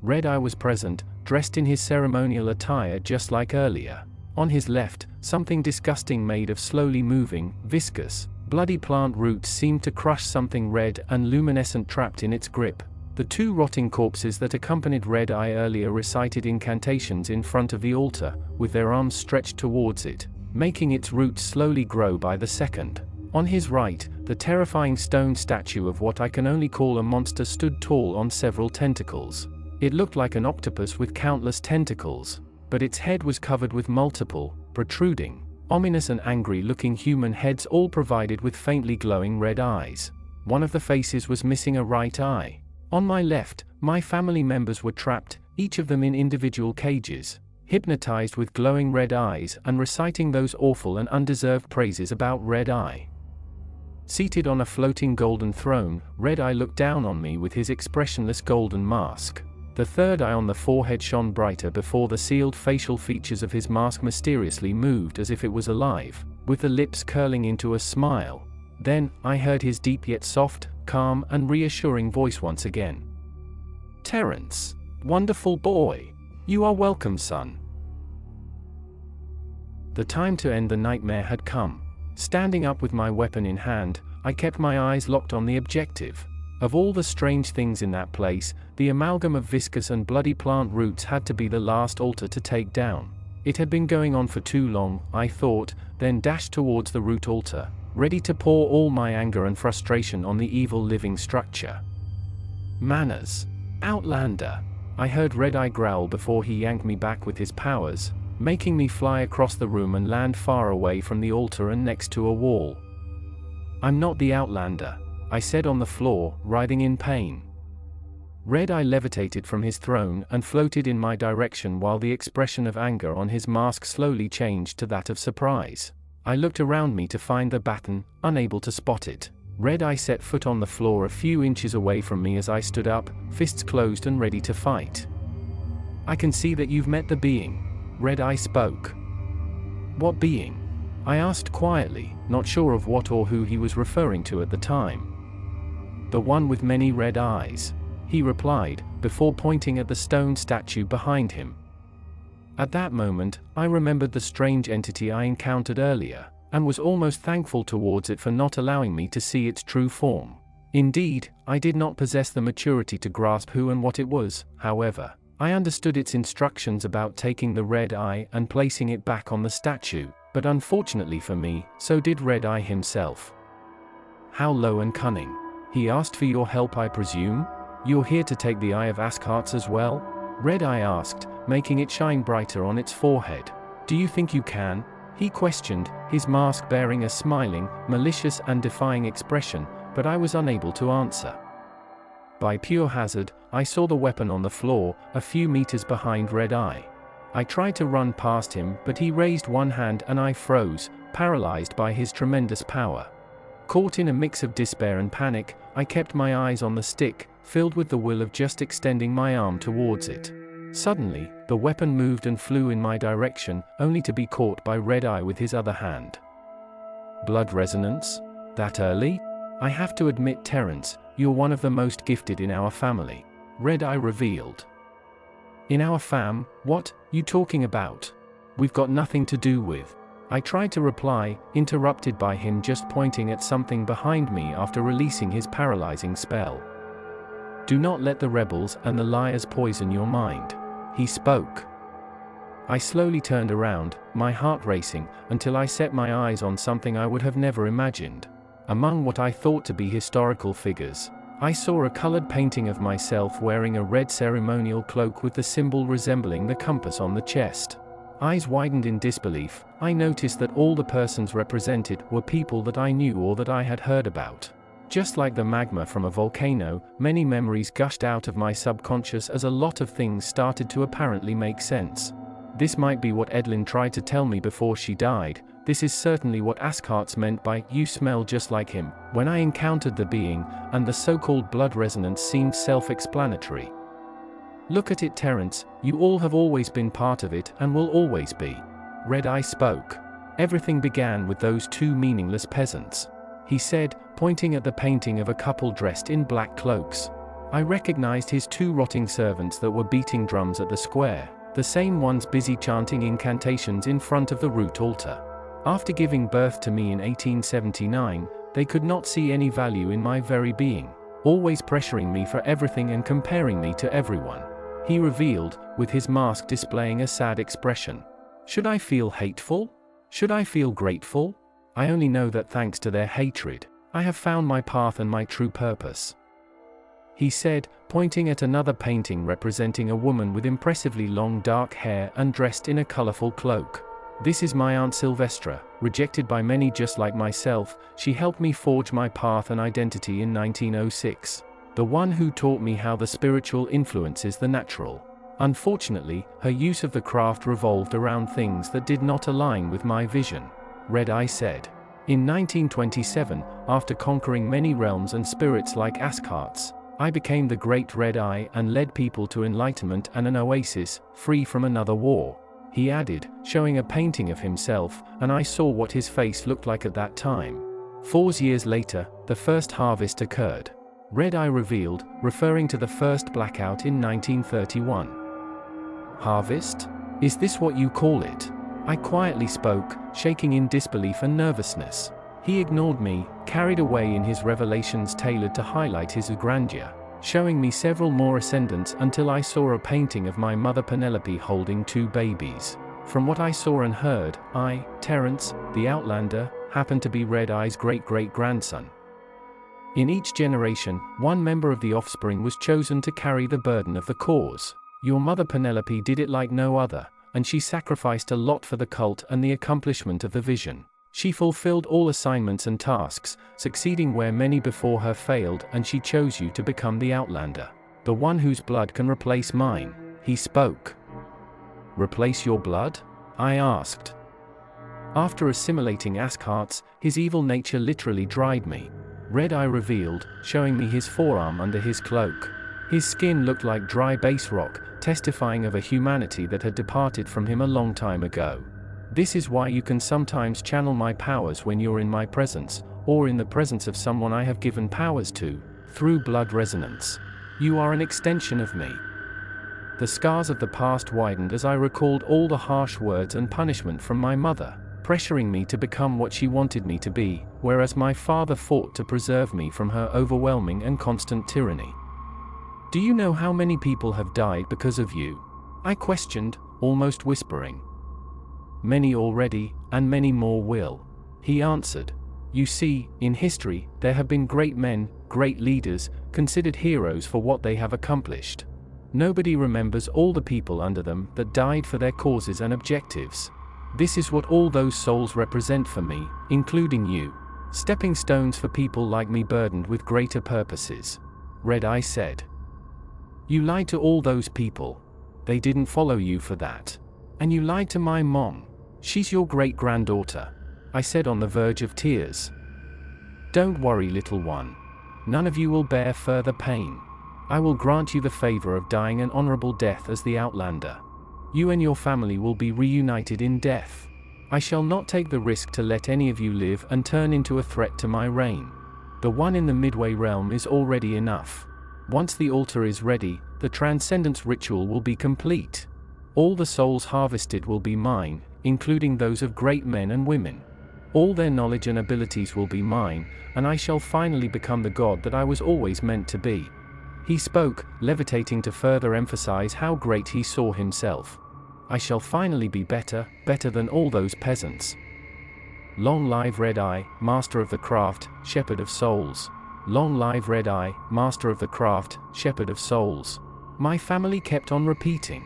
Red-Eye was present, dressed in his ceremonial attire just like earlier. On his left, something disgusting made of slowly moving, viscous, bloody plant roots seemed to crush something red and luminescent trapped in its grip. The two rotting corpses that accompanied Red-Eye earlier recited incantations in front of the altar, with their arms stretched towards it, making its roots slowly grow by the second. On his right, the terrifying stone statue of what I can only call a monster stood tall on several tentacles. It looked like an octopus with countless tentacles, but its head was covered with multiple, protruding, ominous and angry-looking human heads, all provided with faintly glowing red eyes. One of the faces was missing a right eye. On my left, my family members were trapped, each of them in individual cages, hypnotized with glowing red eyes and reciting those awful and undeserved praises about Red-Eye. Seated on a floating golden throne, Red-Eye looked down on me with his expressionless golden mask. The third eye on the forehead shone brighter before the sealed facial features of his mask mysteriously moved as if it was alive, with the lips curling into a smile. Then, I heard his deep yet soft, calm and reassuring voice once again. Terence, wonderful boy. You are welcome, son. The time to end the nightmare had come. Standing up with my weapon in hand, I kept my eyes locked on the objective. Of all the strange things in that place, the amalgam of viscous and bloody plant roots had to be the last altar to take down. It had been going on for too long, I thought, then dashed towards the root altar, ready to pour all my anger and frustration on the evil living structure. Manners. Outlander. I heard Red-Eye growl before he yanked me back with his powers, making me fly across the room and land far away from the altar and next to a wall. I'm not the Outlander, I said on the floor, writhing in pain. Red-Eye levitated from his throne and floated in my direction while the expression of anger on his mask slowly changed to that of surprise. I looked around me to find the baton, unable to spot it. Red-Eye set foot on the floor a few inches away from me as I stood up, fists closed and ready to fight. I can see that you've met the being. Red-Eye spoke. What being? I asked quietly, not sure of what or who he was referring to at the time. The one with many red eyes, he replied, before pointing at the stone statue behind him. At that moment, I remembered the strange entity I encountered earlier, and was almost thankful towards it for not allowing me to see its true form. Indeed, I did not possess the maturity to grasp who and what it was. However, I understood its instructions about taking the red eye and placing it back on the statue, but unfortunately for me, so did Red-Eye himself. How low and cunning. He asked for your help, I presume? You're here to take the Eye of Askhart's as well? Red-Eye asked, making it shine brighter on its forehead. Do you think you can? He questioned, his mask bearing a smiling, malicious and defying expression, but I was unable to answer. By pure hazard, I saw the weapon on the floor, a few meters behind Red-Eye. I tried to run past him, but he raised one hand and I froze, paralyzed by his tremendous power. Caught in a mix of despair and panic, I kept my eyes on the stick, filled with the will of just extending my arm towards it. Suddenly, the weapon moved and flew in my direction, only to be caught by Red-Eye with his other hand. Blood resonance? That early? I have to admit, Terence, you're one of the most gifted in our family, Red Eye revealed. In our fam? What you talking about? We've got nothing to do with. I tried to reply, interrupted by him just pointing at something behind me after releasing his paralyzing spell. Do not let the rebels and the liars poison your mind, he spoke. I slowly turned around, my heart racing, until I set my eyes on something I would have never imagined. Among what I thought to be historical figures, I saw a colored painting of myself wearing a red ceremonial cloak with the symbol resembling the compass on the chest. Eyes widened in disbelief, I noticed that all the persons represented were people that I knew or that I had heard about. Just like the magma from a volcano, many memories gushed out of my subconscious as a lot of things started to apparently make sense. This might be what Edlin tried to tell me before she died. This is certainly what Askart's meant by "you smell just like him" when I encountered the being, and the so-called blood resonance seemed self-explanatory. Look at it, Terence, you all have always been part of it and will always be. Red Eye spoke. Everything began with those two meaningless peasants, he said, pointing at the painting of a couple dressed in black cloaks. I recognized his two rotting servants that were beating drums at the square, the same ones busy chanting incantations in front of the root altar. After giving birth to me in 1879, they could not see any value in my very being, always pressuring me for everything and comparing me to everyone, he revealed, with his mask displaying a sad expression. Should I feel hateful? Should I feel grateful? I only know that thanks to their hatred, I have found my path and my true purpose, he said, pointing at another painting representing a woman with impressively long dark hair and dressed in a colorful cloak. This is my Aunt Sylvestra, rejected by many just like myself. She helped me forge my path and identity in 1906. The one who taught me how the spiritual influences the natural. Unfortunately, her use of the craft revolved around things that did not align with my vision, Red Eye said. In 1927, after conquering many realms and spirits like Askart's, I became the Great Red Eye and led people to enlightenment and an oasis, free from another war, he added, showing a painting of himself, and I saw what his face looked like at that time. 4 years later, the first harvest occurred, Red Eye revealed, referring to the first blackout in 1931. Harvest? Is this what you call it? I quietly spoke, shaking in disbelief and nervousness. He ignored me, carried away in his revelations tailored to highlight his grandeur, showing me several more ascendants until I saw a painting of my mother Penelope holding 2 babies. From what I saw and heard, I, Terence, the Outlander, happened to be Red Eye's great-great-grandson. In each generation, one member of the offspring was chosen to carry the burden of the cause. Your mother Penelope did it like no other, and she sacrificed a lot for the cult and the accomplishment of the vision. She fulfilled all assignments and tasks, succeeding where many before her failed, and she chose you to become the Outlander. The one whose blood can replace mine, he spoke. Replace your blood? I asked. After assimilating Askart's, his evil nature literally dried me, Red Eye revealed, showing me his forearm under his cloak. His skin looked like dry base rock, testifying of a humanity that had departed from him a long time ago. This is why you can sometimes channel my powers when you're in my presence, or in the presence of someone I have given powers to, through blood resonance. You are an extension of me. The scars of the past widened as I recalled all the harsh words and punishment from my mother, pressuring me to become what she wanted me to be, whereas my father fought to preserve me from her overwhelming and constant tyranny. Do you know how many people have died because of you? I questioned, almost whispering. Many already, and many more will, he answered. You see, in history, there have been great men, great leaders, considered heroes for what they have accomplished. Nobody remembers all the people under them that died for their causes and objectives. This is what all those souls represent for me, including you. Stepping stones for people like me burdened with greater purposes, Red Eye said. You lied to all those people. They didn't follow you for that. And you lied to my mom. She's your great-granddaughter, I said on the verge of tears. Don't worry, little one. None of you will bear further pain. I will grant you the favor of dying an honorable death as the Outlander. You and your family will be reunited in death. I shall not take the risk to let any of you live and turn into a threat to my reign. The one in the Midway realm is already enough. Once the altar is ready, the transcendence ritual will be complete. All the souls harvested will be mine, including those of great men and women. All their knowledge and abilities will be mine, and I shall finally become the god that I was always meant to be. He spoke, levitating to further emphasize how great he saw himself. I shall finally be better than all those peasants. Long live Red Eye, master of the craft, shepherd of souls. Long live Red Eye, master of the craft, shepherd of souls. My family kept on repeating.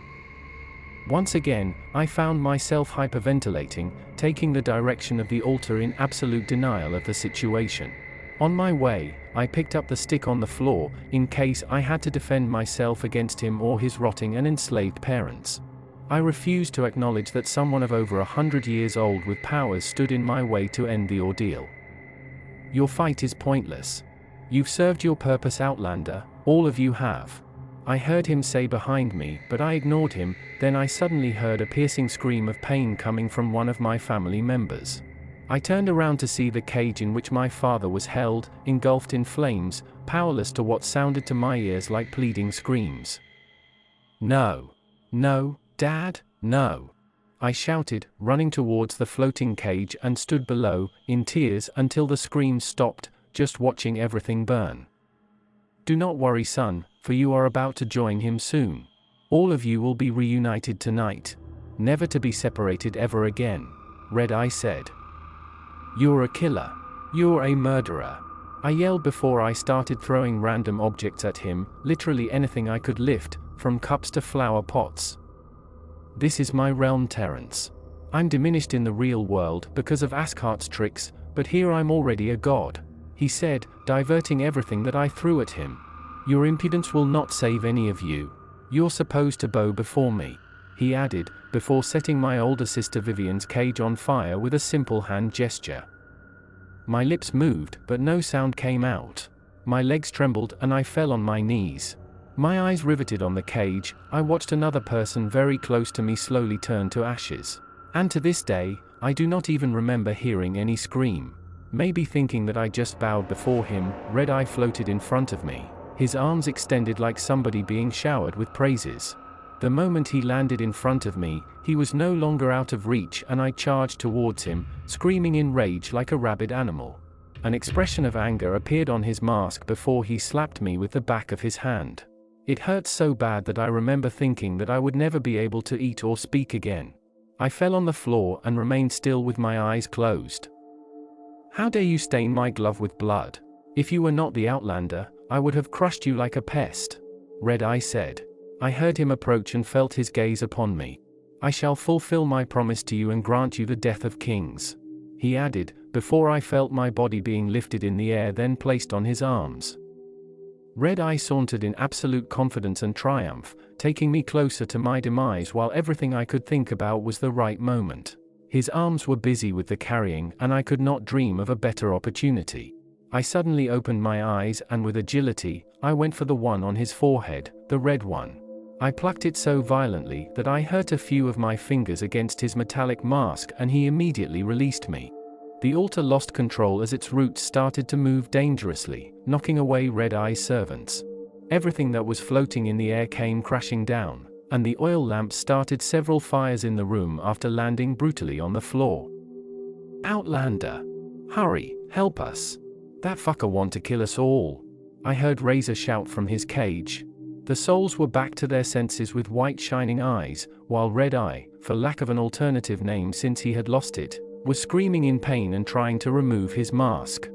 Once again, I found myself hyperventilating, taking the direction of the altar in absolute denial of the situation. On my way, I picked up the stick on the floor, in case I had to defend myself against him or his rotting and enslaved parents. I refused to acknowledge that someone of over 100 years old with powers stood in my way to end the ordeal. Your fight is pointless. You've served your purpose, Outlander, all of you have. I heard him say behind me, but I ignored him. Then I suddenly heard a piercing scream of pain coming from one of my family members. I turned around to see the cage in which my father was held, engulfed in flames, powerless to what sounded to my ears like pleading screams. No. No, Dad, no. I shouted, running towards the floating cage and stood below, in tears until the screams stopped, just watching everything burn. Do not worry, son, for you are about to join him soon. All of you will be reunited tonight. Never to be separated ever again, Red Eye said. You're a killer. You're a murderer. I yelled before I started throwing random objects at him, literally anything I could lift, from cups to flower pots. This is my realm, Terence. I'm diminished in the real world because of Askhart's tricks, but here I'm already a god, he said, diverting everything that I threw at him. Your impudence will not save any of you. You're supposed to bow before me, he added, before setting my older sister Vivian's cage on fire with a simple hand gesture. My lips moved, but no sound came out. My legs trembled and I fell on my knees. My eyes riveted on the cage, I watched another person very close to me slowly turn to ashes. And to this day, I do not even remember hearing any scream. Maybe thinking that I just bowed before him, Red Eye floated in front of me, his arms extended like somebody being showered with praises. The moment he landed in front of me, he was no longer out of reach and I charged towards him, screaming in rage like a rabid animal. An expression of anger appeared on his mask before he slapped me with the back of his hand. It hurt so bad that I remember thinking that I would never be able to eat or speak again. I fell on the floor and remained still with my eyes closed. How dare you stain my glove with blood? If you were not the Outlander, I would have crushed you like a pest, Red Eye said. I heard him approach and felt his gaze upon me. I shall fulfill my promise to you and grant you the death of kings, he added, before I felt my body being lifted in the air then placed on his arms. Red Eye sauntered in absolute confidence and triumph, taking me closer to my demise while everything I could think about was the right moment. His arms were busy with the carrying and I could not dream of a better opportunity. I suddenly opened my eyes and with agility, I went for the one on his forehead, the red one. I plucked it so violently that I hurt a few of my fingers against his metallic mask and he immediately released me. The altar lost control as its roots started to move dangerously, knocking away Red Eye's servants. Everything that was floating in the air came crashing down, and the oil lamp started several fires in the room after landing brutally on the floor. Outlander! Hurry, help us! That fucker want to kill us all! I heard Razor shout from his cage. The souls were back to their senses with white shining eyes, while Red Eye, for lack of an alternative name since he had lost it, was screaming in pain and trying to remove his mask.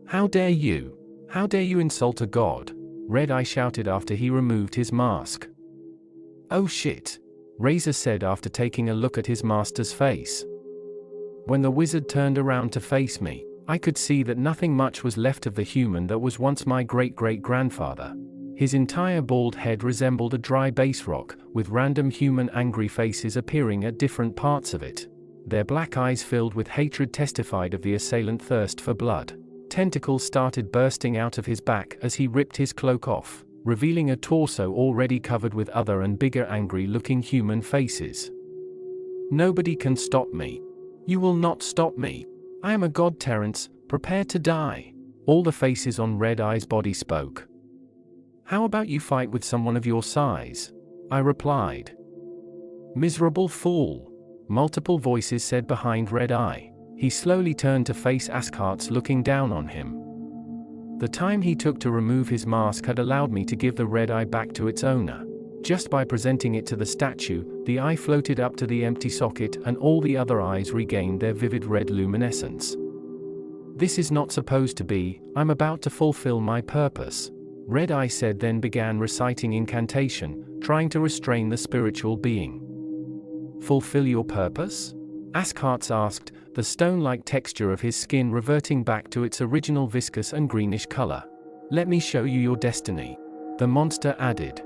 How dare you? How dare you insult a god? Red Eye shouted after he removed his mask. Oh shit, Razor said after taking a look at his master's face. When the wizard turned around to face me, I could see that nothing much was left of the human that was once my great-great-grandfather. His entire bald head resembled a dry base rock, with random human angry faces appearing at different parts of it. Their black eyes filled with hatred testified of the assailant thirst for blood. Tentacles started bursting out of his back as he ripped his cloak off, revealing a torso already covered with other and bigger angry-looking human faces. Nobody can stop me. You will not stop me. I am a god, Terence, prepare to die. All the faces on Red Eye's body spoke. "How about you fight with someone of your size?" I replied. "Miserable fool," multiple voices said behind Red Eye. He slowly turned to face Askart's looking down on him. The time he took to remove his mask had allowed me to give the red eye back to its owner. Just by presenting it to the statue, the eye floated up to the empty socket and all the other eyes regained their vivid red luminescence. "This is not supposed to be, I'm about to fulfill my purpose," Red Eye said, then began reciting incantation, trying to restrain the spiritual being. "Fulfill your purpose?" Askart's asked, the stone-like texture of his skin reverting back to its original viscous and greenish color. "Let me show you your destiny," the monster added.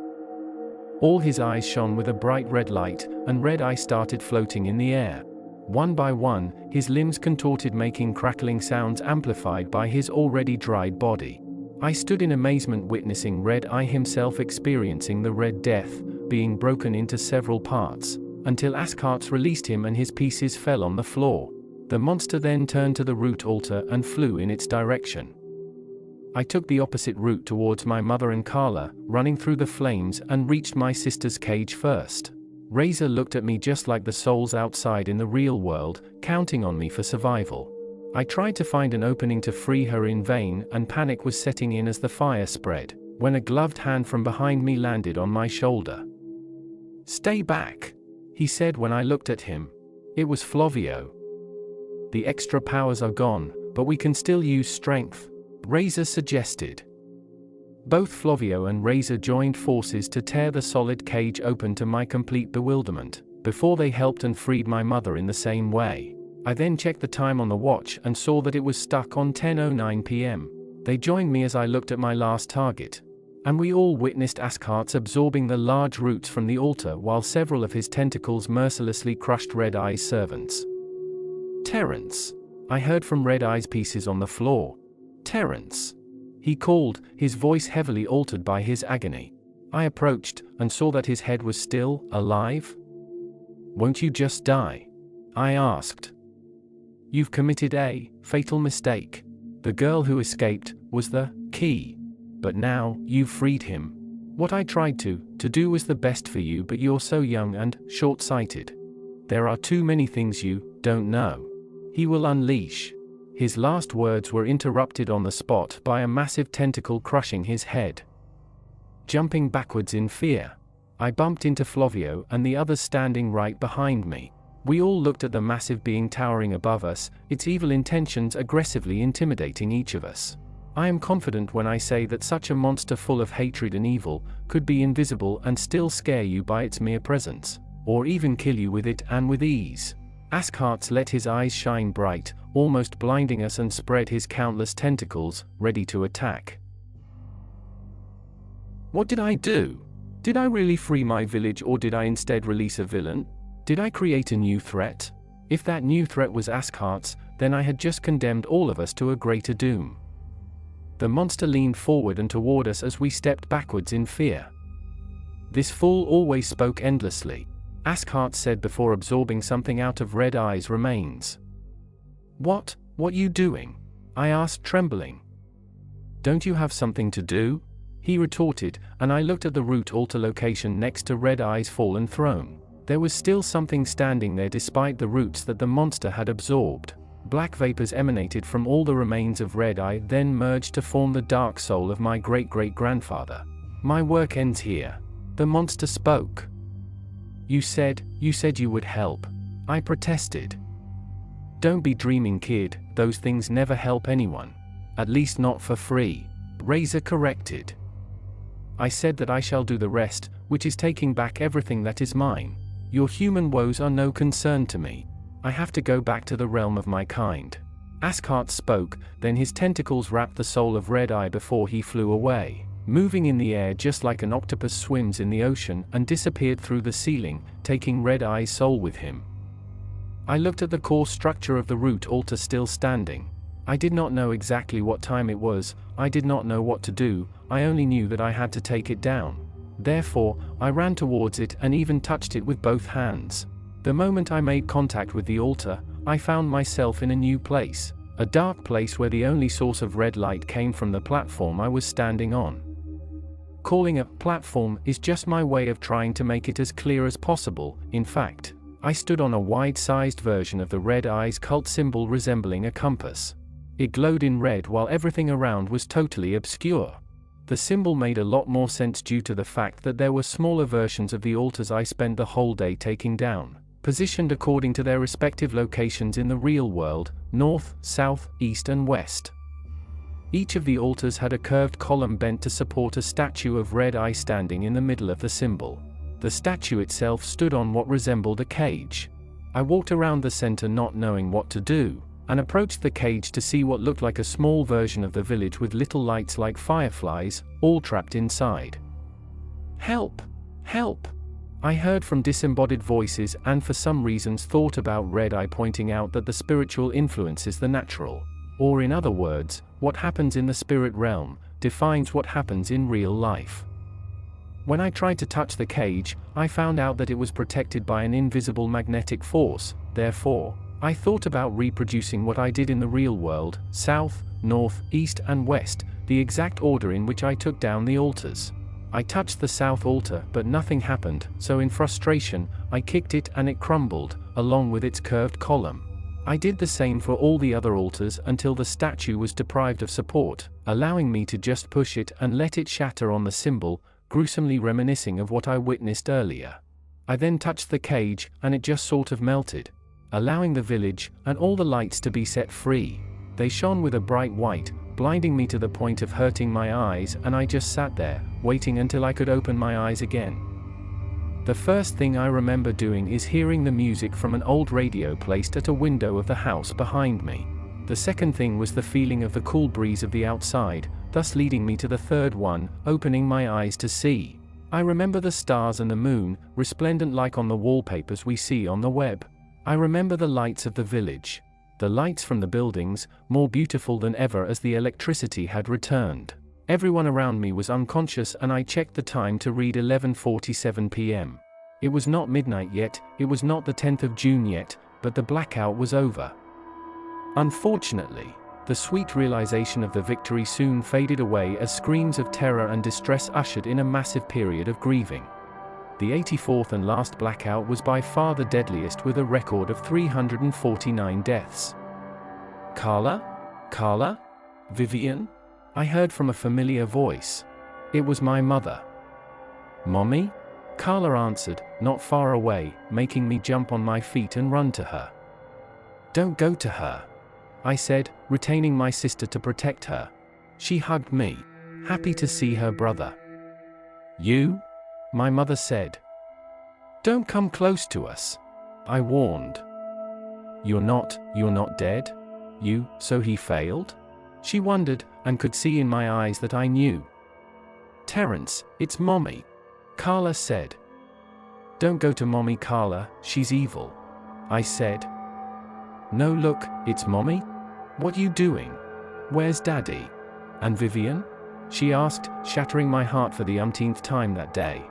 All his eyes shone with a bright red light, and Red Eye started floating in the air. One by one, his limbs contorted, making crackling sounds amplified by his already dried body. I stood in amazement, witnessing Red Eye himself experiencing the Red Death, being broken into several parts, until Askart's released him and his pieces fell on the floor. The monster then turned to the root altar and flew in its direction. I took the opposite route towards my mother and Carla, running through the flames, and reached my sister's cage first. Razor looked at me just like the souls outside in the real world, counting on me for survival. I tried to find an opening to free her in vain, and panic was setting in as the fire spread, when a gloved hand from behind me landed on my shoulder. "Stay back," he said when I looked at him. It was Flovio. "The extra powers are gone, but we can still use strength," Razor suggested. Both Flovio and Razor joined forces to tear the solid cage open, to my complete bewilderment, before they helped and freed my mother in the same way. I then checked the time on the watch and saw that it was stuck on 10:09 p.m. They joined me as I looked at my last target, and we all witnessed Askart's absorbing the large roots from the altar while several of his tentacles mercilessly crushed Red Eye's servants. "Terrence," I heard from Red Eye's pieces on the floor. "Terrence," he called, his voice heavily altered by his agony. I approached, and saw that his head was still alive. "Won't you just die?" I asked. "You've committed a fatal mistake. The girl who escaped was the key. But now, you've freed him. What I tried to do was the best for you, but you're so young and short-sighted. There are too many things you don't know. He will unleash." His last words were interrupted on the spot by a massive tentacle crushing his head. Jumping backwards in fear, I bumped into Flovio and the others standing right behind me. We all looked at the massive being towering above us, its evil intentions aggressively intimidating each of us. I am confident when I say that such a monster full of hatred and evil could be invisible and still scare you by its mere presence, or even kill you with it, and with ease. Askart's let his eyes shine bright, almost blinding us, and spread his countless tentacles, ready to attack. What did I do? Did I really free my village, or did I instead release a villain? Did I create a new threat? If that new threat was Askart's, then I had just condemned all of us to a greater doom. The monster leaned forward and toward us as we stepped backwards in fear. "This fool always spoke endlessly," Askart said before absorbing something out of Red Eye's remains. What you doing?" I asked, trembling. "Don't you have something to do?" he retorted, and I looked at the root altar location next to Red Eye's fallen throne. There was still something standing there despite the roots that the monster had absorbed. Black vapors emanated from all the remains of Red Eye, then merged to form the dark soul of my great-great-grandfather. "My work ends here," the monster spoke. You said you would help," I protested. "Don't be dreaming, kid, those things never help anyone. At least not for free," Razor corrected. "I said that I shall do the rest, which is taking back everything that is mine. Your human woes are no concern to me. I have to go back to the realm of my kind." Askart spoke, then his tentacles wrapped the soul of Red Eye before he flew away, moving in the air just like an octopus swims in the ocean, and disappeared through the ceiling, taking Red Eye's soul with him. I looked at the core structure of the root altar still standing. I did not know exactly what time it was, I did not know what to do, I only knew that I had to take it down. Therefore, I ran towards it and even touched it with both hands. The moment I made contact with the altar, I found myself in a new place, A dark place where the only source of red light came from the platform I was standing on. Calling a platform is just my way of trying to make it as clear as possible. In fact, I stood on a wide-sized version of the red eye's cult symbol resembling a compass. It glowed in red while everything around was totally obscure. The symbol made a lot more sense due to the fact that there were smaller versions of the altars I spent the whole day taking down, positioned according to their respective locations in the real world: north, south, east and west. Each of the altars had a curved column bent to support a statue of Red Eye standing in the middle of the symbol. The statue itself stood on what resembled a cage. I walked around the center not knowing what to do, and approached the cage to see what looked like a small version of the village with little lights like fireflies, all trapped inside. "Help! Help!" I heard from disembodied voices and for some reasons thought about Red Eye pointing out that the spiritual influences the natural. Or in other words, what happens in the spirit realm defines what happens in real life. When I tried to touch the cage, I found out that it was protected by an invisible magnetic force. Therefore, I thought about reproducing what I did in the real world: south, north, east and west, the exact order in which I took down the altars. I touched the south altar but nothing happened, so in frustration, I kicked it and it crumbled, along with its curved column. I did the same for all the other altars until the statue was deprived of support, allowing me to just push it and let it shatter on the symbol, gruesomely reminiscing of what I witnessed earlier. I then touched the cage and it just sort of melted, allowing the village and all the lights to be set free. They shone with a bright white, blinding me to the point of hurting my eyes, and I just sat there, waiting until I could open my eyes again. The first thing I remember doing is hearing the music from an old radio placed at a window of the house behind me. The second thing was the feeling of the cool breeze of the outside, thus leading me to the third one, opening my eyes to see. I remember the stars and the moon, resplendent like on the wallpapers we see on the web. I remember the lights of the village. The lights from the buildings, more beautiful than ever as the electricity had returned. Everyone around me was unconscious and I checked the time to read 11:47 p.m. It was not midnight yet, it was not the 10th of June yet, but the blackout was over. Unfortunately, the sweet realization of the victory soon faded away as screams of terror and distress ushered in a massive period of grieving. The 84th and last blackout was by far the deadliest, with a record of 349 deaths. "Carla? Carla? Vivian?" I heard from a familiar voice. It was my mother. "Mommy?" Carla answered, not far away, making me jump on my feet and run to her. "Don't go to her," I said, retaining my sister to protect her. She hugged me, happy to see her brother. "You?" my mother said. "Don't come close to us," I warned. You're not dead? So he failed?" She wondered, and could see in my eyes that I knew. "Terrence, it's Mommy," Carla said. "Don't go to Mommy, Carla, she's evil," I said. "No, look, it's Mommy. What you doing? Where's Daddy? And Vivian?" she asked, shattering my heart for the umpteenth time that day.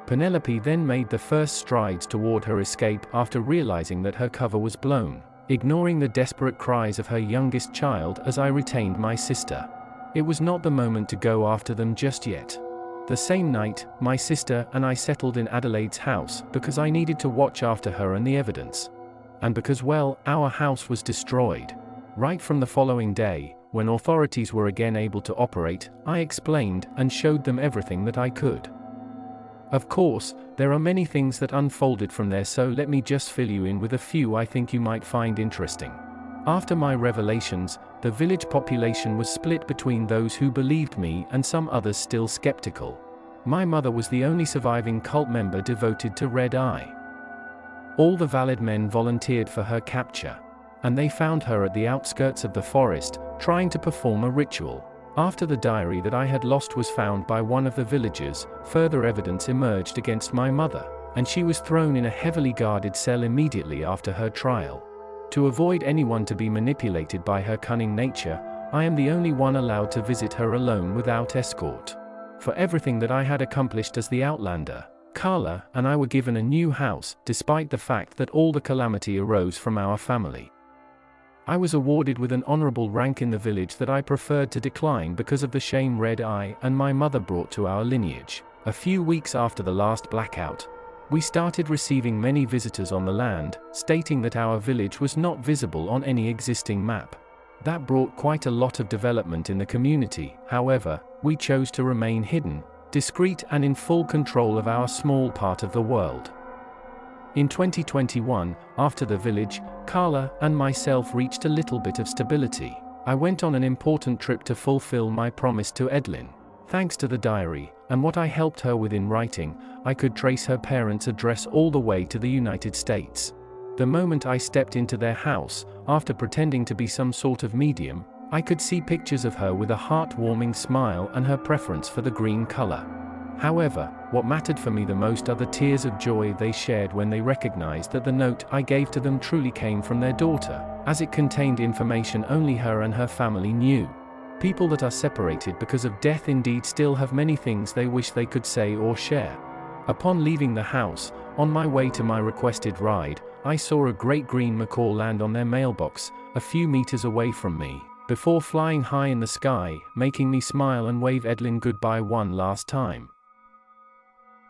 Penelope then made the first strides toward her escape after realizing that her cover was blown, ignoring the desperate cries of her youngest child as I retained my sister. It was not the moment to go after them just yet. The same night, my sister and I settled in Adelaide's house because I needed to watch after her and the evidence. And because, well, our house was destroyed. Right from the following day, when authorities were again able to operate, I explained and showed them everything that I could. Of course, there are many things that unfolded from there, so let me just fill you in with a few I think you might find interesting. After my revelations, the village population was split between those who believed me and some others still skeptical. My mother was the only surviving cult member devoted to Red Eye. All the valid men volunteered for her capture, and they found her at the outskirts of the forest, trying to perform a ritual. After the diary that I had lost was found by one of the villagers, further evidence emerged against my mother, and she was thrown in a heavily guarded cell immediately after her trial. To avoid anyone to be manipulated by her cunning nature, I am the only one allowed to visit her alone without escort. For everything that I had accomplished as the Outlander, Carla and I were given a new house, despite the fact that all the calamity arose from our family. I was awarded with an honorable rank in the village that I preferred to decline because of the shame Red Eye and my mother brought to our lineage. A few weeks after the last blackout, we started receiving many visitors on the land, stating that our village was not visible on any existing map. That brought quite a lot of development in the community. However, we chose to remain hidden, discreet and in full control of our small part of the world. In 2021, after the village, Carla and myself reached a little bit of stability. I went on an important trip to fulfill my promise to Edlin. Thanks to the diary, and what I helped her with in writing, I could trace her parents' address all the way to the United States. The moment I stepped into their house, after pretending to be some sort of medium, I could see pictures of her with a heartwarming smile and her preference for the green color. However, what mattered for me the most are the tears of joy they shared when they recognized that the note I gave to them truly came from their daughter, as it contained information only her and her family knew. People that are separated because of death indeed still have many things they wish they could say or share. Upon leaving the house, on my way to my requested ride, I saw a great green macaw land on their mailbox, a few meters away from me, before flying high in the sky, making me smile and wave Edlin goodbye one last time.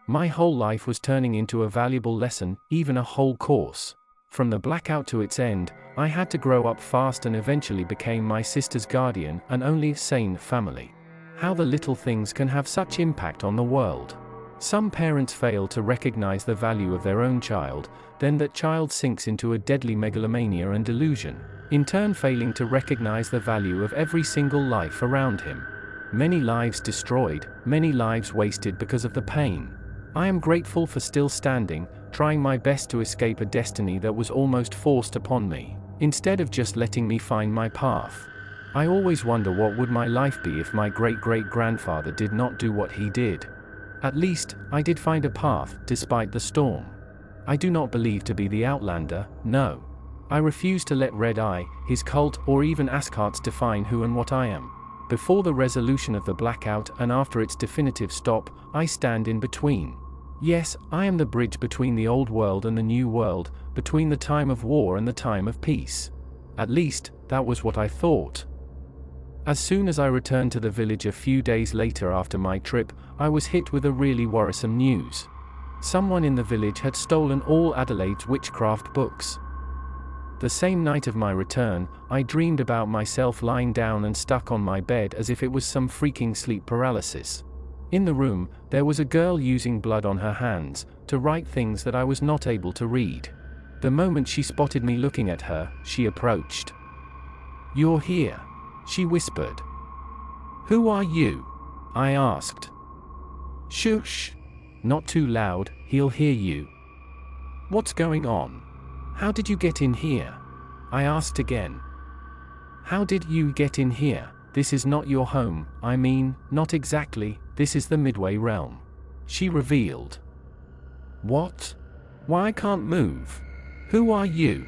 My whole life was turning into a valuable lesson, even a whole course. From the blackout to its end, I had to grow up fast and eventually became my sister's guardian and only sane family. How the little things can have such impact on the world. Some parents fail to recognize the value of their own child, then that child sinks into a deadly megalomania and delusion, in turn failing to recognize the value of every single life around him. Many lives destroyed, many lives wasted because of the pain. I am grateful for still standing, trying my best to escape a destiny that was almost forced upon me, instead of just letting me find my path. I always wonder what would my life be if my great-great-grandfather did not do what he did. At least, I did find a path, despite the storm. I do not believe to be the outlander, no. I refuse to let Red Eye, his cult, or even Ascartes define who and what I am. Before the resolution of the blackout and after its definitive stop, I stand in between. Yes, I am the bridge between the old world and the new world, between the time of war and the time of peace. At least, that was what I thought. As soon as I returned to the village a few days later after my trip, I was hit with a really worrisome news. Someone in the village had stolen all Adelaide's witchcraft books. The same night of my return, I dreamed about myself lying down and stuck on my bed as if it was some freaking sleep paralysis. In the room, there was a girl using blood on her hands to write things that I was not able to read. The moment she spotted me looking at her, she approached. "You're here," she whispered. "Who are you?" I asked. "Shush. Not too loud, he'll hear you." "What's going on? How did you get in here?" I asked again. "How did you get in here? This is not your home, I mean, not exactly, this is the Midway realm," she revealed. "What? Why I can't move? Who are you?"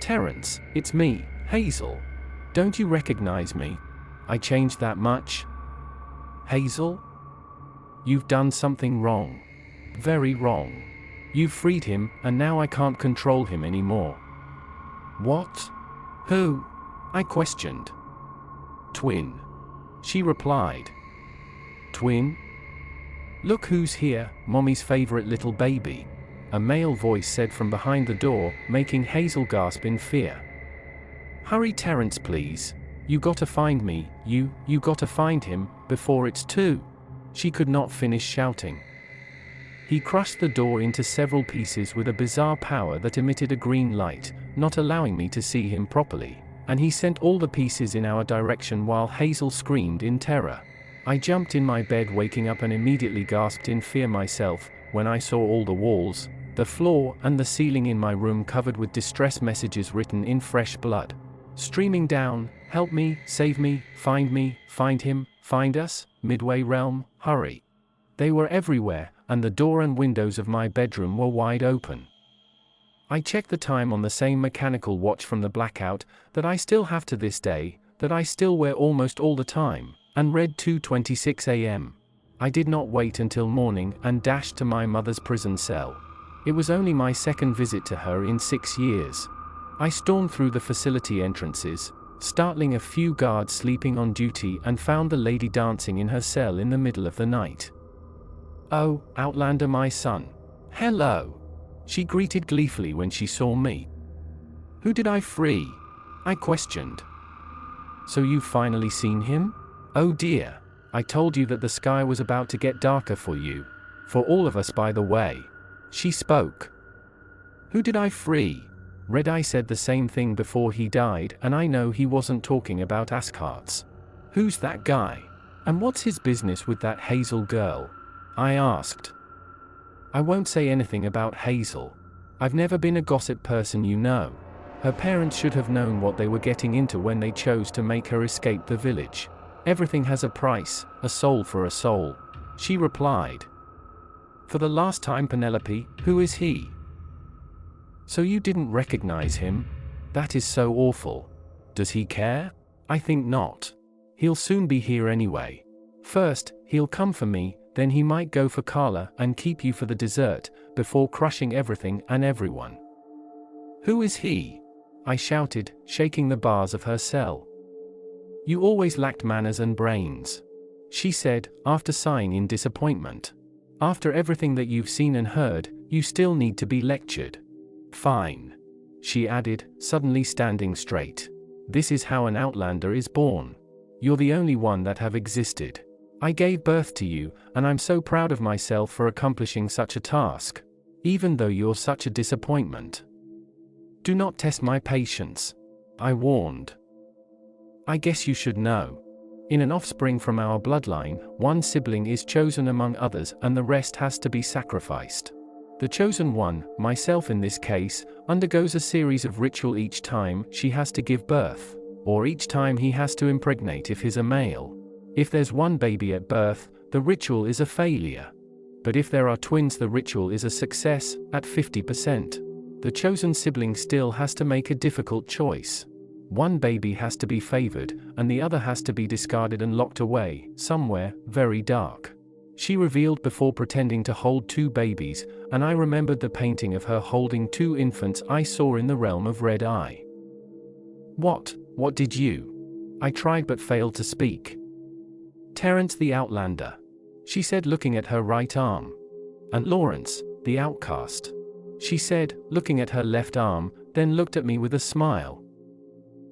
"Terence, it's me, Hazel. Don't you recognize me? I changed that much?" "Hazel? You've done something wrong. Very wrong. You've freed him, and now I can't control him anymore." "What? Who?" I questioned. "Twin," she replied. "Twin? Look who's here, Mommy's favorite little baby," a male voice said from behind the door, making Hazel gasp in fear. "Hurry, Terence, please. You gotta find me, you gotta find him, before it's too." She could not finish shouting. He crushed the door into several pieces with a bizarre power that emitted a green light, not allowing me to see him properly, and he sent all the pieces in our direction while Hazel screamed in terror. I jumped in my bed, waking up, and immediately gasped in fear myself when I saw all the walls, the floor, and the ceiling in my room covered with distress messages written in fresh blood. Streaming down, "Help me, save me, find him, find us, Midway realm, hurry." They were everywhere, and the door and windows of my bedroom were wide open. I checked the time on the same mechanical watch from the blackout that I still have to this day, that I still wear almost all the time, and read 2:26 a.m. I did not wait until morning and dashed to my mother's prison cell. It was only my second visit to her in 6 years. I stormed through the facility entrances, startling a few guards sleeping on duty, and found the lady dancing in her cell in the middle of the night. "Oh, Outlander, my son. Hello," she greeted gleefully when she saw me. "Who did I free?" I questioned. "So you've finally seen him? Oh dear. I told you that the sky was about to get darker for you. For all of us, by the way." She spoke. "Who did I free?" Red Eye said the same thing before he died, and I know he wasn't talking about Askharts. "Who's that guy? And what's his business with that Hazel girl?" I asked. "I won't say anything about Hazel. I've never been a gossip person, you know. Her parents should have known what they were getting into when they chose to make her escape the village. Everything has a price, a soul for a soul," she replied. "For the last time, Penelope, who is he?" "So you didn't recognize him? That is so awful. Does he care? I think not. He'll soon be here anyway. First, he'll come for me, then he might go for Carla and keep you for the dessert, before crushing everything and everyone." "Who is he?" I shouted, shaking the bars of her cell. "You always lacked manners and brains," she said, after sighing in disappointment. "After everything that you've seen and heard, you still need to be lectured." "Fine," she added, suddenly standing straight. "This is how an Outlander is born. You're the only one that have existed. I gave birth to you, and I'm so proud of myself for accomplishing such a task. Even though you're such a disappointment. Do not test my patience," I warned. "I guess you should know. In an offspring from our bloodline, one sibling is chosen among others and the rest has to be sacrificed. The chosen one, myself in this case, undergoes a series of ritual each time she has to give birth, or each time he has to impregnate if he's a male. If there's one baby at birth, the ritual is a failure. But if there are twins, the ritual is a success, at 50%. The chosen sibling still has to make a difficult choice. One baby has to be favored, and the other has to be discarded and locked away, somewhere, very dark," she revealed before pretending to hold two babies, and I remembered the painting of her holding two infants I saw in the realm of Red Eye. What did you?" I tried but failed to speak. "Terence the Outlander," she said, looking at her right arm. "And Lawrence, the outcast," she said, looking at her left arm, then looked at me with a smile.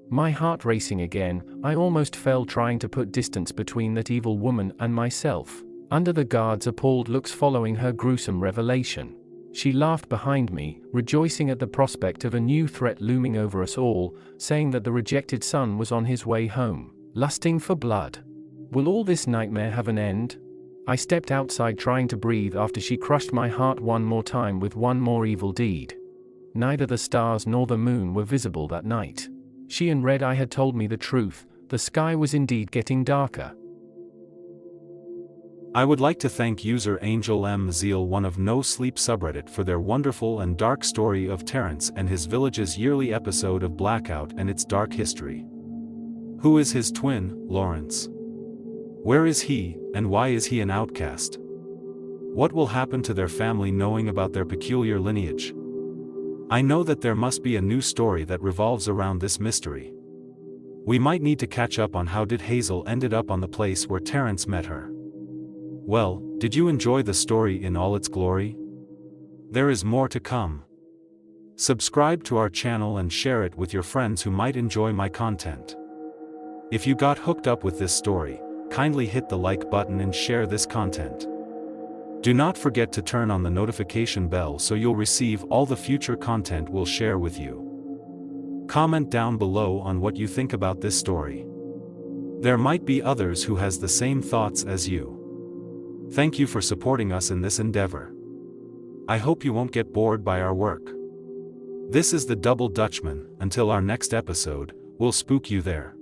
My heart racing again, I almost fell trying to put distance between that evil woman and myself, under the guards' appalled looks following her gruesome revelation. She laughed behind me, rejoicing at the prospect of a new threat looming over us all, saying that the rejected son was on his way home, lusting for blood. Will all this nightmare have an end? I stepped outside trying to breathe after she crushed my heart one more time with one more evil deed. Neither the stars nor the moon were visible that night. She and Red Eye had told me the truth, the sky was indeed getting darker. I would like to thank user Angel M. Zeal, one of No Sleep subreddit, for their wonderful and dark story of Terence and his village's yearly episode of Blackout and its dark history. Who is his twin, Lawrence? Where is he, and why is he an outcast? What will happen to their family knowing about their peculiar lineage? I know that there must be a new story that revolves around this mystery. We might need to catch up on how did Hazel ended up on the place where Terence met her. Well, did you enjoy the story in all its glory? There is more to come. Subscribe to our channel and share it with your friends who might enjoy my content. If you got hooked up with this story, kindly hit the like button and share this content. Do not forget to turn on the notification bell so you'll receive all the future content we'll share with you. Comment down below on what you think about this story. There might be others who has the same thoughts as you. Thank you for supporting us in this endeavor. I hope you won't get bored by our work. This is the Double Dutchman. Until our next episode, we'll spook you there.